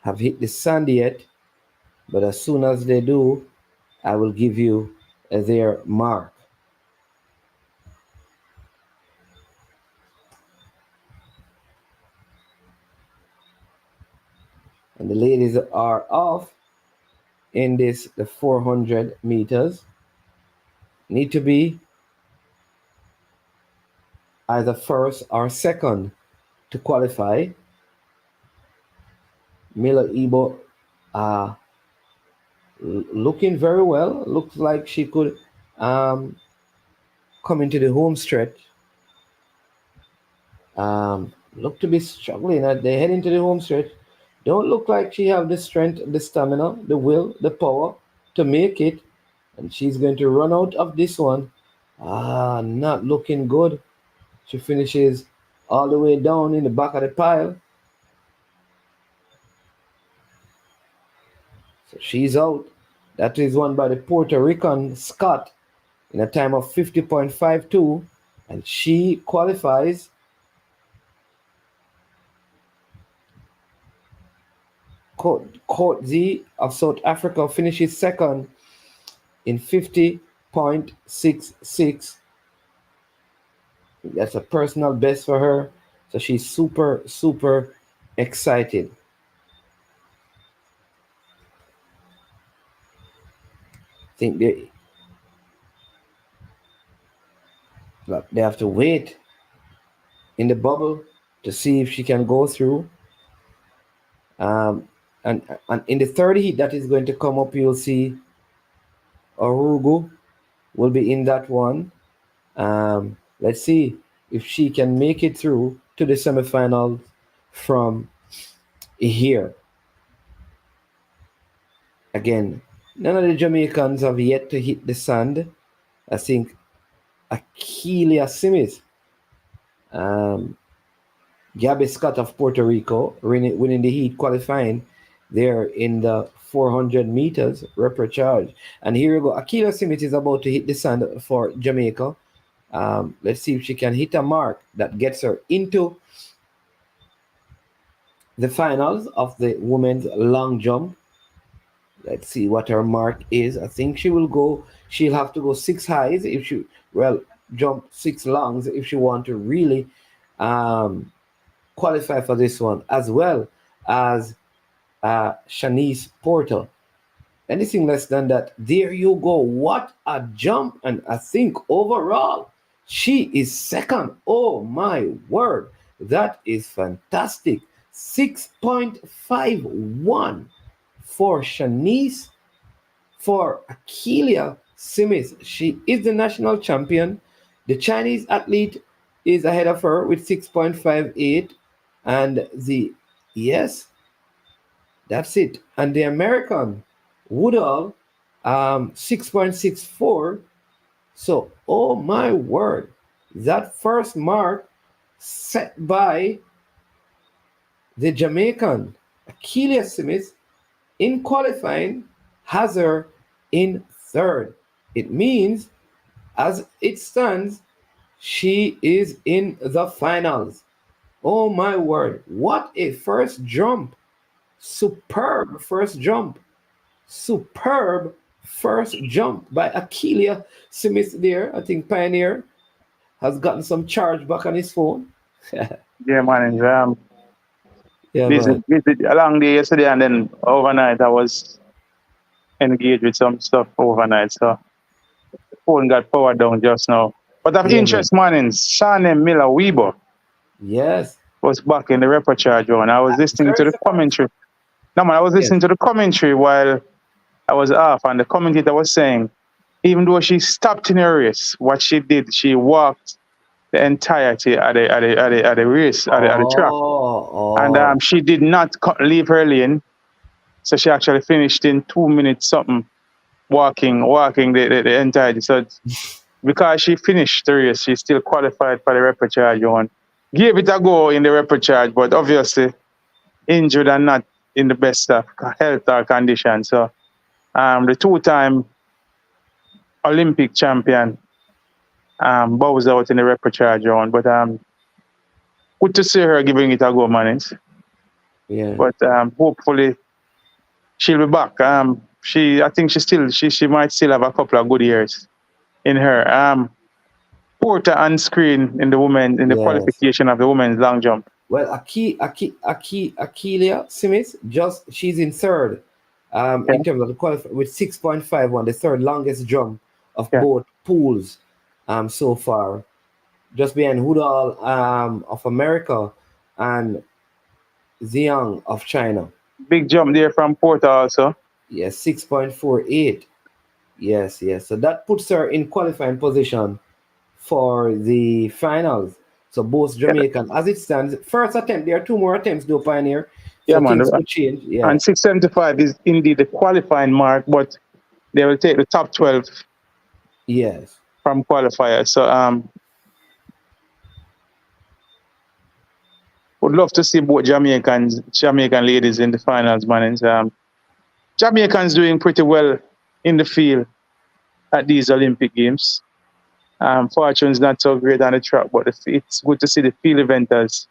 have hit the sand yet, but as soon as they do, I will give you their mark. And the ladies are off in the 400 meters. Need to be either first or second to qualify. Miller Ebo looking very well. Looks like she could come into the home stretch. Look to be struggling as they head into the home stretch. Don't look like she have the strength, the stamina, the will, the power to make it. And she's going to run out of this one. Not looking good. She finishes all the way down in the back of the pile. So she's out. That is won by the Puerto Rican Scott in a time of 50.52, and she qualifies. Cote Z of South Africa finishes second in 50.66. That's a personal best for her. So she's super, super excited. I think they have to wait in the bubble to see if she can go through. And in the third heat that is going to come up, you'll see Orugu will be in that one. Let's see if she can make it through to the semifinals from here. Again, none of the Jamaicans have yet to hit the sand. I think Akeelia Simmons, Gabby Scott of Puerto Rico, winning the heat, qualifying there in the 400 meters repechage. And here we go. Akeelia Simmons is about to hit the sand for Jamaica. Let's see if she can hit a mark that gets her into the finals of the women's long jump. Let's see what her mark is. I think she'll have to go 6 highs if she, jump 6 longs if she want to really qualify for this one, as well as Shanice Porter. Anything less than that, there you go. What a jump. And I think overall, she is second. Oh my word. That is fantastic. 6.51 for Shanice. For Akeelia Simmons, she is the national champion. The Chinese athlete is ahead of her with 6.58. And that's it. And the American, Woodall, 6.64. So, oh my word, that first mark set by the Jamaican, Akeelia Simmons, in qualifying, has her in third. It means, as it stands, she is in the finals. Oh my word, what a first jump. Superb first jump. Superb first jump by Akeelia Smith there. I think Pioneer has gotten some charge back on his phone. Yeah, man. Man. Busy a long day yesterday, and then overnight I was engaged with some stuff overnight. So the phone got powered down just now. But of interest, man, Shane Miller Weber. Yes. Was back in the repechage one. I was listening to the commentary. No, man, I was listening to the commentary while I was off, and the commentator was saying, even though she stopped in her race, what she did, she walked the entirety of the race, at the track. And she did not leave her lane. So she actually finished in 2 minutes something, walking the entirety. So because she finished the race, she still qualified for the repechage one. Gave it a go in the repechage, but obviously injured and not in the best health or condition. So the 2-time Olympic champion bows out in the repechage round. But good to see her giving it a go, man. Yeah. But hopefully she'll be back. I think she might still have a couple of good years in her. Porter on screen in the qualification of the women's long jump. Well, Akeelia Simmons, she's in third in terms of the qualifier with 6.51, the third longest jump of both pools so far. Just behind Woodall of America and Zhang of China. Big jump there from Porter also. Yes, 6.48. Yes. So that puts her in qualifying position for the finals. So both Jamaican, as it stands, first attempt, there are 2 more attempts though, Pioneer. So things could change. Yeah. And 675 is indeed the qualifying mark, but they will take the top 12. Yes. From qualifiers. So would love to see both Jamaican ladies in the finals, man. Jamaicans doing pretty well in the field at these Olympic Games. Fortune's not so great on the track, but it's good to see the field eventers,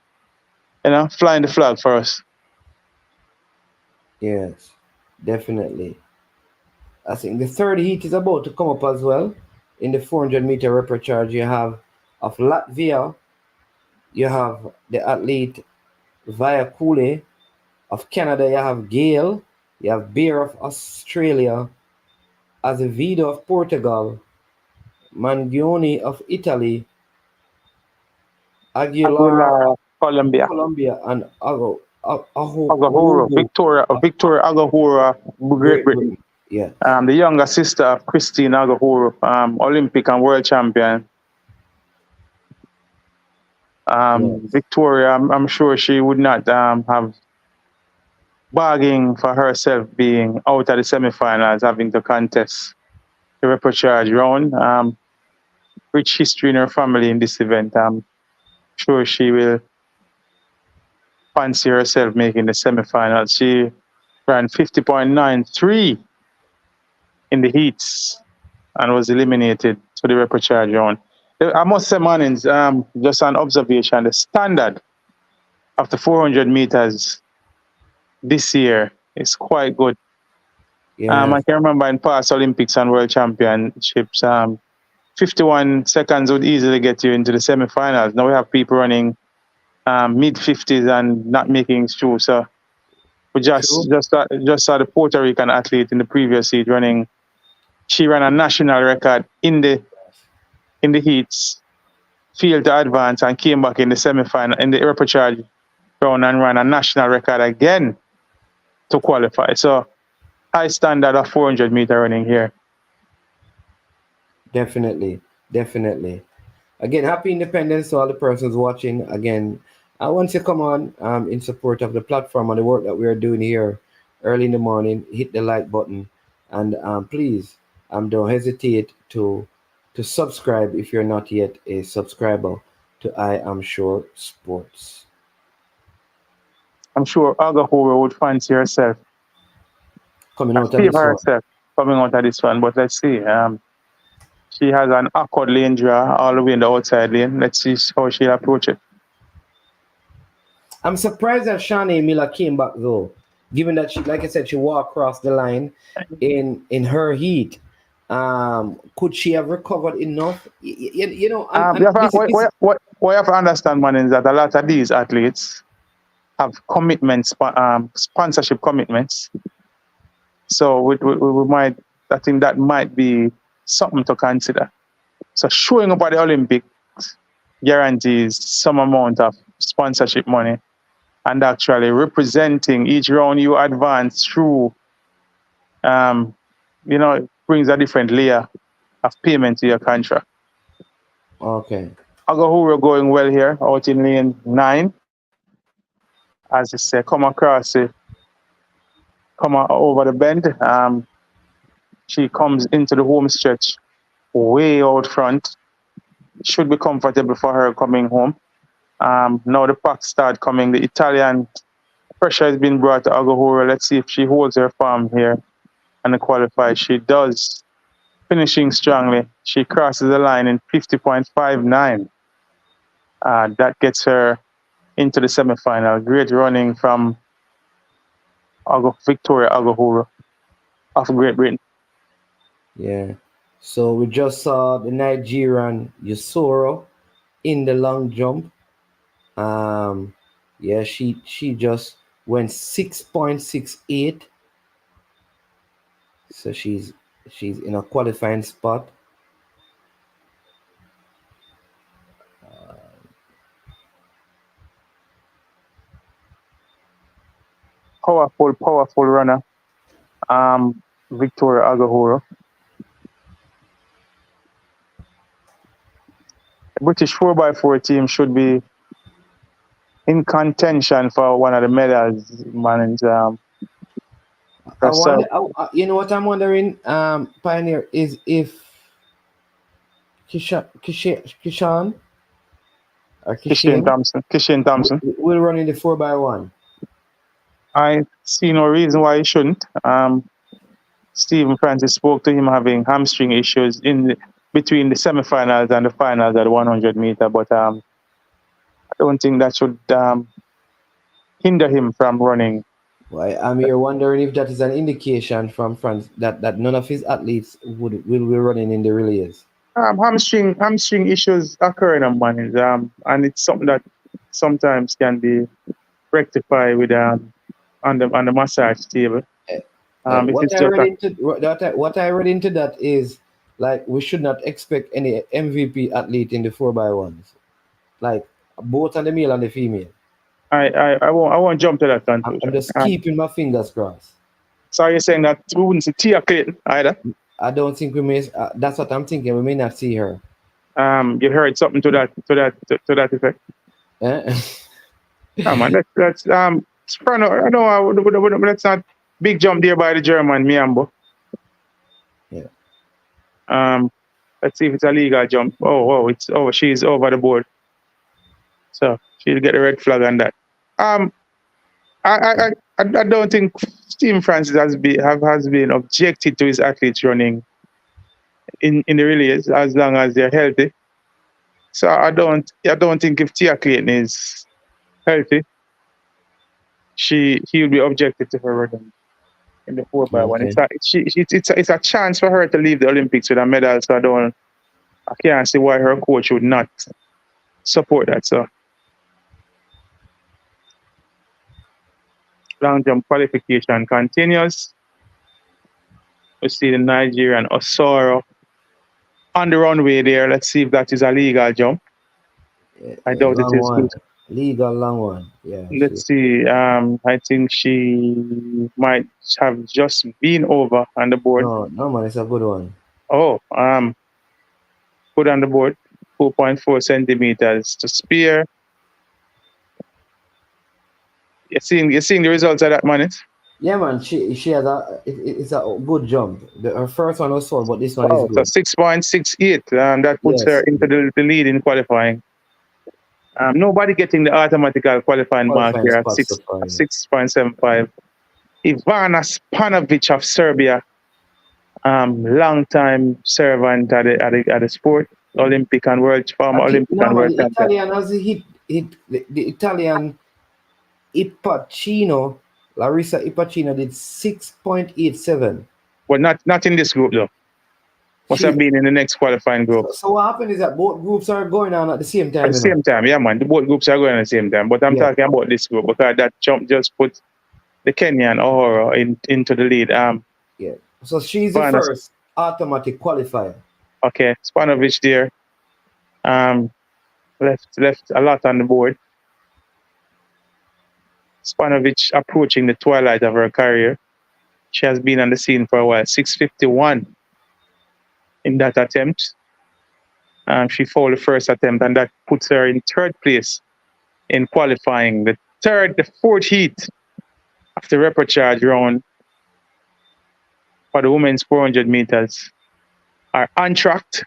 flying the flag for us. Yes, definitely. I think the third heat is about to come up as well. In the 400-meter repechage, you have of Latvia, you have the athlete Via Cooley. Of Canada, you have Gale, you have Bear of Australia, Azevedo of Portugal, Mangione of Italy, Aguilar, Colombia, and Agahura, Victoria Agahura, Great Britain. Yeah. The younger sister of Christine Agahura, Olympic and world champion. Yes. Victoria, I'm sure she would not have bargaining for herself being out of the semifinals, having to contest the repechage round. Rich history in her family in this event. I'm sure she will fancy herself making the semifinals. She ran 50.93 in the heats and was eliminated to the repechage round. I must say, Mannings, just an observation, the standard of the 400 meters this year is quite good. Yeah. I can remember in past Olympics and World Championships, 51 seconds would easily get you into the semifinals. Now we have people running mid-50s and not making it through. So we just saw the Puerto Rican athlete in the previous heat running. She ran a national record in the heats, failed to advance, and came back in the semifinal in the repechage round and ran a national record again to qualify. So high standard of 400-meter running here. Definitely. Again, happy Independence to all the persons watching. Again, I want to come on in support of the platform and the work that we are doing here early in the morning. Hit the like button, and please don't hesitate to subscribe if you're not yet a subscriber to I Am Sure Sports. I'm sure Agahura would fancy herself coming out of this one, but let's see. She has an awkward lane draw all the way in the outside lane. Let's see how she'll approach it. I'm surprised that Shani Miller came back though, given that she, like I said, she walked across the line in her heat. Could she have recovered enough? What you have to understand, man, is that a lot of these athletes have commitments, sponsorship commitments. So we might, I think that might be something to consider. So showing up at the Olympics guarantees some amount of sponsorship money, and actually representing each round you advance through, it brings a different layer of payment to your contract. Okay. Agahura going well here, out in lane 9. As I say, come over the bend. She comes into the home stretch way out front. Should be comfortable for her coming home. Now the pack start coming. The Italian pressure has been brought to Agahura. Let's see if she holds her form here and qualifies. She does, finishing strongly. She crosses the line in 50.59. That gets her into the semifinal. Great running from Victoria Agahura of Great Britain. Yeah. So we just saw the Nigerian Yusoro in the long jump. Yeah, she just went 6.68. So she's in a qualifying spot. Powerful runner. Victoria Agahura. The British 4x4 team should be in contention for one of the medals, man. You know what I'm wondering, Pioneer, is if Kishane Thompson will run in the 4x1. I see no reason why he shouldn't. Stephen Francis spoke to him having hamstring issues between the semifinals and the finals at the 100 meter, but I don't think that should hinder him from running. Well, I'm here wondering if that is an indication from France that none of his athletes will be running in the relays. Hamstring issues occur in man, and it's something that sometimes can be rectified with on the massage table. What I read into that is like we should not expect any MVP athlete in the 4x1s, like both on the male and the female. I won't jump to that conclusion. I'm just keeping my fingers crossed. So you're saying that we wouldn't see Tia Clayton either? I don't think we may. That's what I'm thinking. We may not see her. You heard something to that effect? Man, that's I know that's not big jump there by the German Miambo. Yeah. Let's see if it's a legal jump. She's over the board. So she'll get a red flag on that. I don't think Stephen Francis has been objected to his athletes running in the relays as long as they're healthy. So I don't think if Tia Clayton is healthy, he'll be objected to her running in the 4x1. Okay. It's a chance for her to leave the Olympics with a medal. So I can't see why her coach would not support that. So long jump qualification continues. We see the Nigerian Osoro on the runway there. Let's see if that is a legal jump. I doubt it is. One. Legal long one. Yeah. Let's see. I think she might have just been over on the board. No man, it's a good one. Oh, put on the board 4.4 centimeters to spear. You're seeing the results of that, man. Yeah, man. She has it's a good jump. Her first one was slow, but this one is good. So 6.68. That puts her into the lead in qualifying. Nobody getting the automatic qualifying mark here at 6.75. Ivana Spanovic of Serbia, long-time servant at the sport, Olympic and world former Olympic and world champion. Italian has hit the Italian Ipacino. Larissa Ipacino did 6.87. But not in this group though. Must have been in the next qualifying group. So what happened is that both groups are going on at the same time. At the same time, yeah, man. Both groups are going at the same time. But I'm talking about this group because that jump just put the Kenyan Ohoro into the lead. Yeah. So she's the first automatic qualifier. Okay, Spanovic there. Left a lot on the board. Spanovic approaching the twilight of her career. She has been on the scene for a while. 6:51 in that attempt. She failed the first attempt, and that puts her in third place in qualifying. The fourth heat of the repechage round for the women's 400 meters are untracked.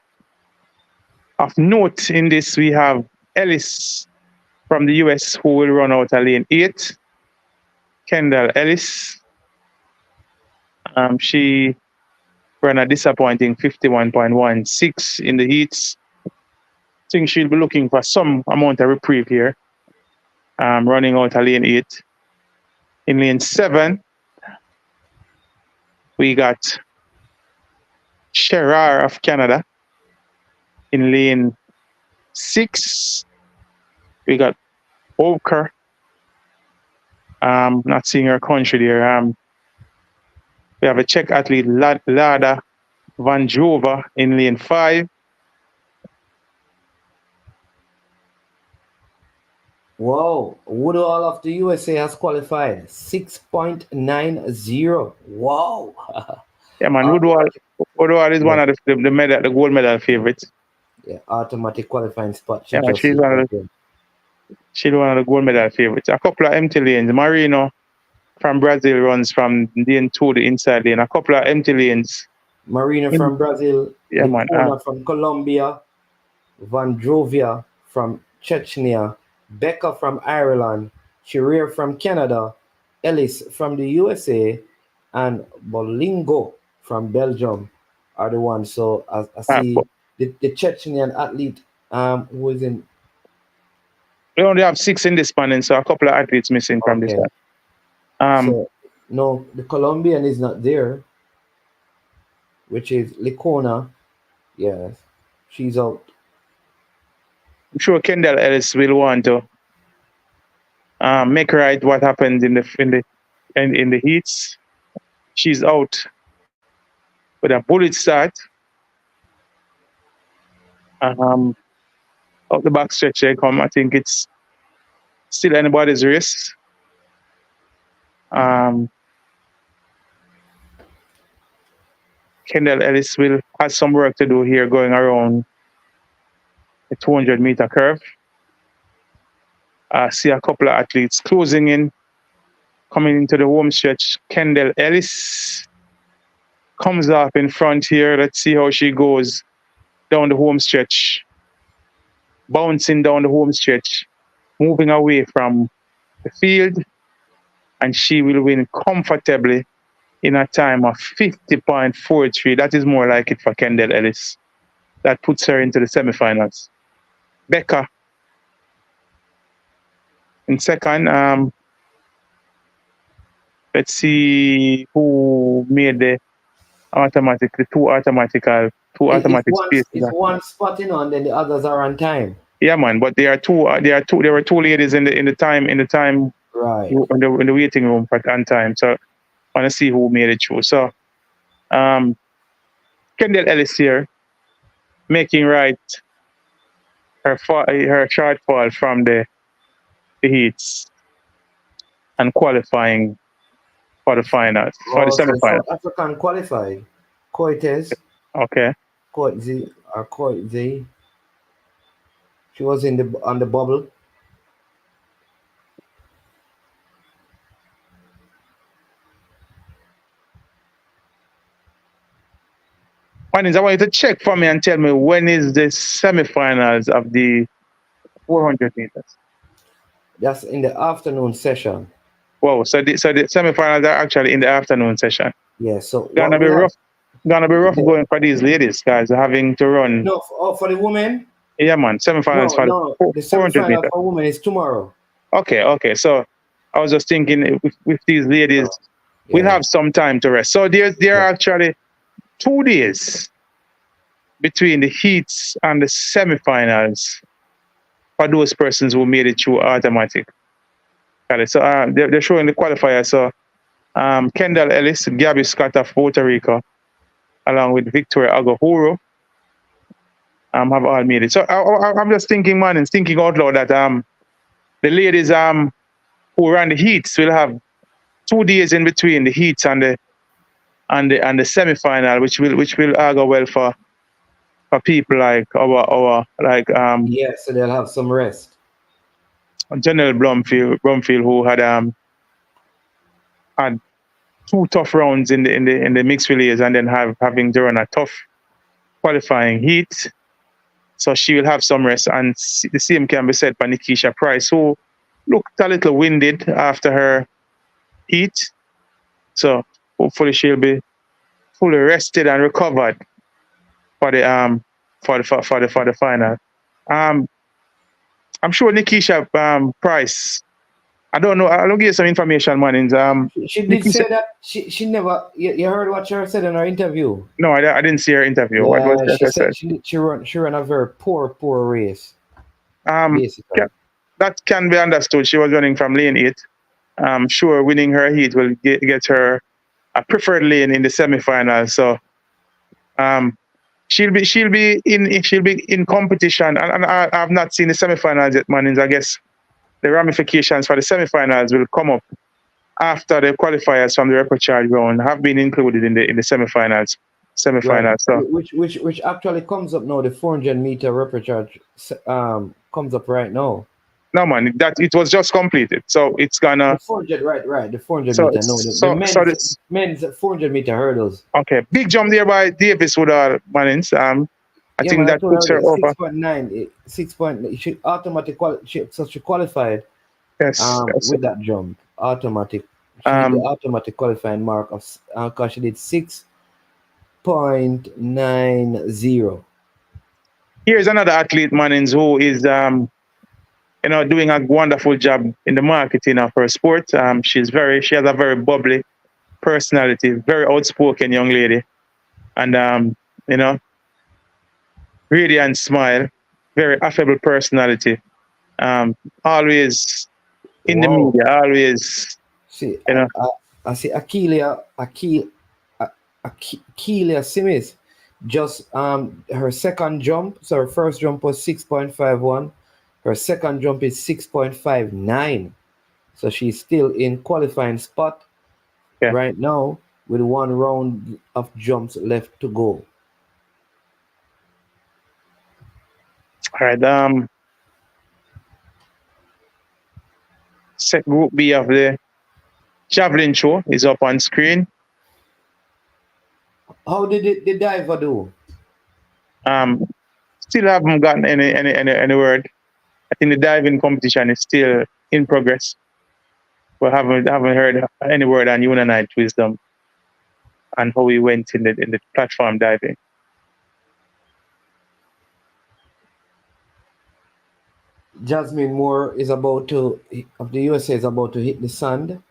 Of note in this, we have Ellis from the US who will run out of lane 8. Kendall Ellis. She ran a disappointing 51.16 in the heats. I think she'll be looking for some amount of reprieve here. Running out of lane 8. In lane 7, we got Sherar of Canada. In lane 6, we got Oker. Not seeing her country there. We have a Czech athlete, Lada Vanjova, in lane 5. Whoa, Woodall of the USA has qualified 6.90. Wow. Yeah, man, Woodall is one of the gold medal favorites. Yeah, automatic qualifying spot. She's one of the gold medal favorites. A couple of empty lanes. Marino from Brazil runs from lane 2 to the inside lane. A couple of empty lanes. Marino from Brazil. Yeah, man. From Colombia. Vandrovia from Chechnya. Becca from Ireland. Chirir from Canada. Ellis from the USA. And Bolingo from Belgium are the ones. So I see the Chechenian athlete who is in. We only have 6 in this panel, so a couple of athletes missing from this one. So no, the Colombian is not there, which is Licona. Yes, she's out. I'm sure Kendall Ellis will want to make right what happened in the heats. She's out with a bullet start. Out the back stretch they come. I think it's still anybody's race. Kendall Ellis will have some work to do here going around the 200-meter curve. I see a couple of athletes closing in, coming into the home stretch. Kendall Ellis comes up in front here. Let's see how she goes down the home stretch. Bouncing down the home stretch, moving away from the field, and she will win comfortably in a time of 50.43. That is more like it for Kendall Ellis. That puts her into the semifinals. Becca in second. Let's see who made the two automatic spaces. It's one spot in and then the others are on time. Yeah, man. But there were two ladies in the time right in the waiting room for on time. So I want to see who made it through. So Kendall Ellis here making right her shortfall from the heats and qualifying for the finals, for the semifinals. South African qualified. Coites. Okay. Coites. She was on the bubble. Manins, I want you to check for me and tell me when is the semifinals of the 400 meters. That's in the afternoon session. Wow, so the semifinals are actually in the afternoon session. Yeah, so gonna be rough going for these ladies, guys, having to run. No, for the women. Yeah, man, semifinals the 400 meters for women is tomorrow. Okay. So I was just thinking with these ladies, we'll have some time to rest. So there are actually 2 days between the heats and the semifinals for those persons who made it through automatic. So they're showing the qualifiers. So Kendall Ellis, Gabby Scott of Puerto Rico, along with Victoria Agahoro, have all made it. So I'm just thinking, man, and thinking out loud that the ladies who ran the heats will have 2 days in between the heats and the semi-final, which will go well for people like our so they'll have some rest. General Brumfield, who had 2 tough rounds in the mixed relays, and then having to run a tough qualifying heat. So she will have some rest, and the same can be said for Nikisha Price, who looked a little winded after her heat. So hopefully she'll be fully rested and recovered for the final. I'm sure Nikisha Price. I don't know. I'll give you some information, man. She did say that she never. You heard what she said in her interview? No, I didn't see her interview. Yeah, what was she said she ran a very poor race. That can be understood. She was running from lane 8. I'm sure winning her heat will get her a preferred lane in the semifinals. So she'll be in competition, and I've not seen the semifinals yet, man. I guess the ramifications for the semifinals will come up after the qualifiers from the repechage round have been included in the semifinals. Right. So which actually comes up now. The 400-meter repechage comes up right now. No, man, that it was just completed, so it's gonna. The 400, right. The 400 meter. No, the men's 400 meter hurdles. Okay, big jump there by Davis with our Manins. I think that puts her over 6.9. 6 point. She automatic. She qualified. Yes. With that jump, automatic. She did the automatic qualifying mark of because she did 6 6.90. Here's another athlete, Mannings, who is doing a wonderful job in the marketing of her sport. She has a very bubbly personality, very outspoken young lady, and radiant smile, very affable personality. Always in the Wow. media, always, See, you know. I see Akeelia Smith. Just her second jump, so her first jump was 6.51. Her second jump is 6.59. So she's still in qualifying spot right now with one round of jumps left to go. All right. Set Group B of the Javelin show is up on screen. How did the diver do? Still haven't gotten any word. I think the diving competition is still in progress. We haven't heard any word on Unanite Wisdom and how we went in the platform diving. Jasmine Moore of the USA is about to hit the sand.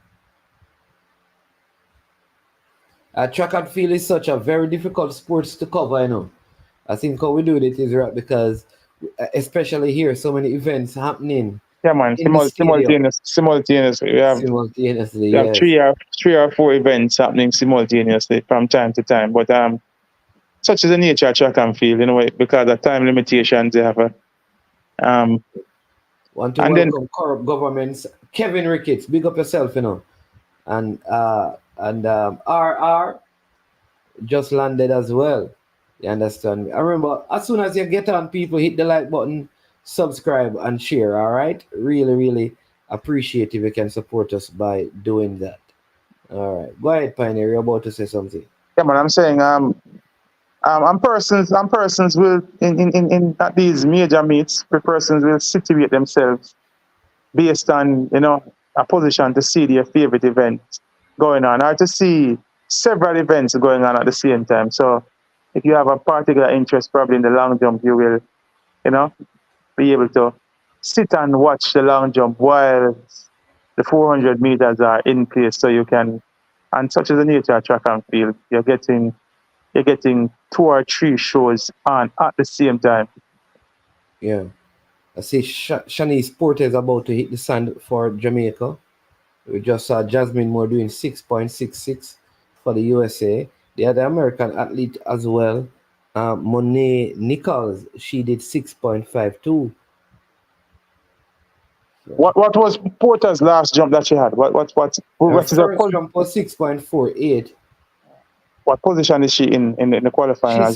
Track and field is such a very difficult sport to cover, I think how we do it is right because, especially here, so many events happening. Yeah, man. Simultaneously. We have yes. three or four events happening simultaneously from time to time. But such is the nature of track and field, because of time limitations, they have a. Want to welcome corrupt governments. Kevin Ricketts, big up yourself, and RR just landed as well. You understand me? I remember, as soon as you get on, people hit the like button, subscribe, and share. All right, really, really appreciate if you can support us by doing that. All right, go ahead, Pioneer. You're about to say something. Yeah, man. I'm saying persons will in at these major meets, persons will situate themselves based on a position to see their favorite event going on, or to see several events going on at the same time. So if you have a particular interest probably in the long jump, you will be able to sit and watch the long jump while the 400 meters are in place, so you can, and such is the nature of track and field, you're getting 2 or 3 shows on at the same time. Yeah. I see Shanice Porter is about to hit the sand for Jamaica. We just saw Jasmine Moore doing 6.66 for the USA. The other American athlete as well, Monet Nichols, she did 6.52. What was Porter's last jump that she had? What first jump was 6.48. What position is she in the qualifying?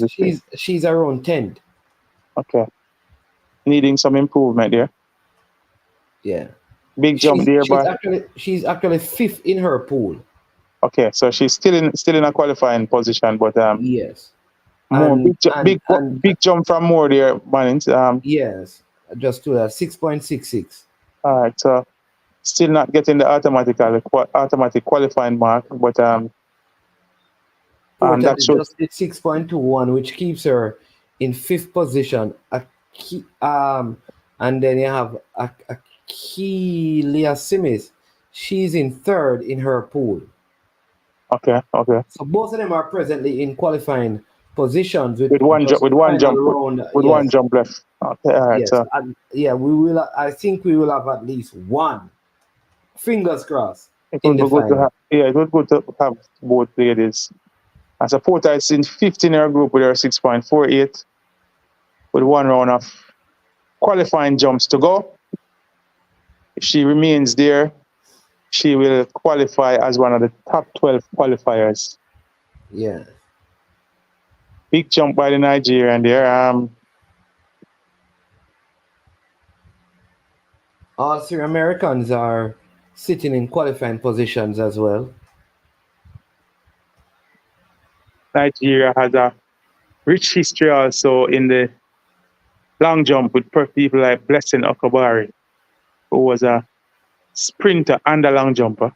She's around 10th. Okay. Needing some improvement there. Yeah. Big jump there, but she's actually 5th in her pool. Okay, so she's still in a qualifying position, but yes. Big jump from Moore there, man. Yes, just to that 6.66. All right, so still not getting the automatic qualifying mark, but that just did 6.21, which keeps her in 5th position. And then you have Akeelia Smith. She's in 3rd in her pool. Okay. So both of them are presently in qualifying positions with one jump left. Okay, all right. Yes, so. we will. I think we will have at least one. Fingers crossed. It would be good to have. Yeah, it would be good to have both ladies. And so Porter is in 5th in her group with her 6.48, with 1 round of qualifying jumps to go. If she remains there, she will qualify as one of the top 12 qualifiers. Yeah. Big jump by the Nigerian there. All 3 Americans are sitting in qualifying positions as well. Nigeria has a rich history also in the long jump with people like Blessing Okobari, who was a sprinter and a long jumper.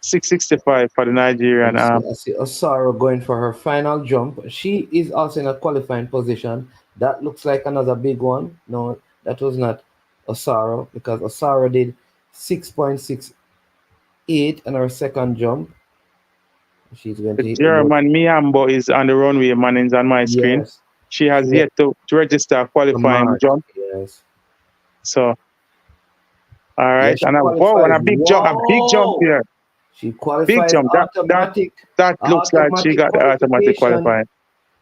665 for the Nigerian. I see Osaro going for her final jump. She is also in a qualifying position. That looks like another big one. No, that was not Osaro because Osaro did 6.68 on her second jump. She's going the to hit German Miambo is on the runway, Mannings, on my screen. Yes. She has yet to register a qualifying jump. Yes. So, all right. Yeah, And a big jump here. She qualifies Big jump. automatic. That looks like she got the automatic qualifying.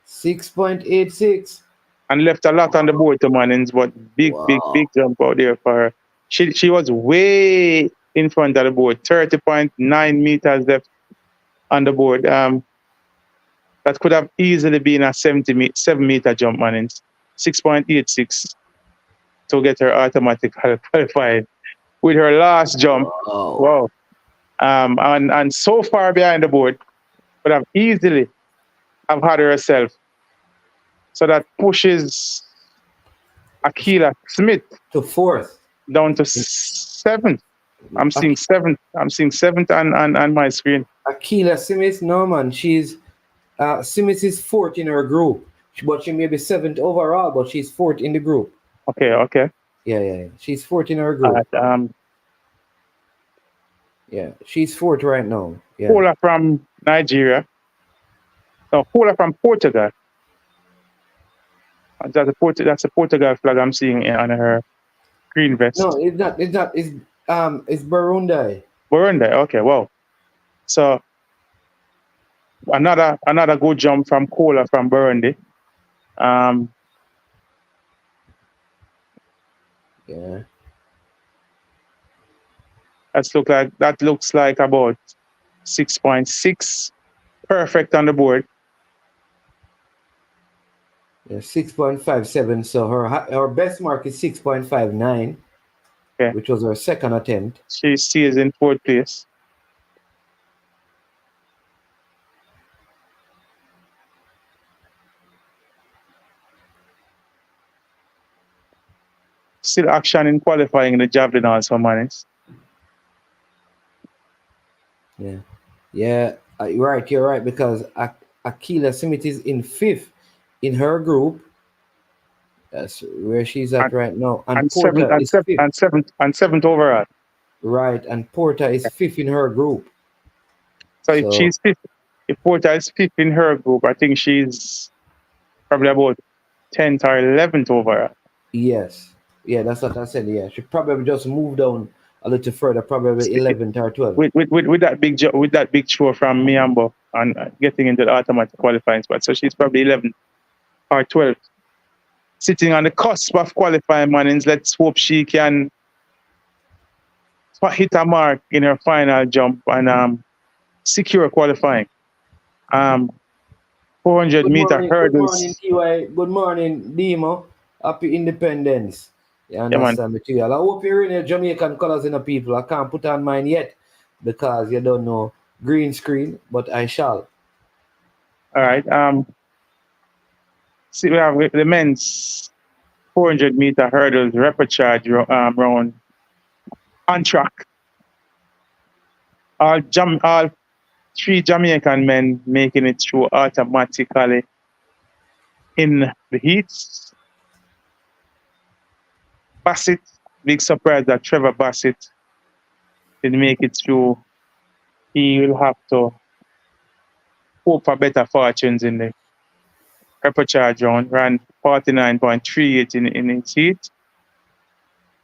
6.86. And left a lot on the board to Mannings, but big jump out there for her. She was way in front of the board, 30.9 meters left on the board. That could have easily been a 7-meter jump, Mannings. 6.86 to get her automatic qualified with her last jump. Wow. And so far behind the board, but I've easily have had her herself. So that pushes Akila Smith to 4th. Down to 7th. I'm seeing 7th. I'm seeing 7th on my screen. Akila Smith, no man. She's Smith is 4th in her group. But she may be 7th overall, but she's 4th in the group. Okay. Yeah. She's 4th in her group. Yeah, she's 4th right now. Yeah. Paula from Nigeria. No, Paula from Portugal. That's a Portugal flag I'm seeing on her green vest. No, it's not. It's Burundi. Burundi. Okay, wow. So another good jump from Kola from Burundi. Yeah. That looks like about 6.6. Perfect on the board. Yeah, 6.57. So her best mark is 6.59, which was her second attempt. She is in 4th place. Still action in qualifying the Javelin also, Mannings. Yeah. You're right because Akila Smith is in 5th in her group. That's where she's at right now. And Porter is 5th. And 7th overall. Right, and Porter is 5th in her group. So if she's 5th, if Porter is 5th in her group, I think she's probably about 10th or 11th overall. Yes. Yeah, that's what I said. Yeah, she probably just moved down a little further, probably 11th or 12th. With that big show from Miambo and getting into the automatic qualifying spot. So she's probably 11th or 12th. Sitting on the cusp of qualifying, Mannings. Let's hope she can hit a mark in her final jump and secure qualifying. 400-meter hurdles. Good morning, TY. Good morning, Demo. Happy Independence. You understand me too. I hope you're in your Jamaican colors in the people. I can't put on mine yet because you don't know green screen, but I shall. All right. See, we have the men's 400-meter hurdles repechage round on track. All 3 Jamaican men making it through automatically in the heats. Bassett, big surprise that Trevor Bassett didn't make it through. He will have to hope for better fortunes in the repechage round. Ran 49.38 in his heat.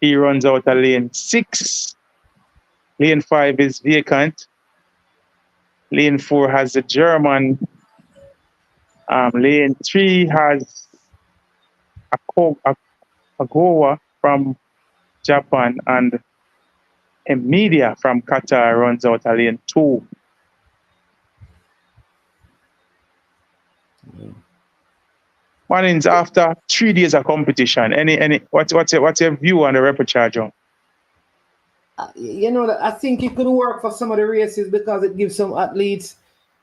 He runs out of lane 6. Lane 5 is vacant. Lane 4 has the German. Lane 3 has a Goa from Japan, and Media from Qatar runs out of lane 2. Mannings, after 3 days of competition, what's your view on the repechage? I think it could work for some of the races because it gives some athletes,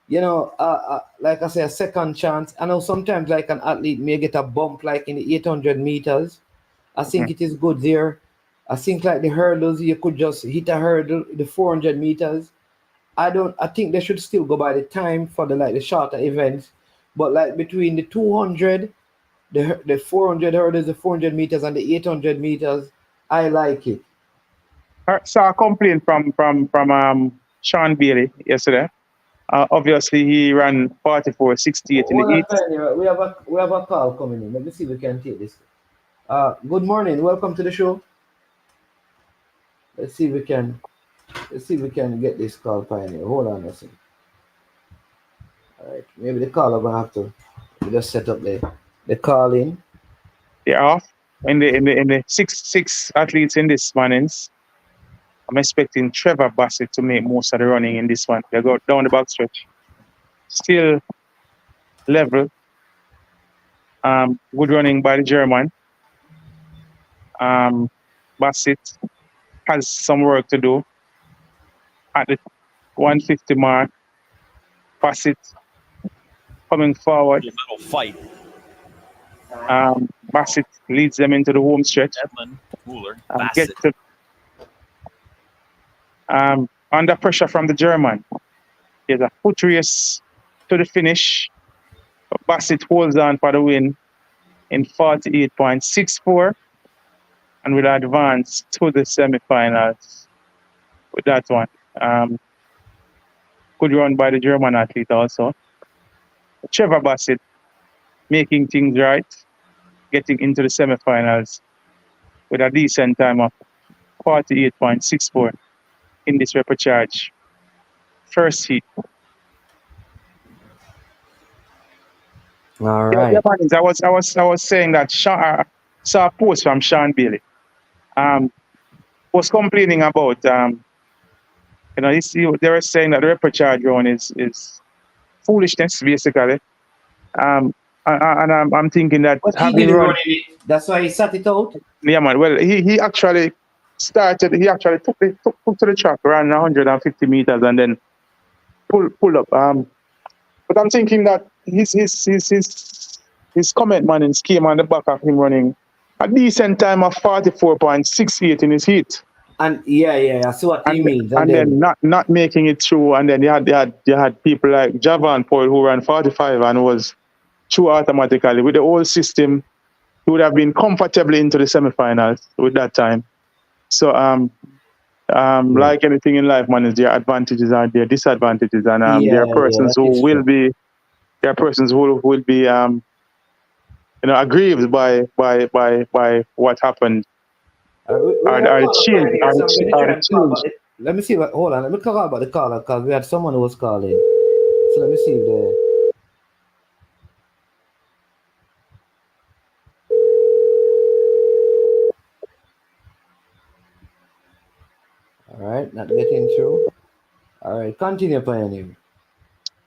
like I say, a second chance. I know sometimes like an athlete may get a bump like in the 800 meters. I think it is good there. I think like the hurdles, you could just hit a hurdle, the 400 meters, I think they should still go by the time for the shorter events, but like between the 200, the 400 hurdles, the 400 meters, and the 800 meters, I like it. Saw a complaint from Sean Bailey yesterday. Obviously, he ran 44.68 in the heat. We have a call coming in. Let me see if we can take this. Good morning. Welcome to the show. Let's see if we can get this call pioneer. Hold on a second. All right, maybe the caller gonna have to just set up the call in. They're off in the six athletes in this mornings. I'm expecting Trevor Bassett to make most of the running in this one. They go down the back stretch. Still level. Good running by the German. Bassett has some work to do at the 150 mark. Bassett coming forward. Fight. Bassett leads them into the home stretch. Javelin, Cooler, Bassett. Under pressure from the German. There's a foot race to the finish. Bassett holds on for the win in 48.64 and will advance to the semifinals with that one. Good run by the German athlete also. Trevor Bassett making things right, getting into the semifinals with a decent time of 48.64 in this repechage. First heat. All right. Yeah, I was saying that saw a post from Sean Bailey. Was complaining about they were saying that the repechage run is foolishness basically. And I'm thinking that having run, that's why he sat it out. Yeah, man. Well, he actually started. He actually took to the track, ran 150 meters, and then pull up. But I'm thinking that his comment, man, came on the back of him running a decent time of 44.68 in his heat. And yeah, I see what he means. And then not making it through, and then you had people like Javelin who ran 45 and was through automatically. With the old system, he would have been comfortably into the semifinals with that time. So like anything in life, man, there are advantages and there are disadvantages, and there are persons who will be aggrieved by what happened. Let me see. Hold on. Let me talk about the caller because we had someone who was calling. So let me see if All right, not getting through. All right, continue, Pioneer.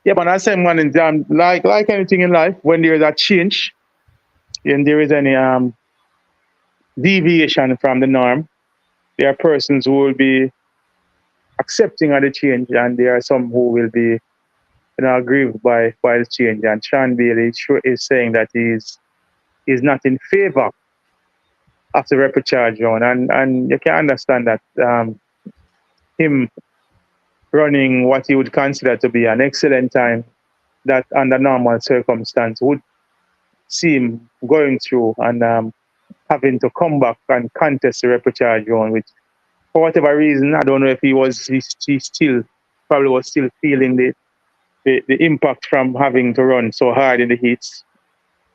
Yeah, but I say, man, like anything in life, when there is a change, and there is any deviation from the norm, there are persons who will be accepting of the change, and there are some who will be, aggrieved by the change. And Sean Bailey is saying that he's not in favor of the repechage run, and you can understand that him running what he would consider to be an excellent time that under normal circumstance would seem going through and having to come back and contest the repechage run, which for whatever reason, I don't know if he still feeling the impact from having to run so hard in the heats.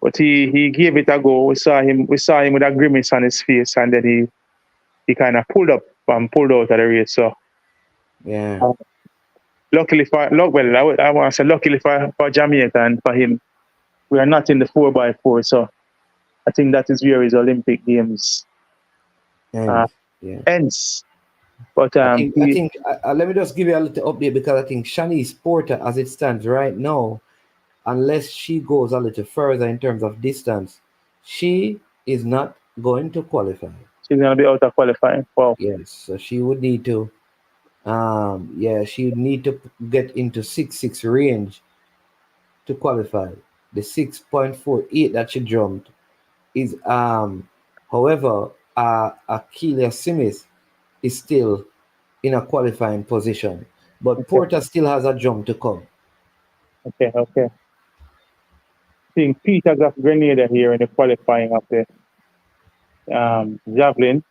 But he gave it a go. We saw him with a grimace on his face, and then he kind of pulled up and pulled out of the race. So yeah. Luckily for Jamaica and for him, we are not in the 4x4. So I think that is where his Olympic Games ends. But I think let me just give you a little update, because I think Shanice Porter, as it stands right now, unless she goes a little further in terms of distance, she is not going to qualify. She's going to be out of qualifying. Wow. Yes, so she would need to, she would need to get into 6.6 range to qualify. The 6.48 that she jumped is, however, Akeelia Smith is still in a qualifying position. But Porter still has a jump to come. Okay. Seeing Peters of Grenada here in the qualifying of the Javelin,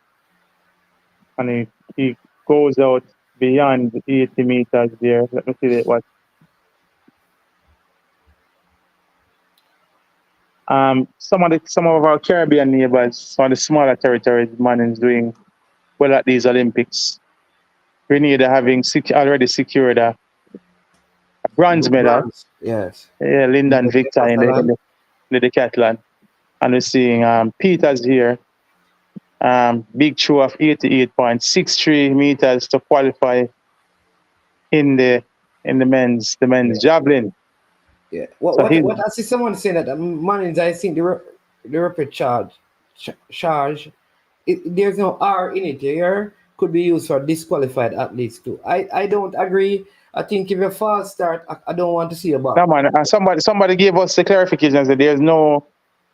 and he goes out beyond the 80 meters there. Let me see what. Some of our Caribbean neighbors, some of the smaller territories, man, is doing well at these Olympics. Grenada having already secured a bronze medal. Yes. Yeah, Linda and Victor in the decathlon. And we're seeing Peters here. Big throw of 88.63 meters to qualify in the men's javelin. Yeah. So What I see someone saying that Mannings, I think the repechage charge, there's no R in it here, could be used for disqualified athletes too. I don't agree. I think if you false start, I don't want to see a back. No, man, somebody gave us the clarification that there's no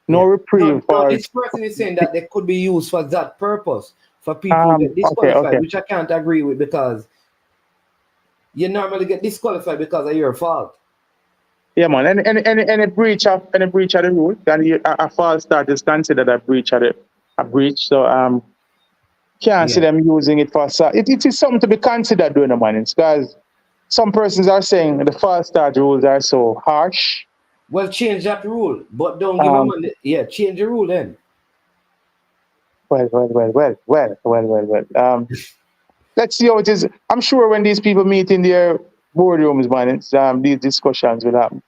reprieve for. This person is saying that they could be used for that purpose for people who get disqualified, okay. which I can't agree with, because you normally get disqualified because of your fault. Yeah, man. Any breach of the rule, then a false start is considered a breach. So can't see them using it for. It is something to be considered, doing, man. Because some persons are saying the false start rules are so harsh. Well, change that rule, but don't give them change the rule then. Well. Let's see how it is. I'm sure when these people meet in their boardrooms, man, it's, these discussions will happen.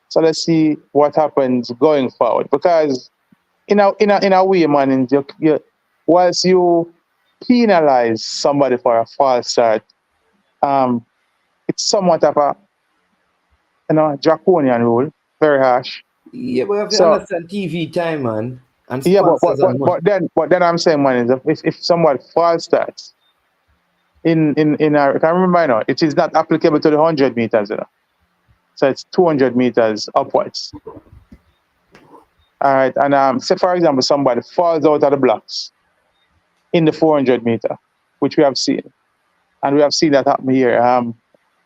So let's see what happens going forward. Because in a way, man, whilst you penalize somebody for a false start, it's somewhat of a draconian rule, very harsh. Yeah, but you have to understand TV time, man. And but then I'm saying, man, if somebody false starts in I can't remember now, it is not applicable to the 100 meters, So it's 200 meters upwards. All right, and say for example, somebody falls out of the blocks in the 400 meter, which we have seen, and we have seen that happen here.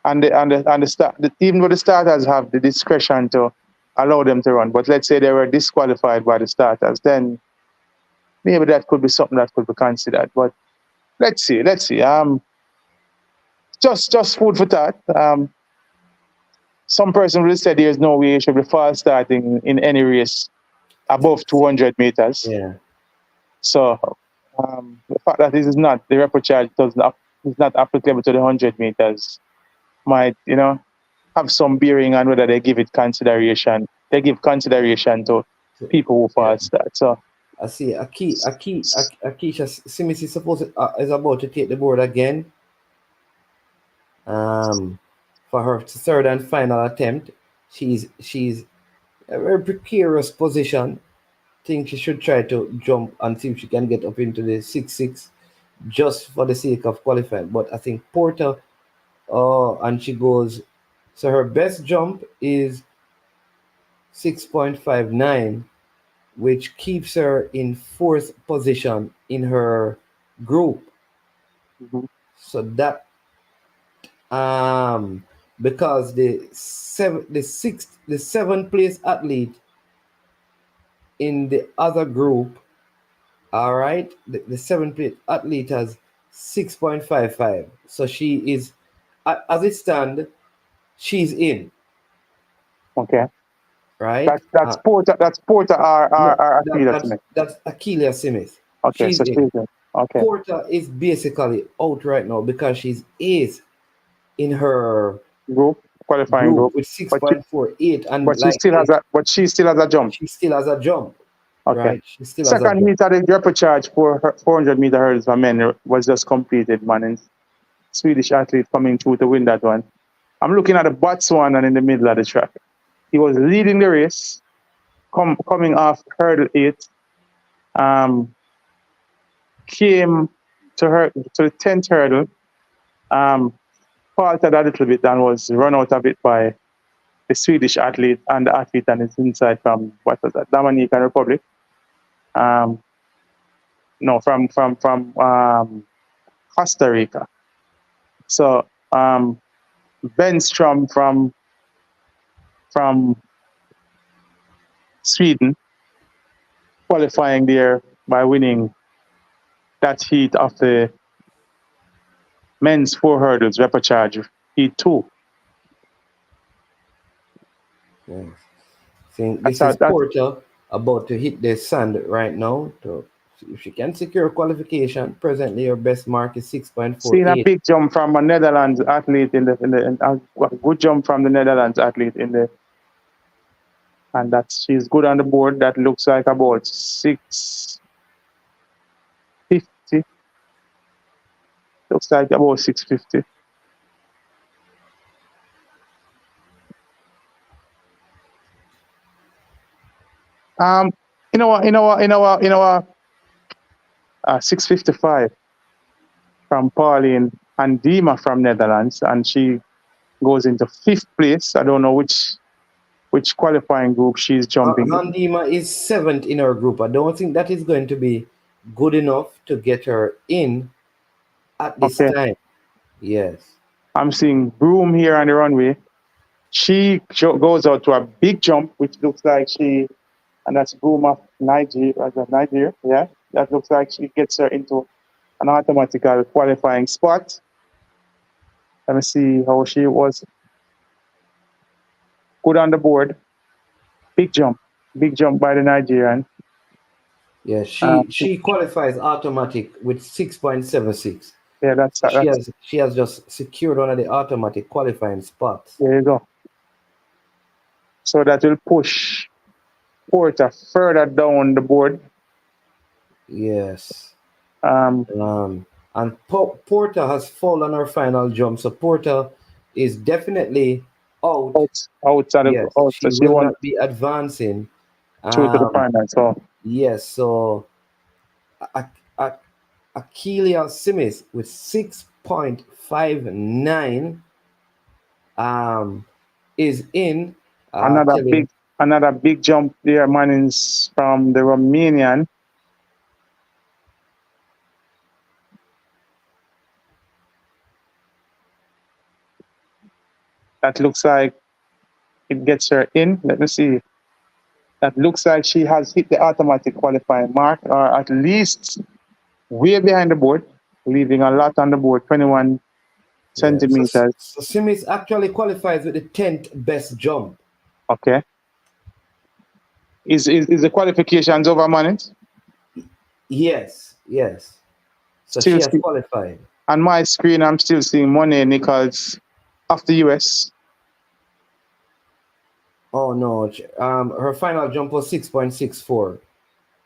Even though the starters have the discretion to allow them to run, but let's say they were disqualified by the starters, then maybe that could be something that could be considered. But let's see. Just food for thought. Some person will say there's no way you should be false starting in any race above 200 meters. Yeah. So the fact that this is not the repechage is not applicable to the 100 meters might, have some bearing on whether they give it consideration. They give consideration to people who false start. So I see Akisha Simmons is about to take the board again. For her third and final attempt. She's a very precarious position. Think she should try to jump and see if she can get up into the 6.6 just for the sake of qualifying. But I think Porter, and she goes, so her best jump is 6.59, which keeps her in fourth position in her group. Mm-hmm. So that because the seventh place athlete in the other group, all right, the seventh place athlete has 6.55. So she is, as it stands, she's in. Okay. Right. That's Porter. That's Porter. That's Achilles Smith. Okay. She's in. Okay. Porter is basically out right now because she's eighth in her qualifying group with 6.48, and but she still has a jump. She still has a jump. Okay. Right? She still Second has a meet at the repechage for 400 meter hurdles for men was just completed, man. And Swedish athlete coming through to win that one. I'm looking at the Botswana and in the middle of the track. He was leading the race, coming off hurdle 8. Came to the 10th hurdle. Faltered a little bit and was run out of it by the Swedish athlete and the athlete on his inside from Dominican Republic. From Costa Rica. So Benstrom from Sweden, qualifying there by winning that heat of the men's 4 hurdles repechage heat 2. Yes. Think this is Porter about to hit the sand right now. So if she can secure qualification, presently her best mark is 6.48. Seen a big jump from a Netherlands athlete a good jump from the Netherlands athlete and she's good on the board. That looks like about 650. Looks like about 650. You know what? 655 from Pauline and Dima from Netherlands, and she goes into 5th place. I don't know which qualifying group she's jumping. Dima is 7th in her group. I don't think that is going to be good enough to get her in at this time. Yes. I'm seeing Broom here on the runway. She goes out to a big jump, which looks like and that's Broom of Nigeria. Yeah, that looks like she gets her into an automatical qualifying spot. Let me see how she was. Good on the board. Big jump by the Nigerian. Yeah, she qualifies automatic with 6.76. Yeah, she has just secured one of the automatic qualifying spots. There you go. So that will push Porter further down the board. Yes. And Porter has fallen her final jump, so Porter is definitely out. Outside of she will not be advancing to the final. So yes, so Akeelia Smith with 6.59 is in. Another big jump there, Mannings, from the Romanian. That looks like it gets her in. Let me see. That looks like she has hit the automatic qualifying mark, or at least way behind the board, leaving a lot on the board, 21 centimeters. So Smith actually qualifies with the 10th best jump. Okay. Is the qualifications over, Mannings? Yes. So she has qualified. On my screen, I'm still seeing Monet Nichols of the US. Oh no, her final jump was 6.64.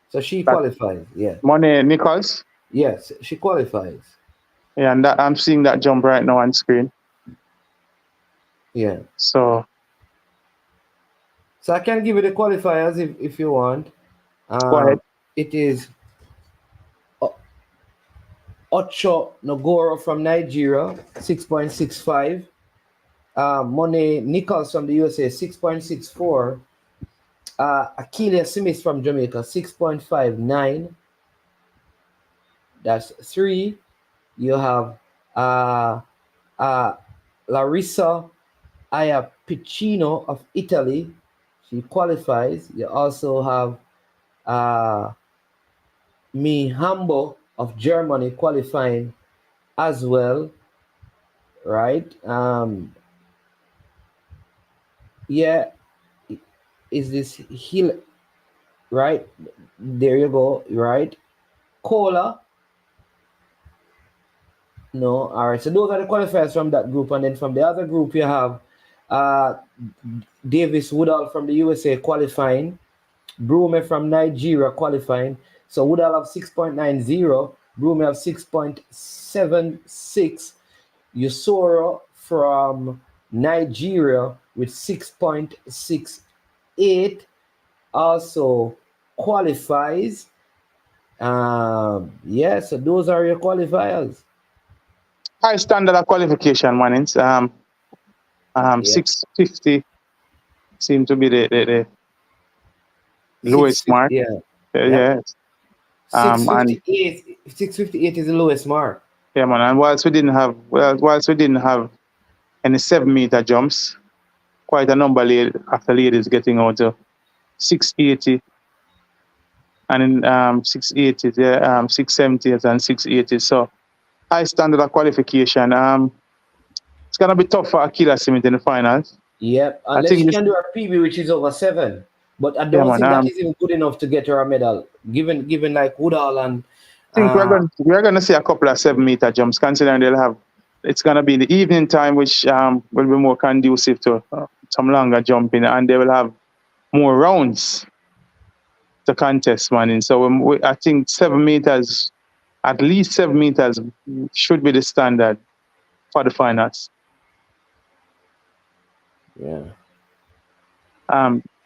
So she qualifies, yeah. Monet Nichols? Yes, she qualifies. Yeah, and I'm seeing that jump right now on screen. Yeah. So I can give you the qualifiers if you want. Go ahead. It is Ocho Nogoro from Nigeria, 6.65. Monet Nichols from the USA, 6.64. Akeelia Smith from Jamaica, 6.59. That's 3. You have Larissa Iapicino of Italy. She qualifies. You also have Mihambo of Germany qualifying as well. Right? Yeah. Is this Hill? Right? There you go. Right? Cola. No. All right. So those are the qualifiers from that group. And then from the other group, you have Davis Woodall from the USA qualifying. Brume from Nigeria qualifying. So Woodall have 6.90. Brume have 6.76. Usoro from Nigeria with 6.68 also qualifies. Yeah, so those are your qualifiers. High standard of qualification, Mannings. 650 seem to be the lowest mark. Yeah. Yes. 658 is the lowest mark. Yeah, man. And whilst we didn't have and the 7-meter jumps. Quite a number of the ladies getting out to 680 and in 680, 670s and 680s. So high standard of qualification. It's gonna be tough for Akila Smith in the finals. Yep, unless she can do her PB, which is over 7. But I don't think that is even good enough to get her a medal, given like Woodall and. I think we're gonna see a couple of 7-meter jumps, considering it's gonna be in the evening time, which will be more conducive to some longer jumping, and they will have more rounds to contest, man. And so I think 7 meters, at least 7 meters, should be the standard for the finals. Yeah.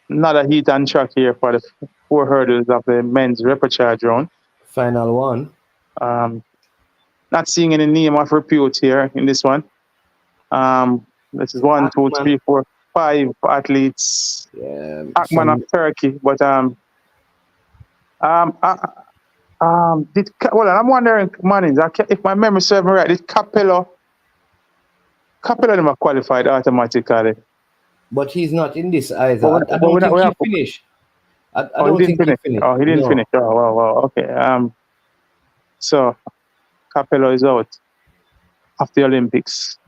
Another heat and track here for the 4 hurdles of the men's repechage round. Final one. Not seeing any name of repute here in this one. This is 1, 2, 3, 4, 5 athletes. Yeah. Akman of Turkey, but I'm wondering, Mannings, if my memory serves me right, did Capello never qualified automatically? But he's not in this either. I don't think he finished. I don't think he finished. Oh, he didn't finish. Oh, wow. Okay. So Capello is out of the Olympics.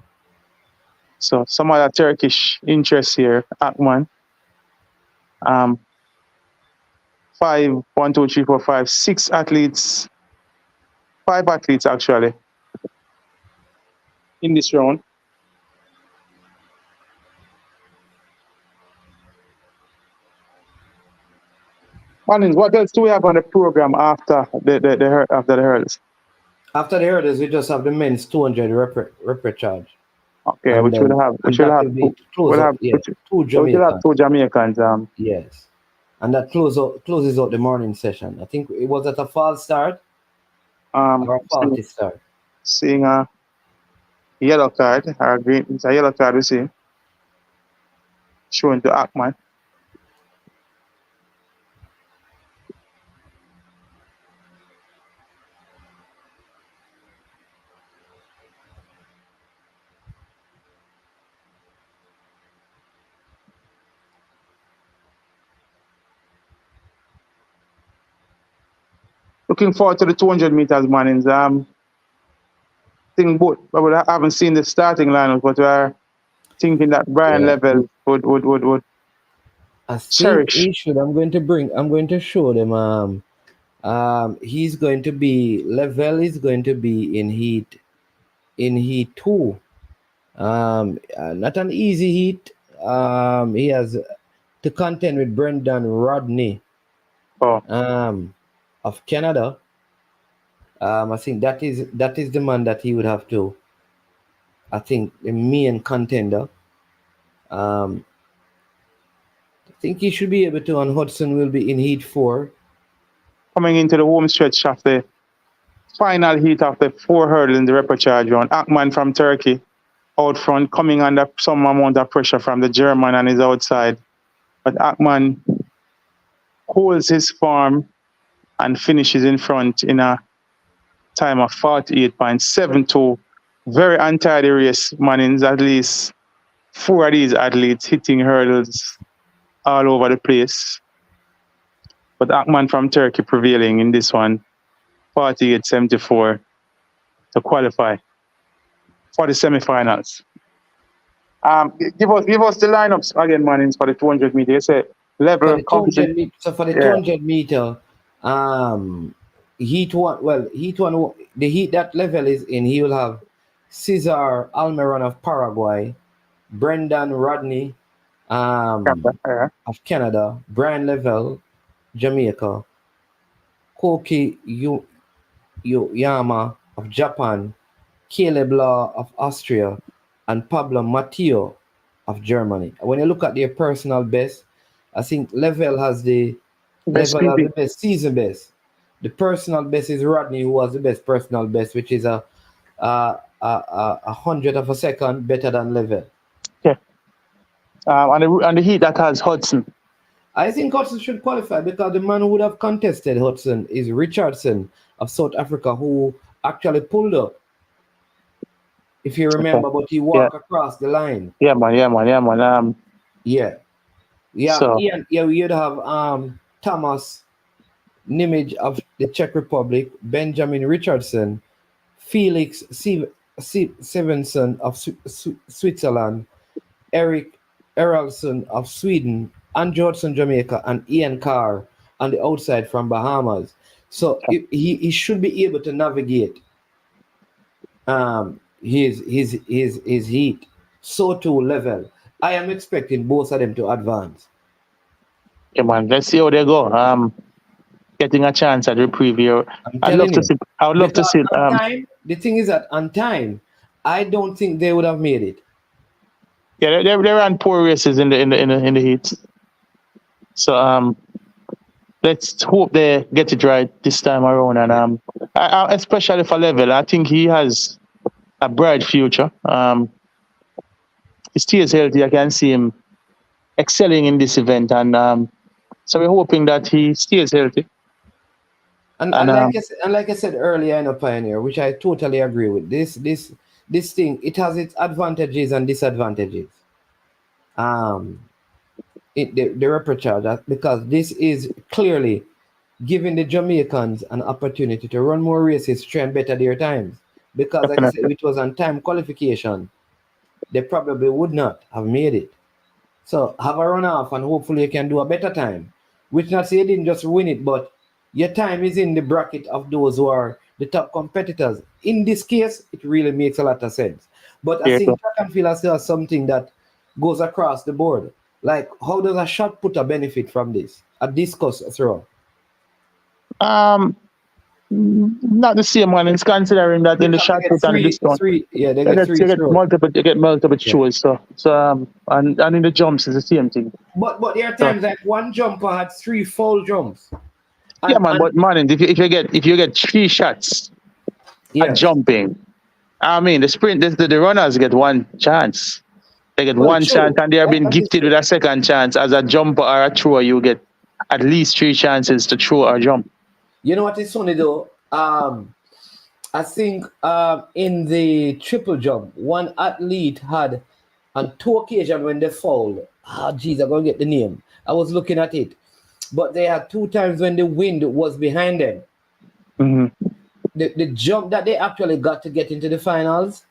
So some other Turkish interest here. Akman. 5, 1, 2, 3, 4, 5, 6 athletes. 5 athletes actually in this round. Mannings, what else do we have on the program after the hurdles? After the hurdles, we just have the men's 200 repechage. Okay, and which will have two Jamaicans. Yes, and that closes out the morning session. I think it was at a false start. Or a faulty start. Seeing a yellow card or green, it's a yellow card we see. Showing to Akman. Looking forward to the 200 meters, Mannings. I haven't seen the starting lineup, but we're thinking that Brian Level would cherish. I'm going to show them. He's going to be Level is going to be in heat 2. Not an easy heat. He has to contend with Brendan Rodney. Of Canada. I think that is the man that he would have to, I think, the main contender. I think he should be able to, and Hudson will be in heat 4. Coming into the home stretch of the final heat of the 4 hurdles in the repechage round. Akman from Turkey out front, coming under some amount of pressure from the German and is outside. But Akman holds his form and finishes in front in a time of 48.72. Very untidy race, Mannings. At least 4 of these athletes hitting hurdles all over the place. But Akman from Turkey prevailing in this one, 48.74 to qualify for the semifinals. Give us the lineups again, Mannings, for the 200 meter. You say level competition. So for the 200 meter, heat 1, the heat that Level is in, he will have Cesar Almiron of Paraguay, Brendan Rodney of Canada, Brian Level, Jamaica, Koki Yama of Japan, Caleb Law of Austria, and Pablo Matteo of Germany. When you look at their personal best, I think Level has the best season best. The personal best is Rodney, who has the best personal best, which is a 100th of a second better than Level. Yeah. And the heat that has Hudson. I think Hudson should qualify because the man who would have contested Hudson is Richardson of South Africa, who actually pulled up. if you remember, but he walked across the line. Yeah, man. Yeah. Yeah, So Ian, yeah, you'd have Thomas Nimage of the Czech Republic, Benjamin Richardson, Felix Stevenson of Switzerland, Eric Eraldson of Sweden, Andrew Hudson, Jamaica, and Ian Carr on the outside from Bahamas. So he should be able to navigate his heat. So too Level. I am expecting both of them to advance. yeah, man. Let's see how they go. Getting a chance at the preview. I would love to see. The thing is that on time, I don't think they would have made it. Yeah, they ran poor races in the heat. So let's hope they get it right this time around. And especially for Level, I think he has a bright future. He stays healthy. I can see him excelling in this event, and so we're hoping that he stays healthy. And like I said earlier in a Pioneer, which I totally agree with, this thing, it has its advantages and disadvantages. The repechage, because this is clearly giving the Jamaicans an opportunity to run more races, train better their times. Because like I said, if it was on time qualification, they probably would not have made it. So have a runoff and hopefully you can do a better time. Which not say you didn't just win it, but your time is in the bracket of those who are the top competitors. In this case, it really makes a lot of sense. But I think track and field has something that goes across the board. Like, how does a shot putter benefit from this? A discus throw? Not the same one. It's considering that in the shot put and the discount. They get multiple throws. So and in the jumps is the same thing. But there are times like one jumper had 3 foul jumps. But man, if you get 3 shots at jumping, I mean the runners get one chance. They get one chance, and they have been gifted with a second chance. As a jumper or a thrower, you get at least 3 chances to throw or jump. You know what is funny though? I think in the triple jump, one athlete had on 2 occasions when they fouled. I'm gonna get the name. I was looking at it, but they had 2 times when the wind was behind them. Mm-hmm. The jump that they actually got to get into the finals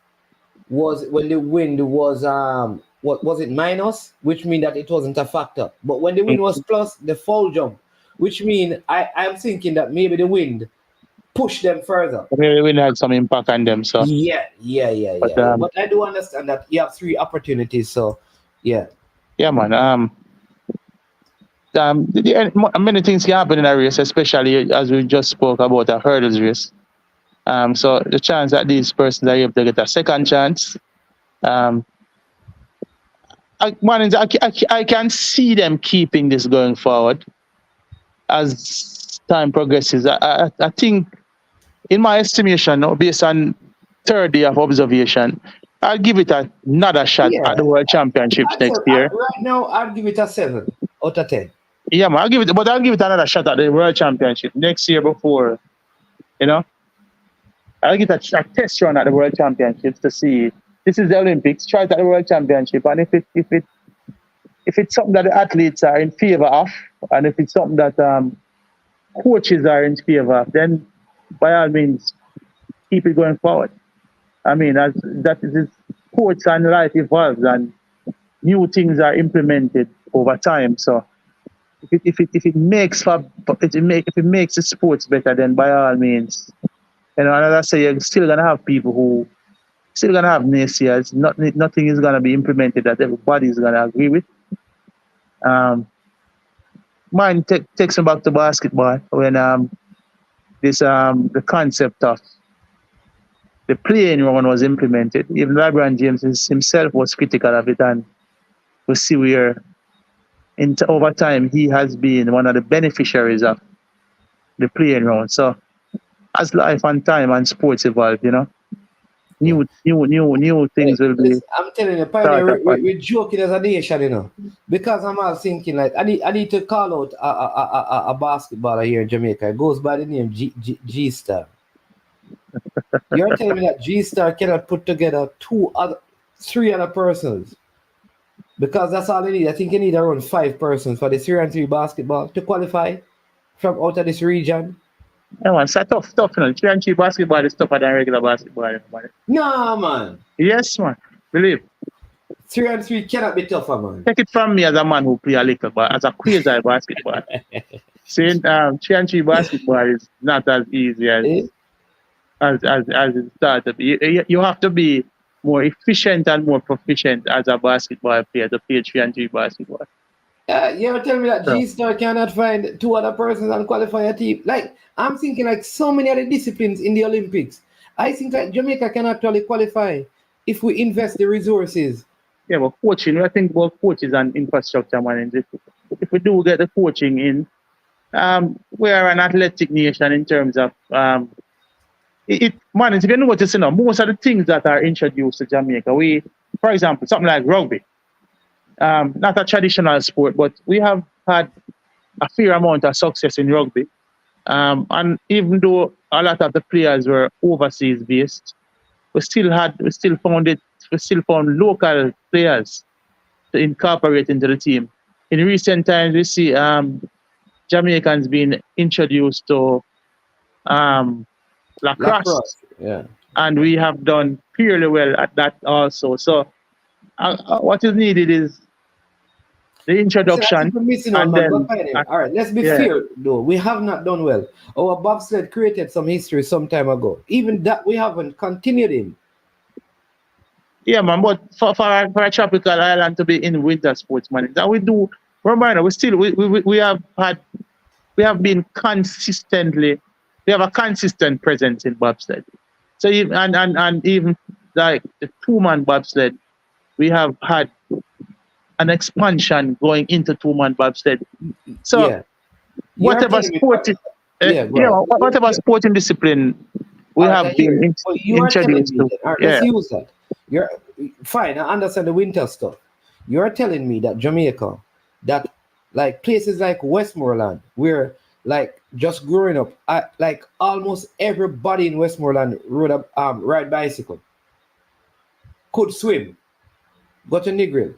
was when the wind was what was it, minus, which means that it wasn't a factor. But when the wind was plus, the foul jump, which means I'm thinking that maybe the wind pushed them further. Maybe the wind had some impact on them. So yeah. But I do understand that you have 3 opportunities. So yeah. Yeah, man. Many things can happen in a race, especially as we just spoke about a hurdles race. So the chance that these persons are able to get a second chance, I can see them keeping this going forward as time progresses. I think, in my estimation, based on 3rd day of observation, I'll give it another shot at the World Championships next year. Right now, I'll give it a 7 out of 10. Yeah, man, I'll give it another shot at the World Championship next year before, I'll get a test run at the World Championships to see. This is the Olympics. Try it at the World Championship, and if it's something that the athletes are in favor of, and if it's something that coaches are in favor of, then by all means keep it going forward. I mean, as sports and life evolves and new things are implemented over time. So if it makes the sports better, then by all means. And as I say, you're still gonna have people who have naysayers. Nothing is gonna be implemented that everybody is gonna agree with. Mine takes me back to basketball when the concept of the playing run was implemented. Even LeBron James himself was critical of it, and we see where over time he has been one of the beneficiaries of the playing round. So as life and time and sports evolve, new things will be. I'm telling you, Pioneer, we're joking as a nation, because I'm all thinking like I need to call out a basketballer here in Jamaica. It goes by the name G Star. You're telling me that G-Star cannot put together three other persons? Because that's all they need. I think you need around 5 persons for the 3-on-3 basketball to qualify from out of this region. Yeah, man, it's tough, you know. 3-on-3 basketball is tougher than regular basketball, man. Nah, man. Yes, man. Believe. 3-on-3 cannot be tougher, man. Take it from me as a man who play a little, but as a crazy basketball. Saying 3-on-3 basketball is not as easy as it started. You have to be more efficient and more proficient as a basketball player to play 3-on-3 basketball. You're telling me that G-Star cannot find 2 other persons and qualify a team? Like, I'm thinking like so many other disciplines in the Olympics. I think like Jamaica can actually qualify if we invest the resources. Yeah, but coaching, I think about coaches and infrastructure, man. If we do get the coaching in, we are an athletic nation in terms of man, if you notice, most of the things that are introduced to Jamaica, for example, something like rugby, not a traditional sport, but we have had a fair amount of success in rugby. And even though a lot of the players were overseas based, we still found local players to incorporate into the team. In recent times, we see Jamaicans being introduced to lacrosse. Yeah. And we have done fairly well at that also. So what is needed is the introduction. All right, let's be fair though. We have not done well. Our bobsled created some history some time ago. Even that we haven't continued in. Yeah, man, but for a tropical island to be in winter sports, man, that we do. Remember, we have been consistently. We have a consistent presence in bobsled. So even and even like the 2-man bobsled, we have had an expansion going into 2-man bobsled. So whatever sporting discipline we have been introduced to. Let's use that. You're fine. I understand the winter stuff. You're telling me that Jamaica, that like places like Westmoreland, where like just growing up, like almost everybody in Westmoreland ride bicycle, could swim, go to Negril,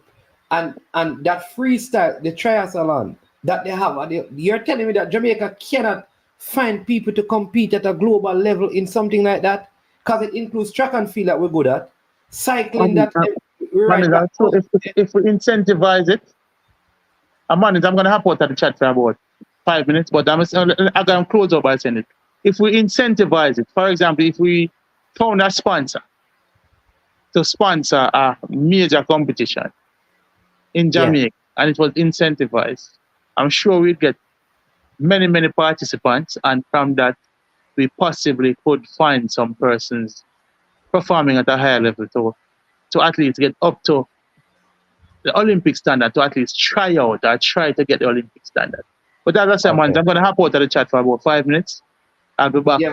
and that freestyle, the triathlon that they have. You're telling me that Jamaica cannot find people to compete at a global level in something like that, because it includes track and field that we're good at, cycling that. If we incentivize it, I'm going to hop out of the chat for about 5 minutes, but I'm going to close up by saying it. If we incentivize it, for example, if we found a sponsor to sponsor a major competition in Jamaica and it was incentivized, I'm sure we'd get many, many participants, and from that, we possibly could find some persons performing at a higher level to at least get up to the Olympic standard, to at least try out or try to get the Olympic standard. But as I said, man, I'm going to hop out of the chat for about 5 minutes. I'll be back. Yeah,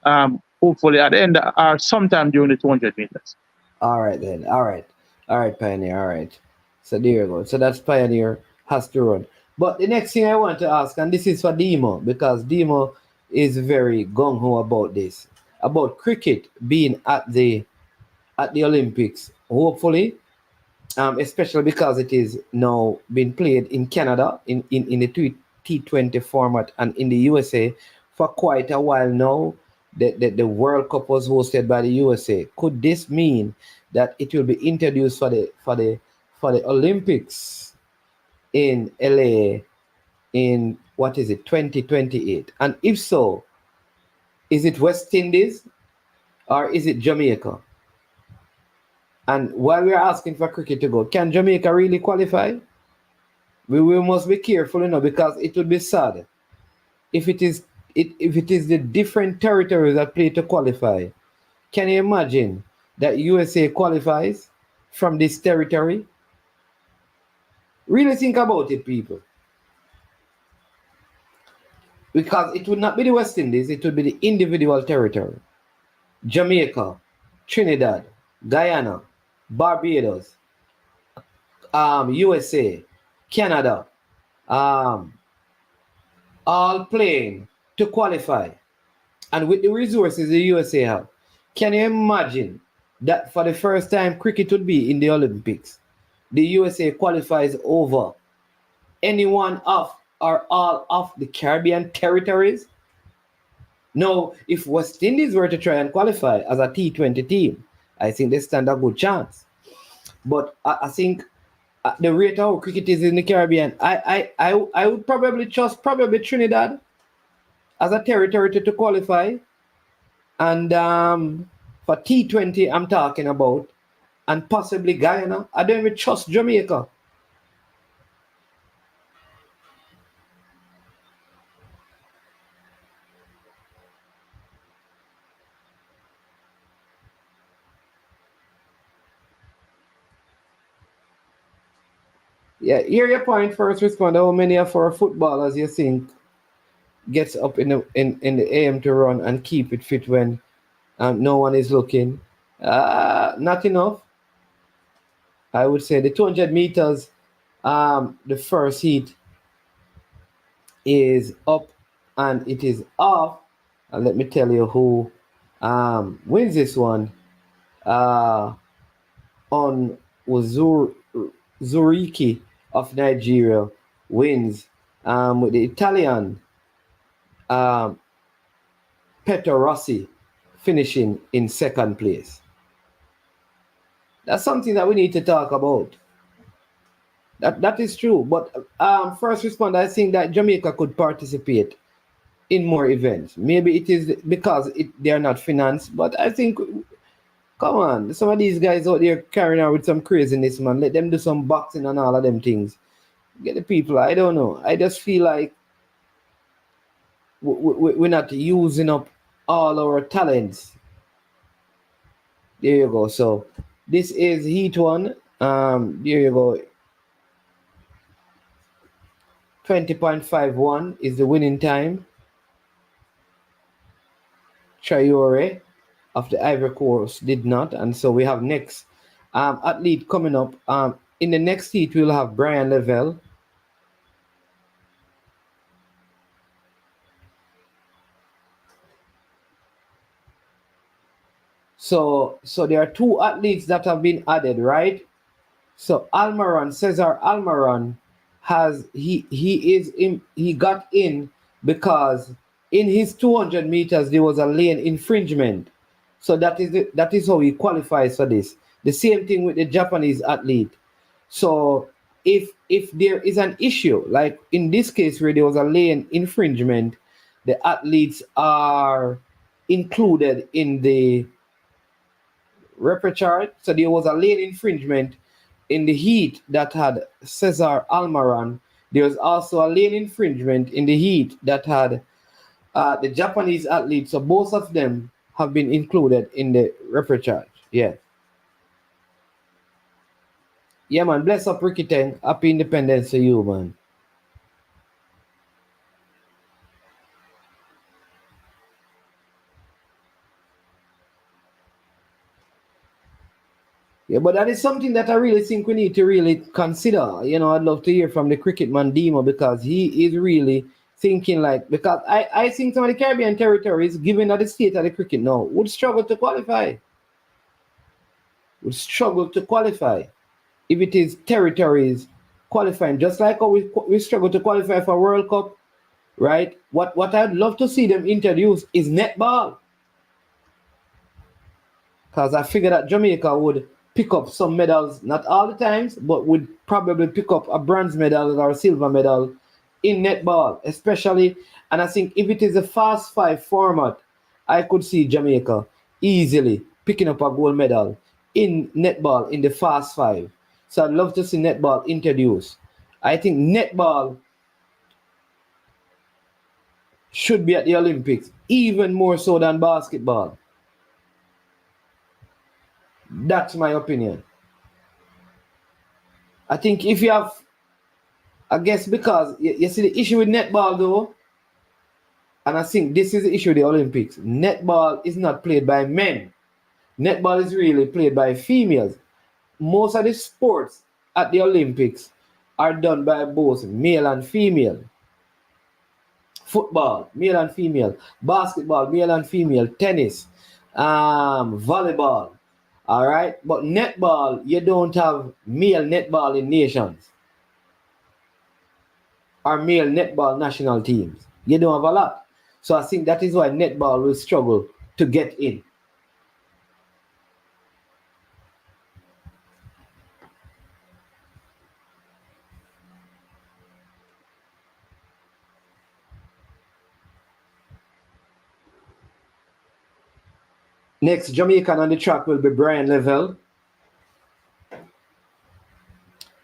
man. Hopefully at the end or sometime during the 200 meters. All right, then. All right, Pioneer. All right. So there you go. So that's Pioneer has to run. But the next thing I want to ask, and this is for Demo, because Demo is very gung-ho about this, about cricket being at the Olympics. Hopefully, especially because it is now being played in Canada in the T20 format and in the USA for quite a while now. The World Cup was hosted by the USA. Could this mean that it will be introduced for the Olympics in LA in 2028? And if so, is it West Indies or is it Jamaica? And while we're asking for cricket to go, can Jamaica really qualify? We must be careful, because it would be sad if it is the different territories that play to qualify. Can you imagine that USA qualifies from this territory? Really think about it, people. Because it would not be the West Indies, it would be the individual territory. Jamaica, Trinidad, Guyana, Barbados, USA, Canada, all playing to qualify. And with the resources the USA have, can you imagine that for the first time cricket would be in the Olympics? The USA qualifies over any one of or all of the Caribbean territories. Now, if West Indies were to try and qualify as a T20 team, I think they stand a good chance. But I think at the rate of how cricket is in the Caribbean, I would probably trust Trinidad as a territory to qualify. And for T20, I'm talking about, and possibly Guyana. I don't even trust Jamaica. Yeah, hear your point, first responder. How many of our footballers you think gets up in the AM to run and keep it fit when no one is looking? Not enough. I would say the 200 meters, the first heat is up and it is off. And let me tell you who wins this one. On Zuriki of Nigeria wins with the Italian Petro Rossi finishing in second place. That's something that we need to talk about. That is true. But first responder, I think that Jamaica could participate in more events. Maybe it is because they are not financed, but I think, come on, some of these guys out there carrying out with some craziness, man. Let them do some boxing and all of them things. Get the people, I don't know. I just feel like we're not using up all our talents. There you go. So this is Heat 1. There you go. 20.51 is the winning time. Traore of the Ivory Coast did not, and so we have next athlete coming up. In the next heat, we'll have Brian Lavelle. So there are two athletes that have been added, right? So Cesar Almaran he got in because in his 200 meters there was a lane infringement. So that is how he qualifies for this. The same thing with the Japanese athlete. So if there is an issue, like in this case where there was a lane infringement, the athletes are included in the repechage. So there was a lane infringement in the heat that had Cesar Almaran. There was also a lane infringement in the heat that had the Japanese athletes. So both of them have been included in the repechage. Yeah. Yeah, man. Bless up, Ricky Teng. Happy Independence to you, man. Yeah, but that is something that I really think we need to really consider. You know, I'd love to hear from the cricket man Demo, because he is really thinking like, because I think some of the Caribbean territories, given that the state of the cricket now, would struggle to qualify. Would struggle to qualify if it is territories qualifying, just like how we struggle to qualify for World Cup, right? What I'd love to see them introduce is netball. Because I figure that Jamaica would pick up some medals, not all the times, but would probably pick up a bronze medal or a silver medal in netball, especially. And I think if it is a fast 5 format, I could see Jamaica easily picking up a gold medal in netball in the fast 5. So I'd love to see netball introduced. I think netball should be at the Olympics, even more so than basketball. That's my opinion. I think if you have, I guess because you see the issue with netball though, and I think this is the issue with the Olympics. Netball is not played by men. Netball is really played by females. Most of the sports at the Olympics are done by both male and female. football, male and female, basketball, male and female, tennis, volleyball. All right, but netball, you don't have male netball in nations or male netball national teams. You don't have a lot. So I think that is why netball will struggle to get in. Next, Jamaican on the track will be Smith-Levell.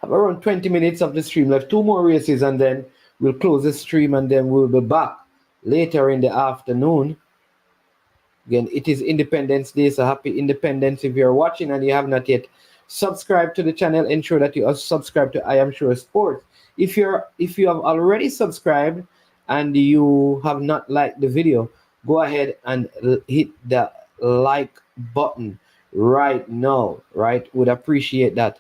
Have around 20 minutes of the stream left. 2 more races and then we'll close the stream and then we'll be back later in the afternoon. Again, it is Independence Day, so happy Independence. If you're watching and you have not yet subscribed to the channel, ensure that you are subscribed to I Am Sure Sports. If you have already subscribed and you have not liked the video, go ahead and hit the like button right now, right? Would appreciate that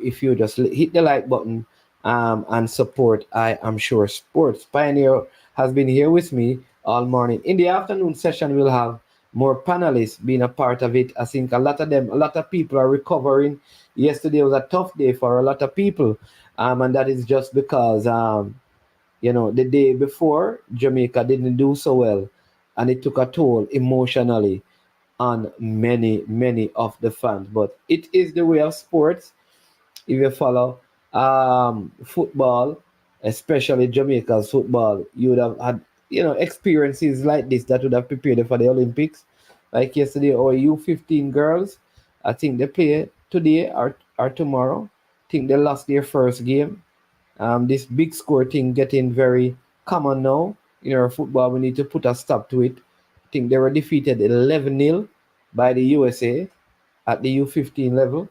if you just hit the like button and support I Am Sure Sports. Pioneer has been here with me all morning. In the afternoon session, we'll have more panelists being a part of it. I think a lot of people are recovering. Yesterday was a tough day for a lot of people, and that is just because the day before Jamaica didn't do so well, and it took a toll emotionally on many of the fans. But it is the way of sports. If you follow football, especially Jamaica's football, you would have had experiences like this that would have prepared you for the Olympics. Like yesterday, our U15 girls, I think they play today or tomorrow. I think they lost their first game. This big score thing getting very common now. Football, we need to put a stop to it. I think they were defeated 11-0 by the USA at the U15 level.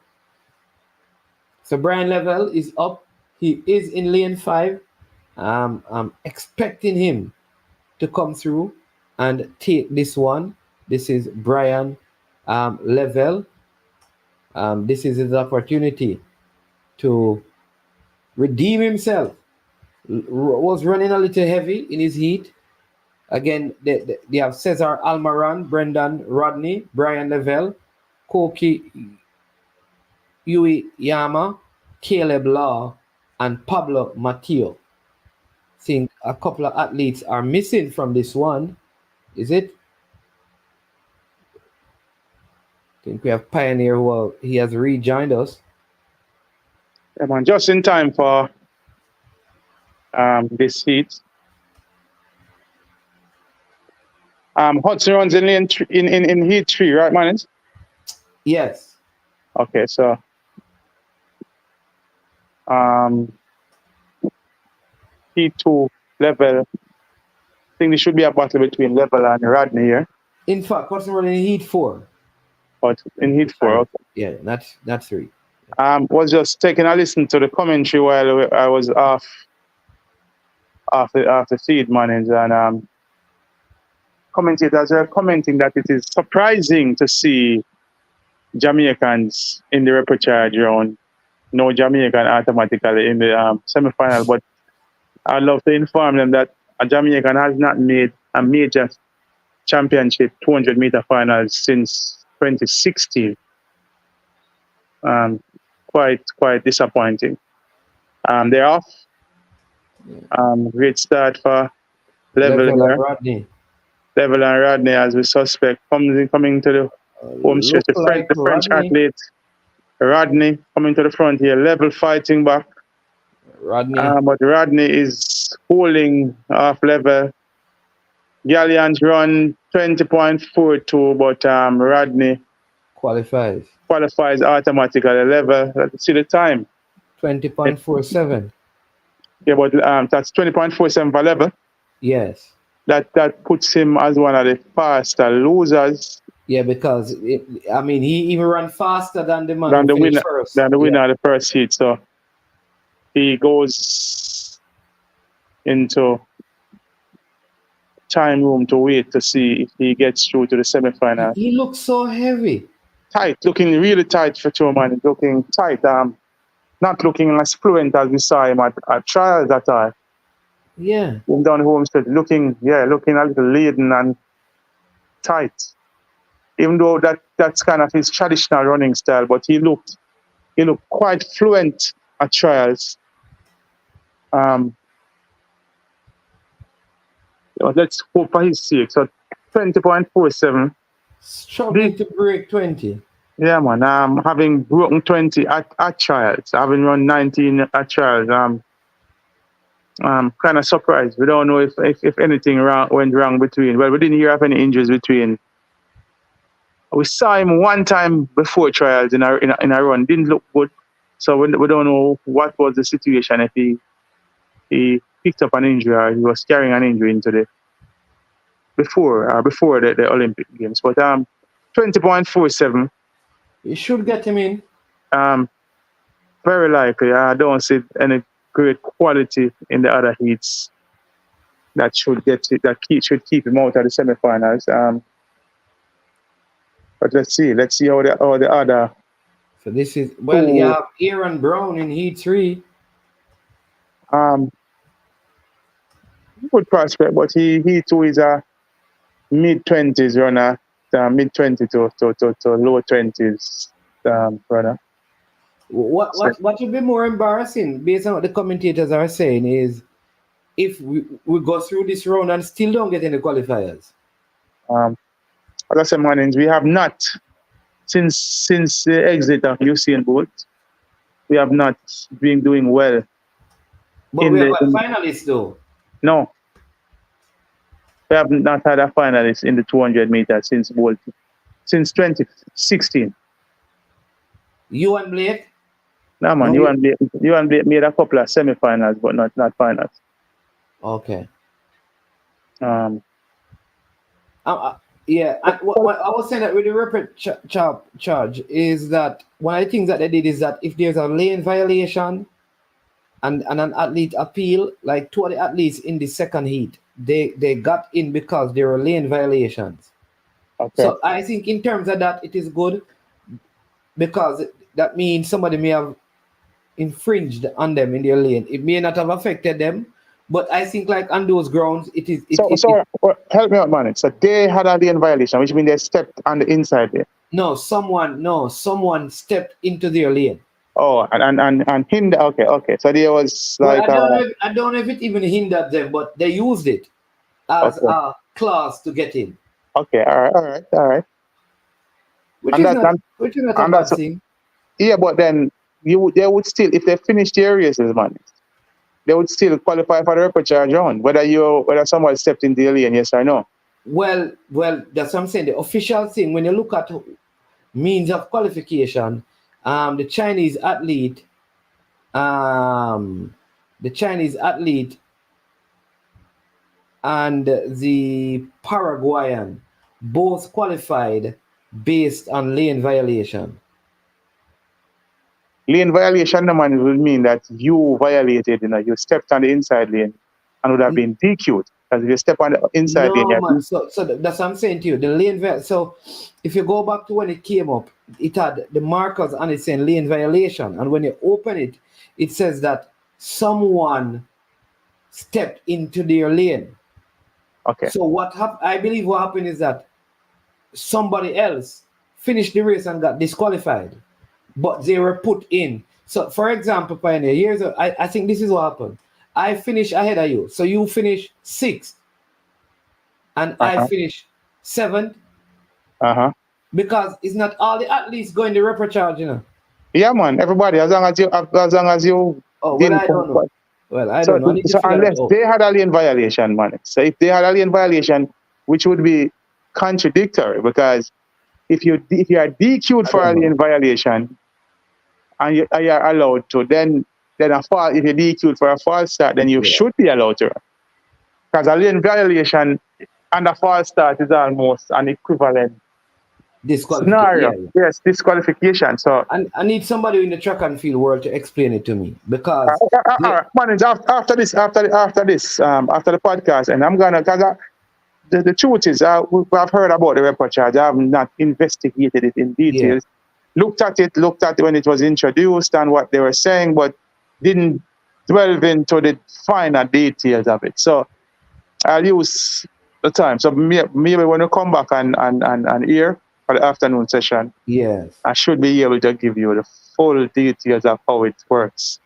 So Smith-Levell is up. He is in lane 5. I'm expecting him to come through and take this one. This is Smith-Levell. This is his opportunity to redeem himself. Was running a little heavy in his heat. Again, they have Cesar Almaran, Brendan Rodney, Smith-Levell, Koki Yui Yama, Caleb Law, and Pablo Mateo. I think a couple of athletes are missing from this one. Is it? I think we have Pioneer he has rejoined us. Yeah, man, just in time for this heat. Hudson runs in lane in heat 3, right, man? Yes. Okay, so heat 2 Level. I think there should be a battle between Level and Rodney here. In fact, Hudson running in heat 4. But in heat 4, okay. Yeah, not 3. Was just taking a listen to the commentary while I was off the feed, man, and commentators are commenting that it is surprising to see Jamaicans in the repechage round. No Jamaican automatically in the semi-final, but I'd love to inform them that a Jamaican has not made a major championship 200-meter finals since 2016. Quite disappointing. They're off. Great start for Level and Rodney. Level and Rodney, as we suspect, coming to the home stretch. The French athlete Rodney coming to the front here. Level fighting back. Rodney. But Rodney is holding off Level. Galleon's run 20.42, but Rodney qualifies automatically. Level. Let's see the time. 20.47. Yeah, but that's 20.47 for Level. Yes. That puts him as one of the faster losers. Yeah, because he even ran faster than the man than the winner first. Than the winner of the first heat. So he goes into time room to wait to see if he gets through to the semi-final. He looks so heavy. Tight, looking really tight for Truman. Looking tight. Not looking as fluent as we saw him at trials that time. Yeah. Going down the home stretch, looking a little laden and tight. Even though that's kind of his traditional running style, but he looked quite fluent at trials. Let's hope for his sake. So 20.47. Struggling to break 20. Yeah, man. Having broken 20 at trials, having run 19 at trials. Kind of surprised. We don't know if anything went wrong between. Well, we didn't hear of any injuries between. We saw him one time before trials in a run. Didn't look good. So we don't know what was the situation, if he picked up an injury or he was carrying an injury into the before the Olympic Games. But 20.47. You should get him in. Very likely. I don't see any great quality in the other heats that should keep him out of the semifinals. But let's see how the other. So this is you have Aaron Brown in Heat 3. Good prospect, but he too is a mid-20s runner, mid-20 to low 20s runner. What would be more embarrassing, based on what the commentators are saying, is if we go through this round and still don't get any qualifiers. As I said, Mannings, we have not, since the exit of Usain Bolt, we have not been doing well. But we have a finalist, though. No. We have not had a finalist in the 200 meters since 2016. You and Blake? No, man. You and Blake made a couple of semifinals, but not finals. Okay. Yeah, what I was saying that with the repechage is that one of the things that they did is that if there's a lane violation and an athlete appeal, like two of the athletes in the second heat, they got in because there were lane violations. Okay. So I think in terms of that, it is good because that means somebody may have infringed on them in their lane. It may not have affected them, but I think like on those grounds, it is. Help me out, man. So they had a lane violation, which means they stepped on the inside there. No, someone stepped into their lane. Oh, and hindered. Okay. So there was like. Well, I don't know if it even hindered them, but they used it as a clause to get in. Okay, all right. Which is not a bad thing. Yeah, but then they would still, if they finish their races, man, they would still qualify for the repechage round, whether someone stepped in the lane, yes or no. Well, that's what I'm saying. The official thing, when you look at means of qualification, the Chinese athlete and the Paraguayan both qualified based on lane violation. Lane violation, no man, will mean that you violated, you stepped on the inside lane and would have been DQ'd. Because if you step on the inside lane, man. So that's what I'm saying to you. The lane so if you go back to when it came up, it had the markers on it saying lane violation, and when you open it, it says that someone stepped into their lane. Okay. So I believe what happened is that somebody else finished the race and got disqualified, but they were put in. So, for example, Pioneer, I think this is what happened. I finished ahead of you, so you finish 6th, and I finish 7th. Because it's not all the athletes going to repechage, Yeah, man. Everybody, as long as you. Oh, well, I don't know. Well, I don't know. So unless they had a lane violation, man. So if they had a lane violation, which would be contradictory, because if you are DQ'd for a lane violation and you are allowed to, then if you're DQ'd for a false start, then you should be allowed to. Because a lane violation and a false start is almost an equivalent scenario. Yeah. Yes, disqualification. So I need somebody in the track and field world to explain it to me, because Manager, after the podcast, and I'm gonna, because the truth is, I've heard about the repechage. I have not investigated it in details. Looked at it when it was introduced and what they were saying, but didn't delve into the finer details of it. So I'll use the time. So maybe when you come back and here for the afternoon session, Yes. I should be able to give you the full details of how it works.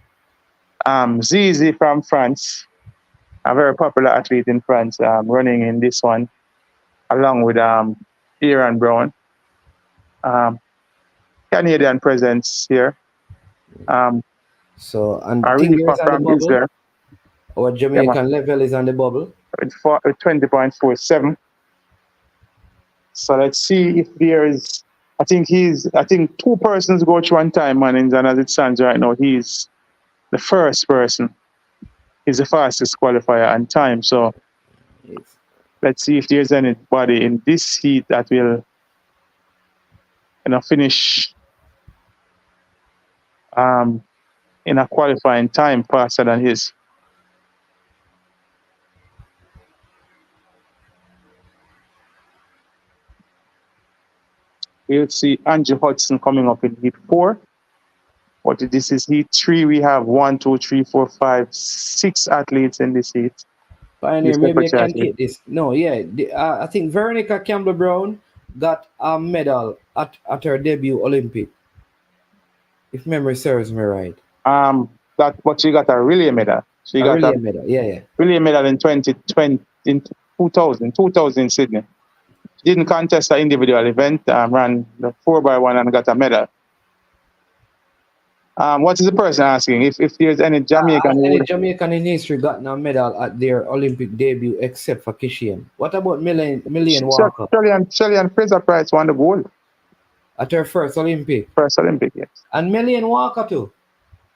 Zizi from France, a very popular athlete in France, running in this one, along with Aaron Brown. Canadian presence here. So, and I thing really is on the from bubble. Our Jamaican level is on the bubble. With 20.47. So let's see if there is. I think two persons go through one time, man, and as it stands right now, he's the first person. He's the fastest qualifier on time. So let's see if there's anybody in this heat that will finish in a qualifying time faster than his. We'll see Andrew Hudson coming up in heat 4. But this is heat 3. We have 1, 2, 3, 4, 5, 6 athletes in this heat. Pioneer, maybe I can take this. No, yeah. I think Veronica Campbell-Brown got a medal at her debut Olympic. If memory serves me right. But she got a relay medal. She got a relay medal, yeah. Relay medal in 2020, in 2000 in Sydney. She didn't contest an individual event, ran the 4x1 and got a medal. What is the person asking? If there's any Jamaican... any Jamaican in history got a medal at their Olympic debut except for Kishane. What about Million Walker? Shelley Fraser Price won the gold. At her first Olympic? First Olympic, yes. And Million Walker too?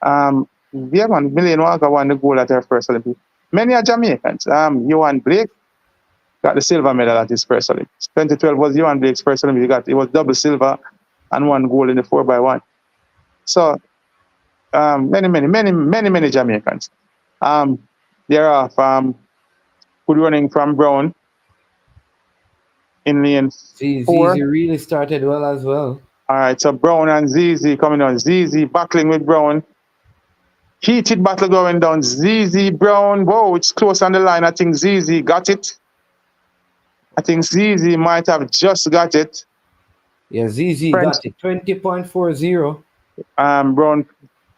Yeah, man. Million Walker won the gold at her first Olympic. Many are Jamaicans. Johan Blake got the silver medal at his first Olympics. 2012 was Johan Blake's first Olympic. It was double silver and 1 gold in the 4x1. So, many Jamaicans. There are good running from Brown in lane 4. Zizi really started well as well. All right, so Brown and Zizi coming on. Zizi battling with Brown. Heated battle going down. Zizi, Brown. Whoa, it's close on the line. I think Zizi got it. I think Zizi might have just got it. Yeah, Zizi got it. 20.40. Brown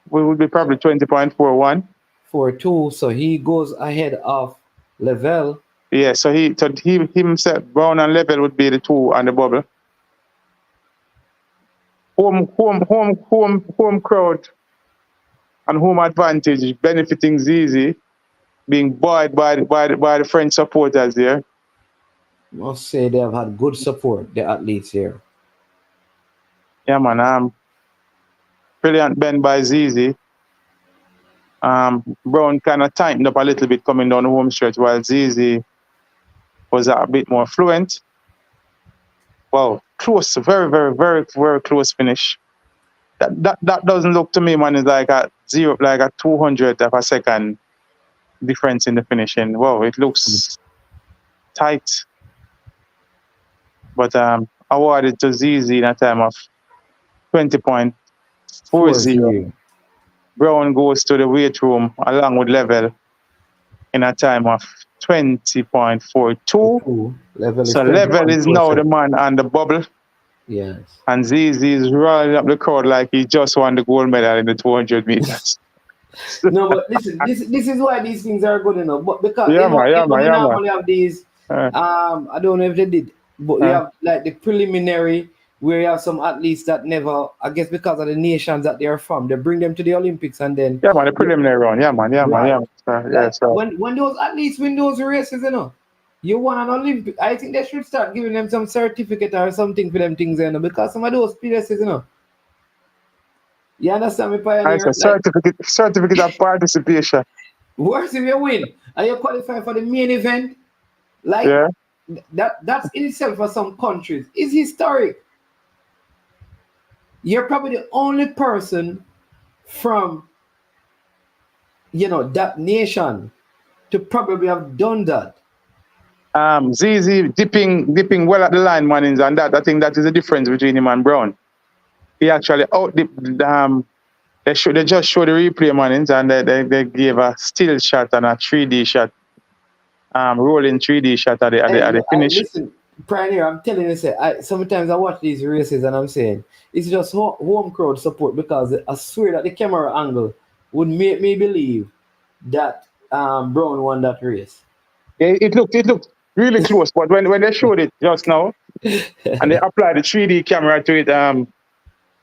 will be probably 20.41. 42, so he goes ahead of Levell. Yeah, so he himself, Brown and Levell would be the two on the bubble. Home crowd and home advantage benefiting Zizi, being buoyed by the French supporters there. Must say they have had good support, the athletes here. Yeah, man. Brilliant bend by Zizi. Brown kind of tightened up a little bit coming down the home stretch, while Zizi was a bit more fluent. Wow, close, very, very, very, very close finish. That doesn't look to me, man, is like a 200th of a second difference in the finishing. Wow, it looks tight. But awarded to Zizi in a time of 20.40. Brown goes to the weight room along with Levell in a time of 20.42. So Levell is now the man on the bubble. Yes. And Zizi is rolling up the crowd like he just won the gold medal in the 200 meters. No, but listen, this is why these things are good enough. But because we normally have these, I don't know if they did, but you have like the preliminary where you have some athletes that never, I guess because of the nations that they are from, they bring them to the Olympics and then... Yeah, man, the preliminary round. When those athletes win those races, you won an Olympic. I think they should start giving them some certificate or something for them things, because some of those places, You understand me, Pioneer? It's a certificate of participation. Worse if you win and you qualify for the main event, that's in itself for some countries is historic. You're probably the only person from, that nation to probably have done that. Zizi dipping well at the line, man, and that I think that is the difference between him and Brown. He actually outdipped They just showed the replay, man, and they gave a still shot and a 3D shot, rolling 3D shot at the finish. Listen, Pioneer, I'm telling you, sometimes I watch these races and I'm saying it's just home crowd support, because I swear that the camera angle would make me believe that Brown won that race. Yeah, it looked really close, but when they showed it just now and they applied the 3D camera to it,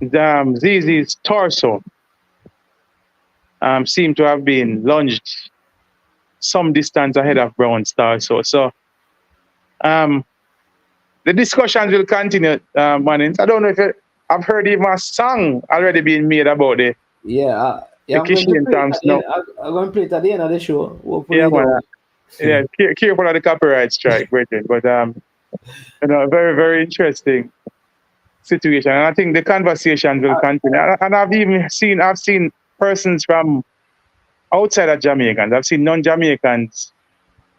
ZZ's torso seemed to have been lunged some distance ahead of Brown's torso. So the discussions will continue, Mannings. I don't know if I've heard even a song already being made about it. Yeah, I'm going to play it at the end of the show. Yeah, man. Yeah, careful of the copyright strike, Bridget. But very, very interesting situation, and I think the conversation will continue. And I've seen persons from outside of Jamaicans. I've seen non-Jamaicans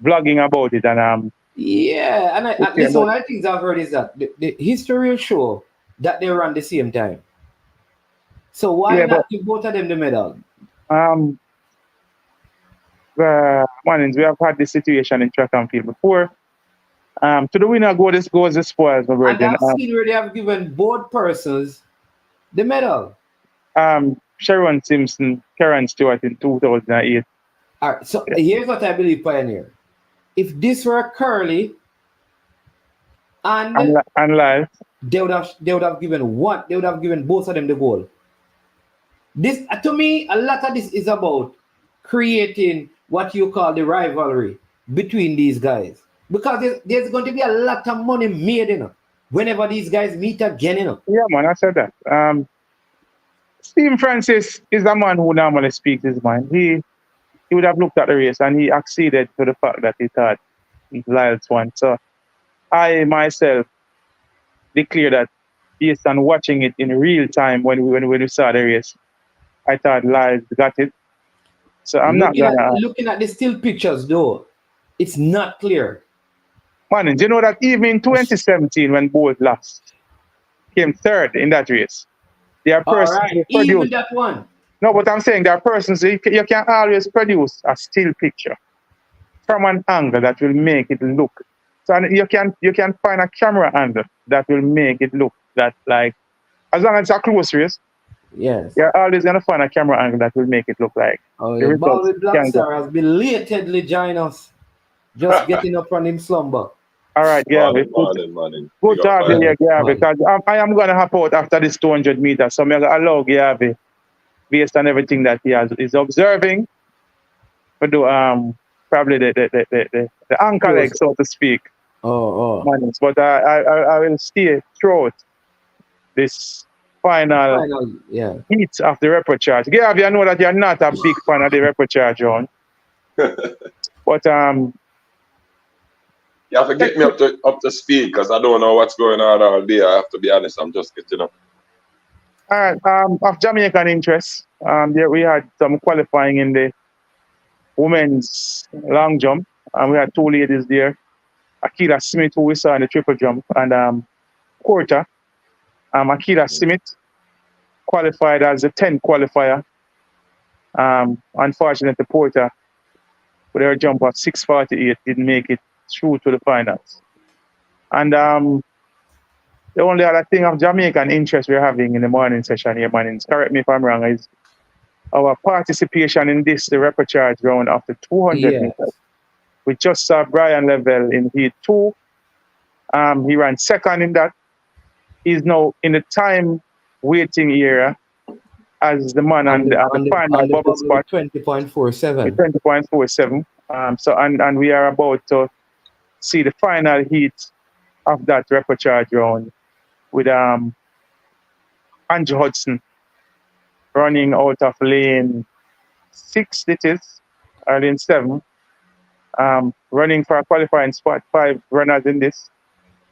vlogging about it, and yeah, and listen, one of the things I've heard is that the history will show that they ran the same time. So why not give both of them the medal? Mannings, we have had this situation in track and field before. To the winner goes the spoils, my brother. And I've seen where they have given both persons the medal. Sharon Simpson, Karen Stewart in 2008. All right, so here's what I believe, Pioneer. If this were Curly and Lyles, they would have given one. They would have given both of them the goal. This, to me, a lot of this is about creating what you call the rivalry between these guys, because there's going to be a lot of money made, whenever these guys meet again, Yeah, man, I said that. Steve Francis is a man who normally speaks his mind. He would have looked at the race and he acceded to the fact that he thought Lyles won. So I myself declare that based on watching it in real time when we saw the race, I thought Lyles got it. So I'm looking at the still pictures though, it's not clear. Man, do you know that even in 2017 when both lost, came third in that race? There are persons who produce. Even that one. No, but I'm saying there are persons you can always produce a still picture from an angle that will make it look. So you can find a camera angle that will make it look that, like, as long as it's a close race. Yes. You're always gonna find a camera angle that will make it look like. Oh, the Bobby Blackstar has belatedly joined us. Just getting up from him slumber. All right, Gabby. Good to have you here, Gabby, because I am going to hop out after this 200 meters. So I'm going to allow Gabby, based on everything that he is observing, to do probably the anchor leg, so to speak. Mannings. But I will stay throughout this final heat of the repechage. Gabby, I know that you're not a big fan of the repechage, John. But you have to get me up to speed because I don't know what's going on all day. I have to be honest. I'm just getting up. All right. Of Jamaican interest, we had some qualifying in the women's long jump, and we had two ladies there. Akira Smith, who we saw in the triple jump, and Porter. Akira Smith qualified as the 10th qualifier. Unfortunately, Porter, with her jump of 6:48, didn't make it through to the finals. And the only other thing of Jamaican interest we're having in the morning session here, Mannings, correct me if I'm wrong, is our participation in the repechage round after 200 meters. We just saw Smith-Levell in heat 2. He ran second in that. He's now in the time waiting era as the man on the final bubble spot. 20.47. 20.47. So and we are about to see the final heat of that repechage round with Andrew Hudson running out of lane 6, it is, or lane 7, running for a qualifying spot. 5 runners in this.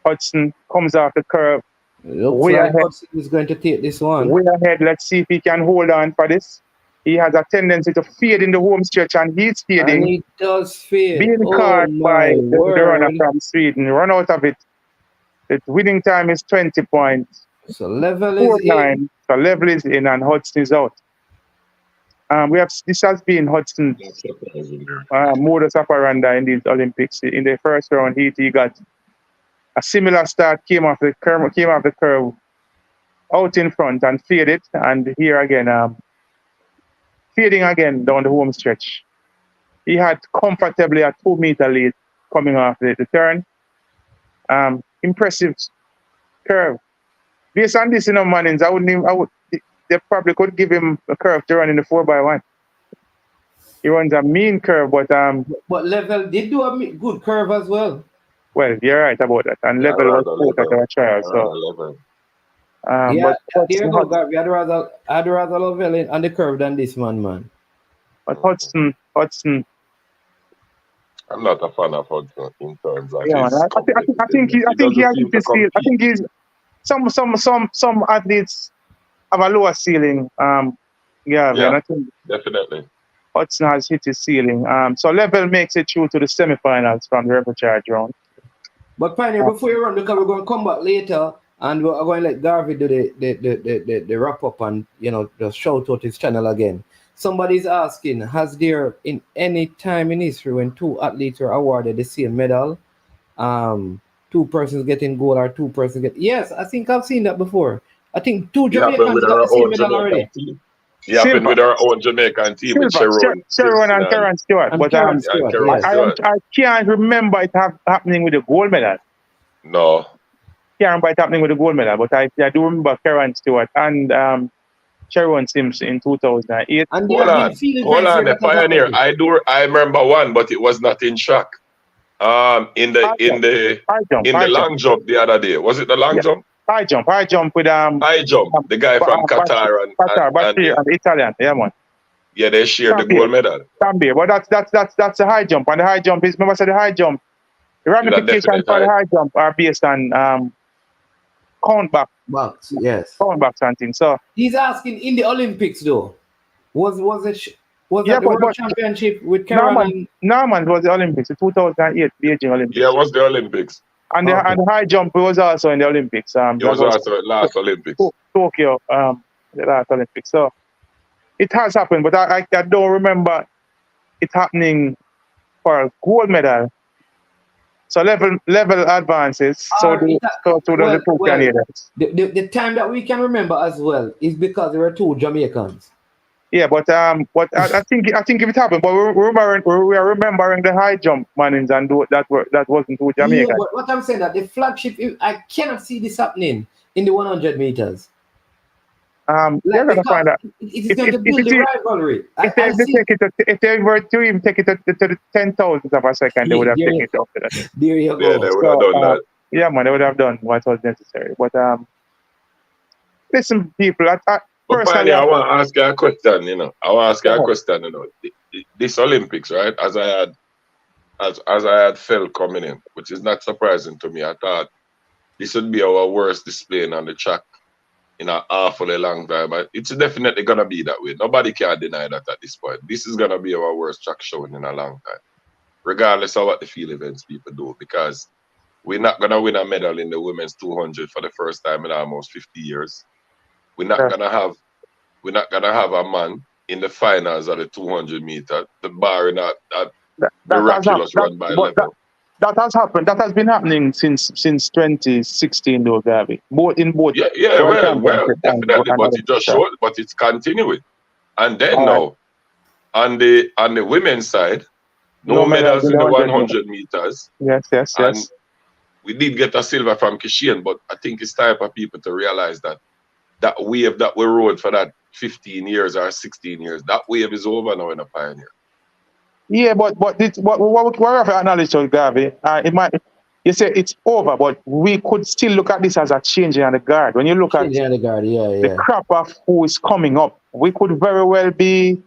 Hudson comes off the curve. Looks like Hudson is going to take this one. Way ahead. Let's see if he can hold on for this. He has a tendency to fade in the home stretch, and he's fading. And he does fade. Being caught by the runner from Sweden. Run out of it. The winning time is 20 points. So Level is in. So Level is in, and Hudson is out. This has been Hudson's modus operandi in these Olympics. In the first round, he got a similar start, came off the curve out in front and faded, and here again, fading again down the home stretch. He had comfortably a 2 meter lead coming off the turn. Impressive curve. Based on this, Mannings, they probably could give him a curve to run in the 4x1. He runs a mean curve, but Level did do a good curve as well. Well, you're right about that, and Level was put at our trial. So, there you go, Garvey. I'd rather Level on the curve than this man. But Hudson. I'm not a fan of Hudson in terms of. Yeah, I think he has this feel. I think he's some athletes have a lower ceiling. Yeah, I think definitely. Hudson has hit his ceiling. So Level makes it through to the semifinals from the repechage round. But Pioneer, before you run, because we're going to come back later, and we're going to let Garvey do the wrap up and just shout out his channel again. Somebody's asking, has there in any time in history when two athletes were awarded the same medal, two persons getting gold or two persons get? Yes, I think I've seen that before. I think two Jamaicans got the same medal already. It happened with our own Jamaican team, with Sharon and Karen Stewart. But I can't remember it happening with the gold medal. No. Can't remember it happening with the gold medal, but I do remember Karen Stewart and Sharon Sims in 2008. And hold on, the Pioneer. I remember one, but it was not in track. In the long jump the other day. Was it the long jump? High jump with the guy from Qatar and the Italian, yeah man. Yeah, they share the gold medal. But that's a high jump, and the high jump is, remember, the high jump. The ramifications for the high jump are based on count backs, and things. So he's asking in the Olympics though. Was the World Championship with Karen? No man, it was the Olympics, the 2008 Beijing Olympics. Yeah, it was the Olympics. And the high jump was also in the Olympics. It was also the last Olympics. Tokyo, the last Olympics. So it has happened, but I don't remember it happening for a gold medal. So level advances. The time that we can remember as well is because there were two Jamaicans. Yeah, but I think if it happened, but we are remembering the high jump Mannings and that wasn't two Jamaican. Yeah, but what I'm saying that the flagship, I cannot see this happening in the 100 meters. They're gonna find out. It is going to build the rivalry. If they were to even take it to the 10,000th of a second, they would have taken it up to that. There you go. Yeah, they would have done that. Yeah, man, they would have done what was necessary. But listen, people, personally, I want to ask you a question. This Olympics, right? As I had felt coming in, which is not surprising to me. I thought this would be our worst display on the track in an awfully long time. But it's definitely gonna be that way. Nobody can deny that at this point. This is gonna be our worst track showing in a long time, regardless of what the field events people do, because we're not gonna win a medal in the women's 200 for the first time in almost 50 years. We're not gonna have a man in the finals of the 200 meter, the bar in a miraculous run by Level. That has happened. That has been happening since 2016, though, Gabby. Well, definitely. But it just showed. But it's continuing. And then now, on the women's side, no medals in the 100 meters. Yes. And we did get a silver from Kishane, but I think it's time for people to realize that wave that we rode for that 15 years or 16 years, that wave is over now in a Pioneer. Yeah, but what we have to acknowledge, Gavi, you say it's over, but we could still look at this as a changing of the guard. When you look at the crop of who is coming up, we could very well be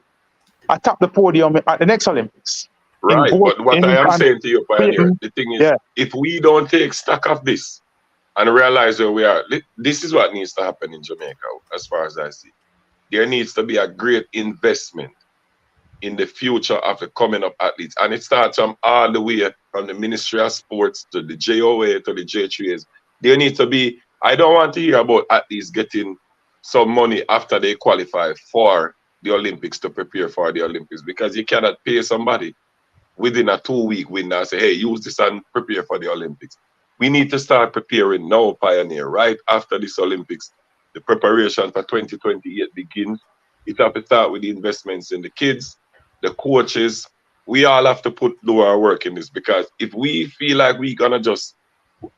atop the podium at the next Olympics. Right, but what I am saying to you, Pioneer, the thing is, if we don't take stock of this and realize where we are, this is what needs to happen in Jamaica, as far as I see. There needs to be a great investment in the future of the coming up athletes. And it starts from all the way from the Ministry of Sports to the JOA to the J3As. There needs to be, I don't want to hear about athletes getting some money after they qualify for the Olympics to prepare for the Olympics, because you cannot pay somebody within a 2-week window and say, hey, use this and prepare for the Olympics. We need to start preparing now, Pioneer, right after this Olympics. The preparation for 2028 begins. It have to start with the investments in the kids, the coaches. We all have to do our work in this, because if we feel like we're going to just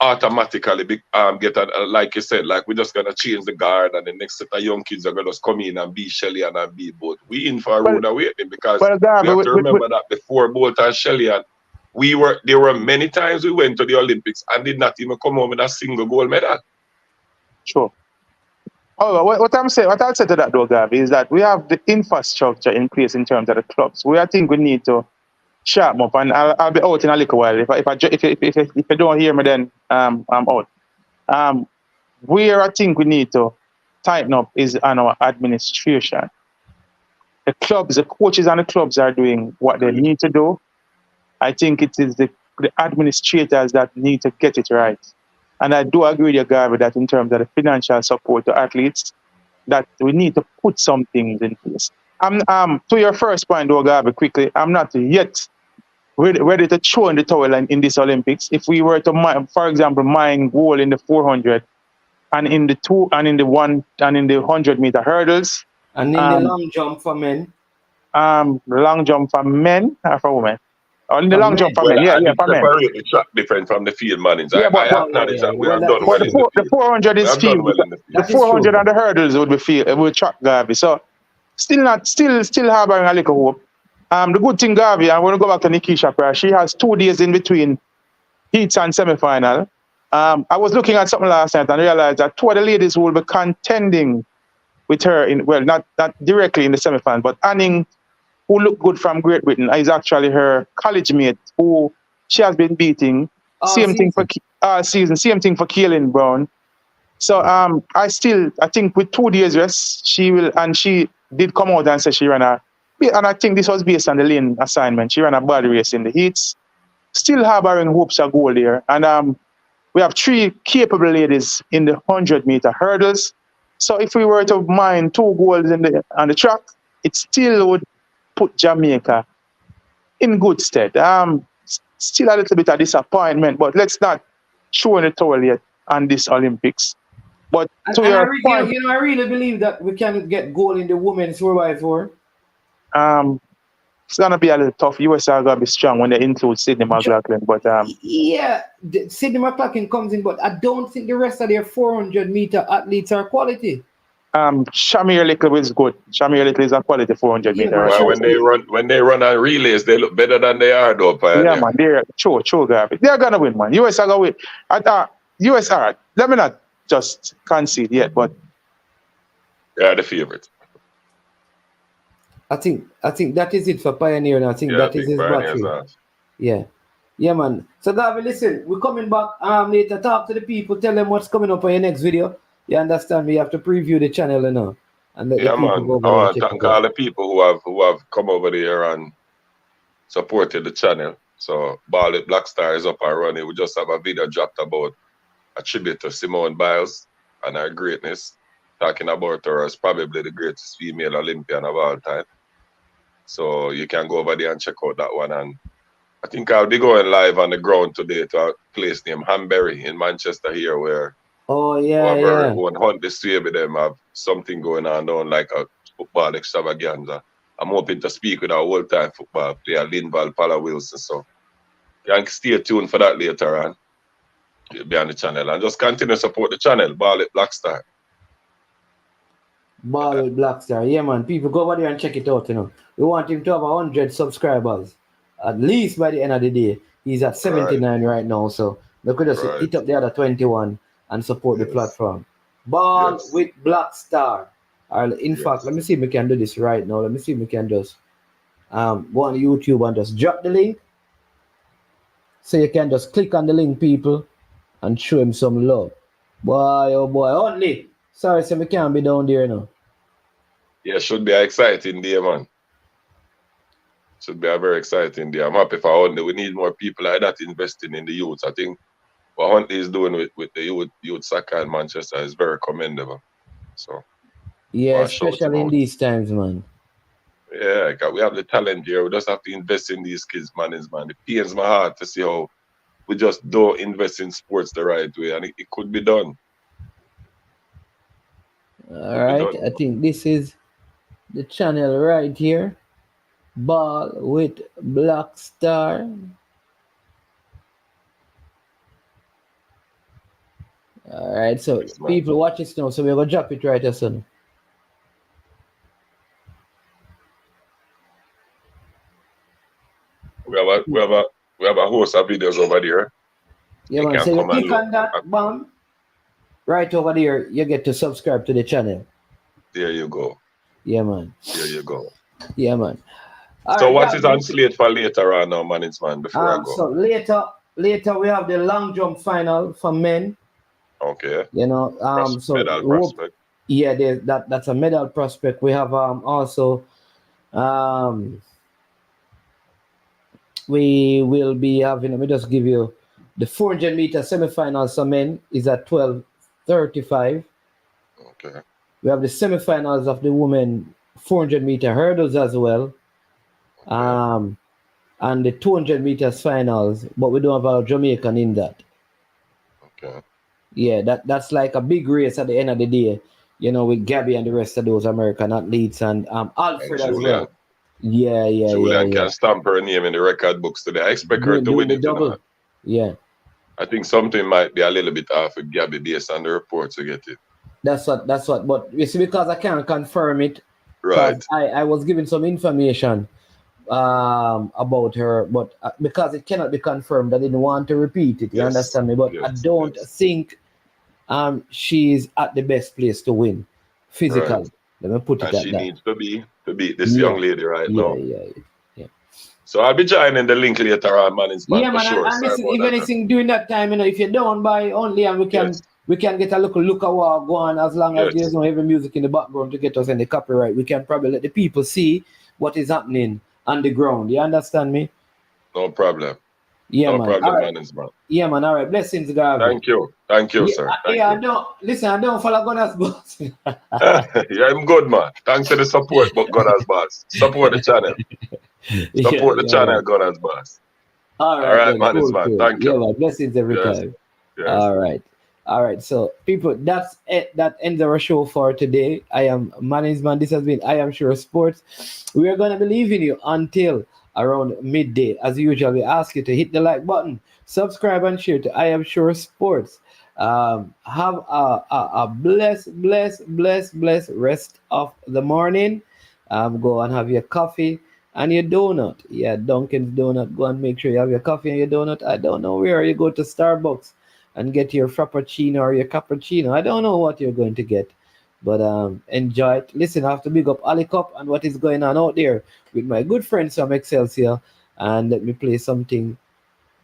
automatically get like you said, like we're just gonna change the guard and the next set of young kids are gonna just come in and be Shelly and be Bolt. We in for a road awakening, because we have to remember that before Bolt and Shelly and there were many times we went to the Olympics and did not even come home with a single gold medal. Sure. Oh, what I'll say to that though, Gav, is that we have the infrastructure in place in terms of the clubs. I think we need to sharpen up, and I'll be out in a little while. If you don't hear me, then I'm out. Where I think we need to tighten up is on our administration. The clubs, the coaches and the clubs are doing what they need to do. I think it is the administrators that need to get it right. And I do agree with you, Garvey, that in terms of the financial support to athletes, that we need to put some things in place. To your first point, though, Garvey, quickly, I'm not yet ready to throw in the towel in this Olympics. If we were to, for example, mine gold in the 400 and in the 2 and in the 1 and in the 100-meter hurdles. And in the long jump for men. Long jump for men or for women? Or in the long jump for men, for men. The track different from the field managers. I acknowledge that we have done well in the field. The 400 is field. The 400 and the hurdles would be field. Would track, Garvey. So still harboring a little hope. The good thing, Garvey, I want to go back to Nikisha Prayer. She has 2 days in between heats and semi-final. I was looking at something last night and realized that 2 of the ladies who will be contending with her not directly in the semi-final, but Anning, who looked good from Great Britain, is actually her college mate who she has been beating. Same thing for Kaylin Brown. So I think with 2 days rest, she will, and she did come out and say she ran and I think this was based on the lane assignment. She ran a bad race in the heats. Still harboring hopes of gold there. And we have 3 capable ladies in the 100-meter hurdles. So if we were to mine 2 golds on the track, it still would put Jamaica in good stead. Still a little bit of disappointment, but let's not throw in the towel yet on this Olympics. But to your point, I really believe that we can get gold in the women's 4x4. It's gonna be a little tough. US are gonna be strong when they include Sydney McLaughlin, but Sydney McLaughlin comes in, but I don't think the rest of their 400-meter athletes are quality. Shamir Little is good. Shamir Little is a quality 400-meter. Well, when they run on relays, they look better than they are, though. Yeah, man. They're Garbage. They're gonna win, man. US are gonna win. US are. Let me not just concede yet, but they are the favorites. I think that is it for Pioneer, and I think that is his battery. Yeah, man. So, Garvey, listen, we're coming back later. Talk to the people, tell them what's coming up on your next video. You understand? We have to preview the channel, you know. And let man. I want to thank all the people who have come over there and supported the channel. So, Ball It Black Star is up and running. We just have a video dropped about a tribute to Simone Biles and her greatness, talking about her as probably the greatest female Olympian of all time. So you can go over there and check out that one. And I think I'll be going live on the ground today to a place named Hanbury in Manchester here, where one hunt this way with them have something going on down like a football extravaganza. I'm hoping to speak with our old-time football player, Linval Pala Wilson. So you can stay tuned for that later on. You'll be on the channel. And just continue to support the channel, Ball It Black Star. Ball with Black Star. Yeah, man. People go over there and check it out, you know. We want him to have 100 subscribers. At least by the end of the day. He's at 79 right now. So we could just hit up the other 21 and support the platform. Ball with Black Star. In fact, let me see if we can do this right now. Let me see if we can just go on YouTube and just drop the link. So you can just click on the link, people, and show him some love. Boy, oh boy. Only. Sorry, so we can't be down there now. Yeah, should be an exciting day, man. Should be a very exciting day. I'm happy for Huntley. We need more people like that investing in the youth. I think what Huntley is doing with the youth soccer in Manchester is very commendable. So yeah, especially in these times, man. Yeah, we have the talent here. We just have to invest in these kids, man. It pains my heart to see how we just don't invest in sports the right way, and it could be done. All right, I think this is the channel right here. Ball with Black Star. All right, so people watch this now, so we're gonna drop it right here soon. We have a host of videos over there. Yeah, man. So you click on that button right over there, you get to subscribe to the channel. There you go. Yeah, man. There you go. Yeah, man. So what is on slate for later on now, man, before I go? So later we have the long jump final for men. Okay. You know, so medal prospect. Yeah, that's a medal prospect. We have also we will be having, let me just give you the 400 meter semifinals for men is at 12:35. Okay. We have the semifinals of the women 400 meter hurdles as well. Okay. And the 200 meters finals, but we don't have a Jamaican in that. Okay. Yeah, that's like a big race at the end of the day, you know, with Gabby and the rest of those American athletes and Alfred as well. Yeah. Julian can stamp her name in the record books today. I expect her to win it. Double. Yeah. I think something might be a little bit off with Gabby based on the reports to get it. That's what. But you see, because I can't confirm it, right? I was given some information about her, but because it cannot be confirmed, I didn't want to repeat it. You understand me? But I don't think she's at the best place to win physically. Right. Let me put it and at she that. needs to beat this young lady now. Yeah. So I'll be joining the link later on, man. Yeah, man. Sure. And listen, if anything during that time, you know, if you're down by only, and we can get a look at what go on, as long as there's no heavy music in the background to get us in the copyright. We can probably let the people see what is happening on the ground. You understand me? No problem. Yeah, no man. problem, right. man. Yeah, man. All right. Blessings, God. Thank you, sir. Thank you. I don't follow God as boss. Yeah, I'm good, man. Thanks for the support, but God as boss. Support the channel. Support the channel, God as boss. All right, man. Cool. Thank you. Yeah, man. Blessings every time. Yes. All right. So, people, that's it. That ends our show for today. My name is man. This has been I Am Sure Sports. We are gonna be leaving you until around midday. As usual, we ask you to hit the like button, subscribe, and share to I Am Sure Sports. Have a blessed rest of the morning. Go and have your coffee and your donut. Yeah, Dunkin's donut. Go and make sure you have your coffee and your donut. I don't know where you go to Starbucks and get your frappuccino or your cappuccino. I don't know what you're going to get, but enjoy it. Listen, I have to big up Ali Cup and what is going on out there with my good friends from Excelsior, and let me play something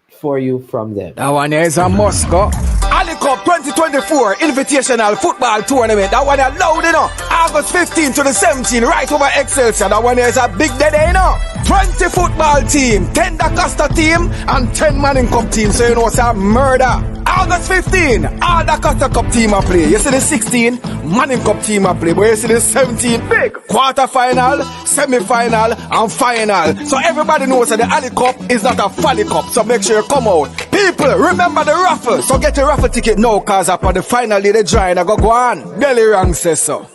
for you from them. That one is a Moscow. Ali Cup 2024 Invitational Football Tournament. That one is loud, you know. August 15 to the 17th, right over Excelsior. That one is a big day, you know. 20 football team, 10 Da Costa team, and 10 Manning Cup team. So you know it's a murder. August 15, all Da Costa Cup team a play. You see the 16, Manning Cup team a play. But you see the 17, big quarter-final, semi-final, and final. So everybody knows that the Ali Cup is not a Folly Cup. So make sure you come out. People, remember the raffle. So get your raffle ticket now, cause upon the final day, the drawing I go on. Belly Rang says so.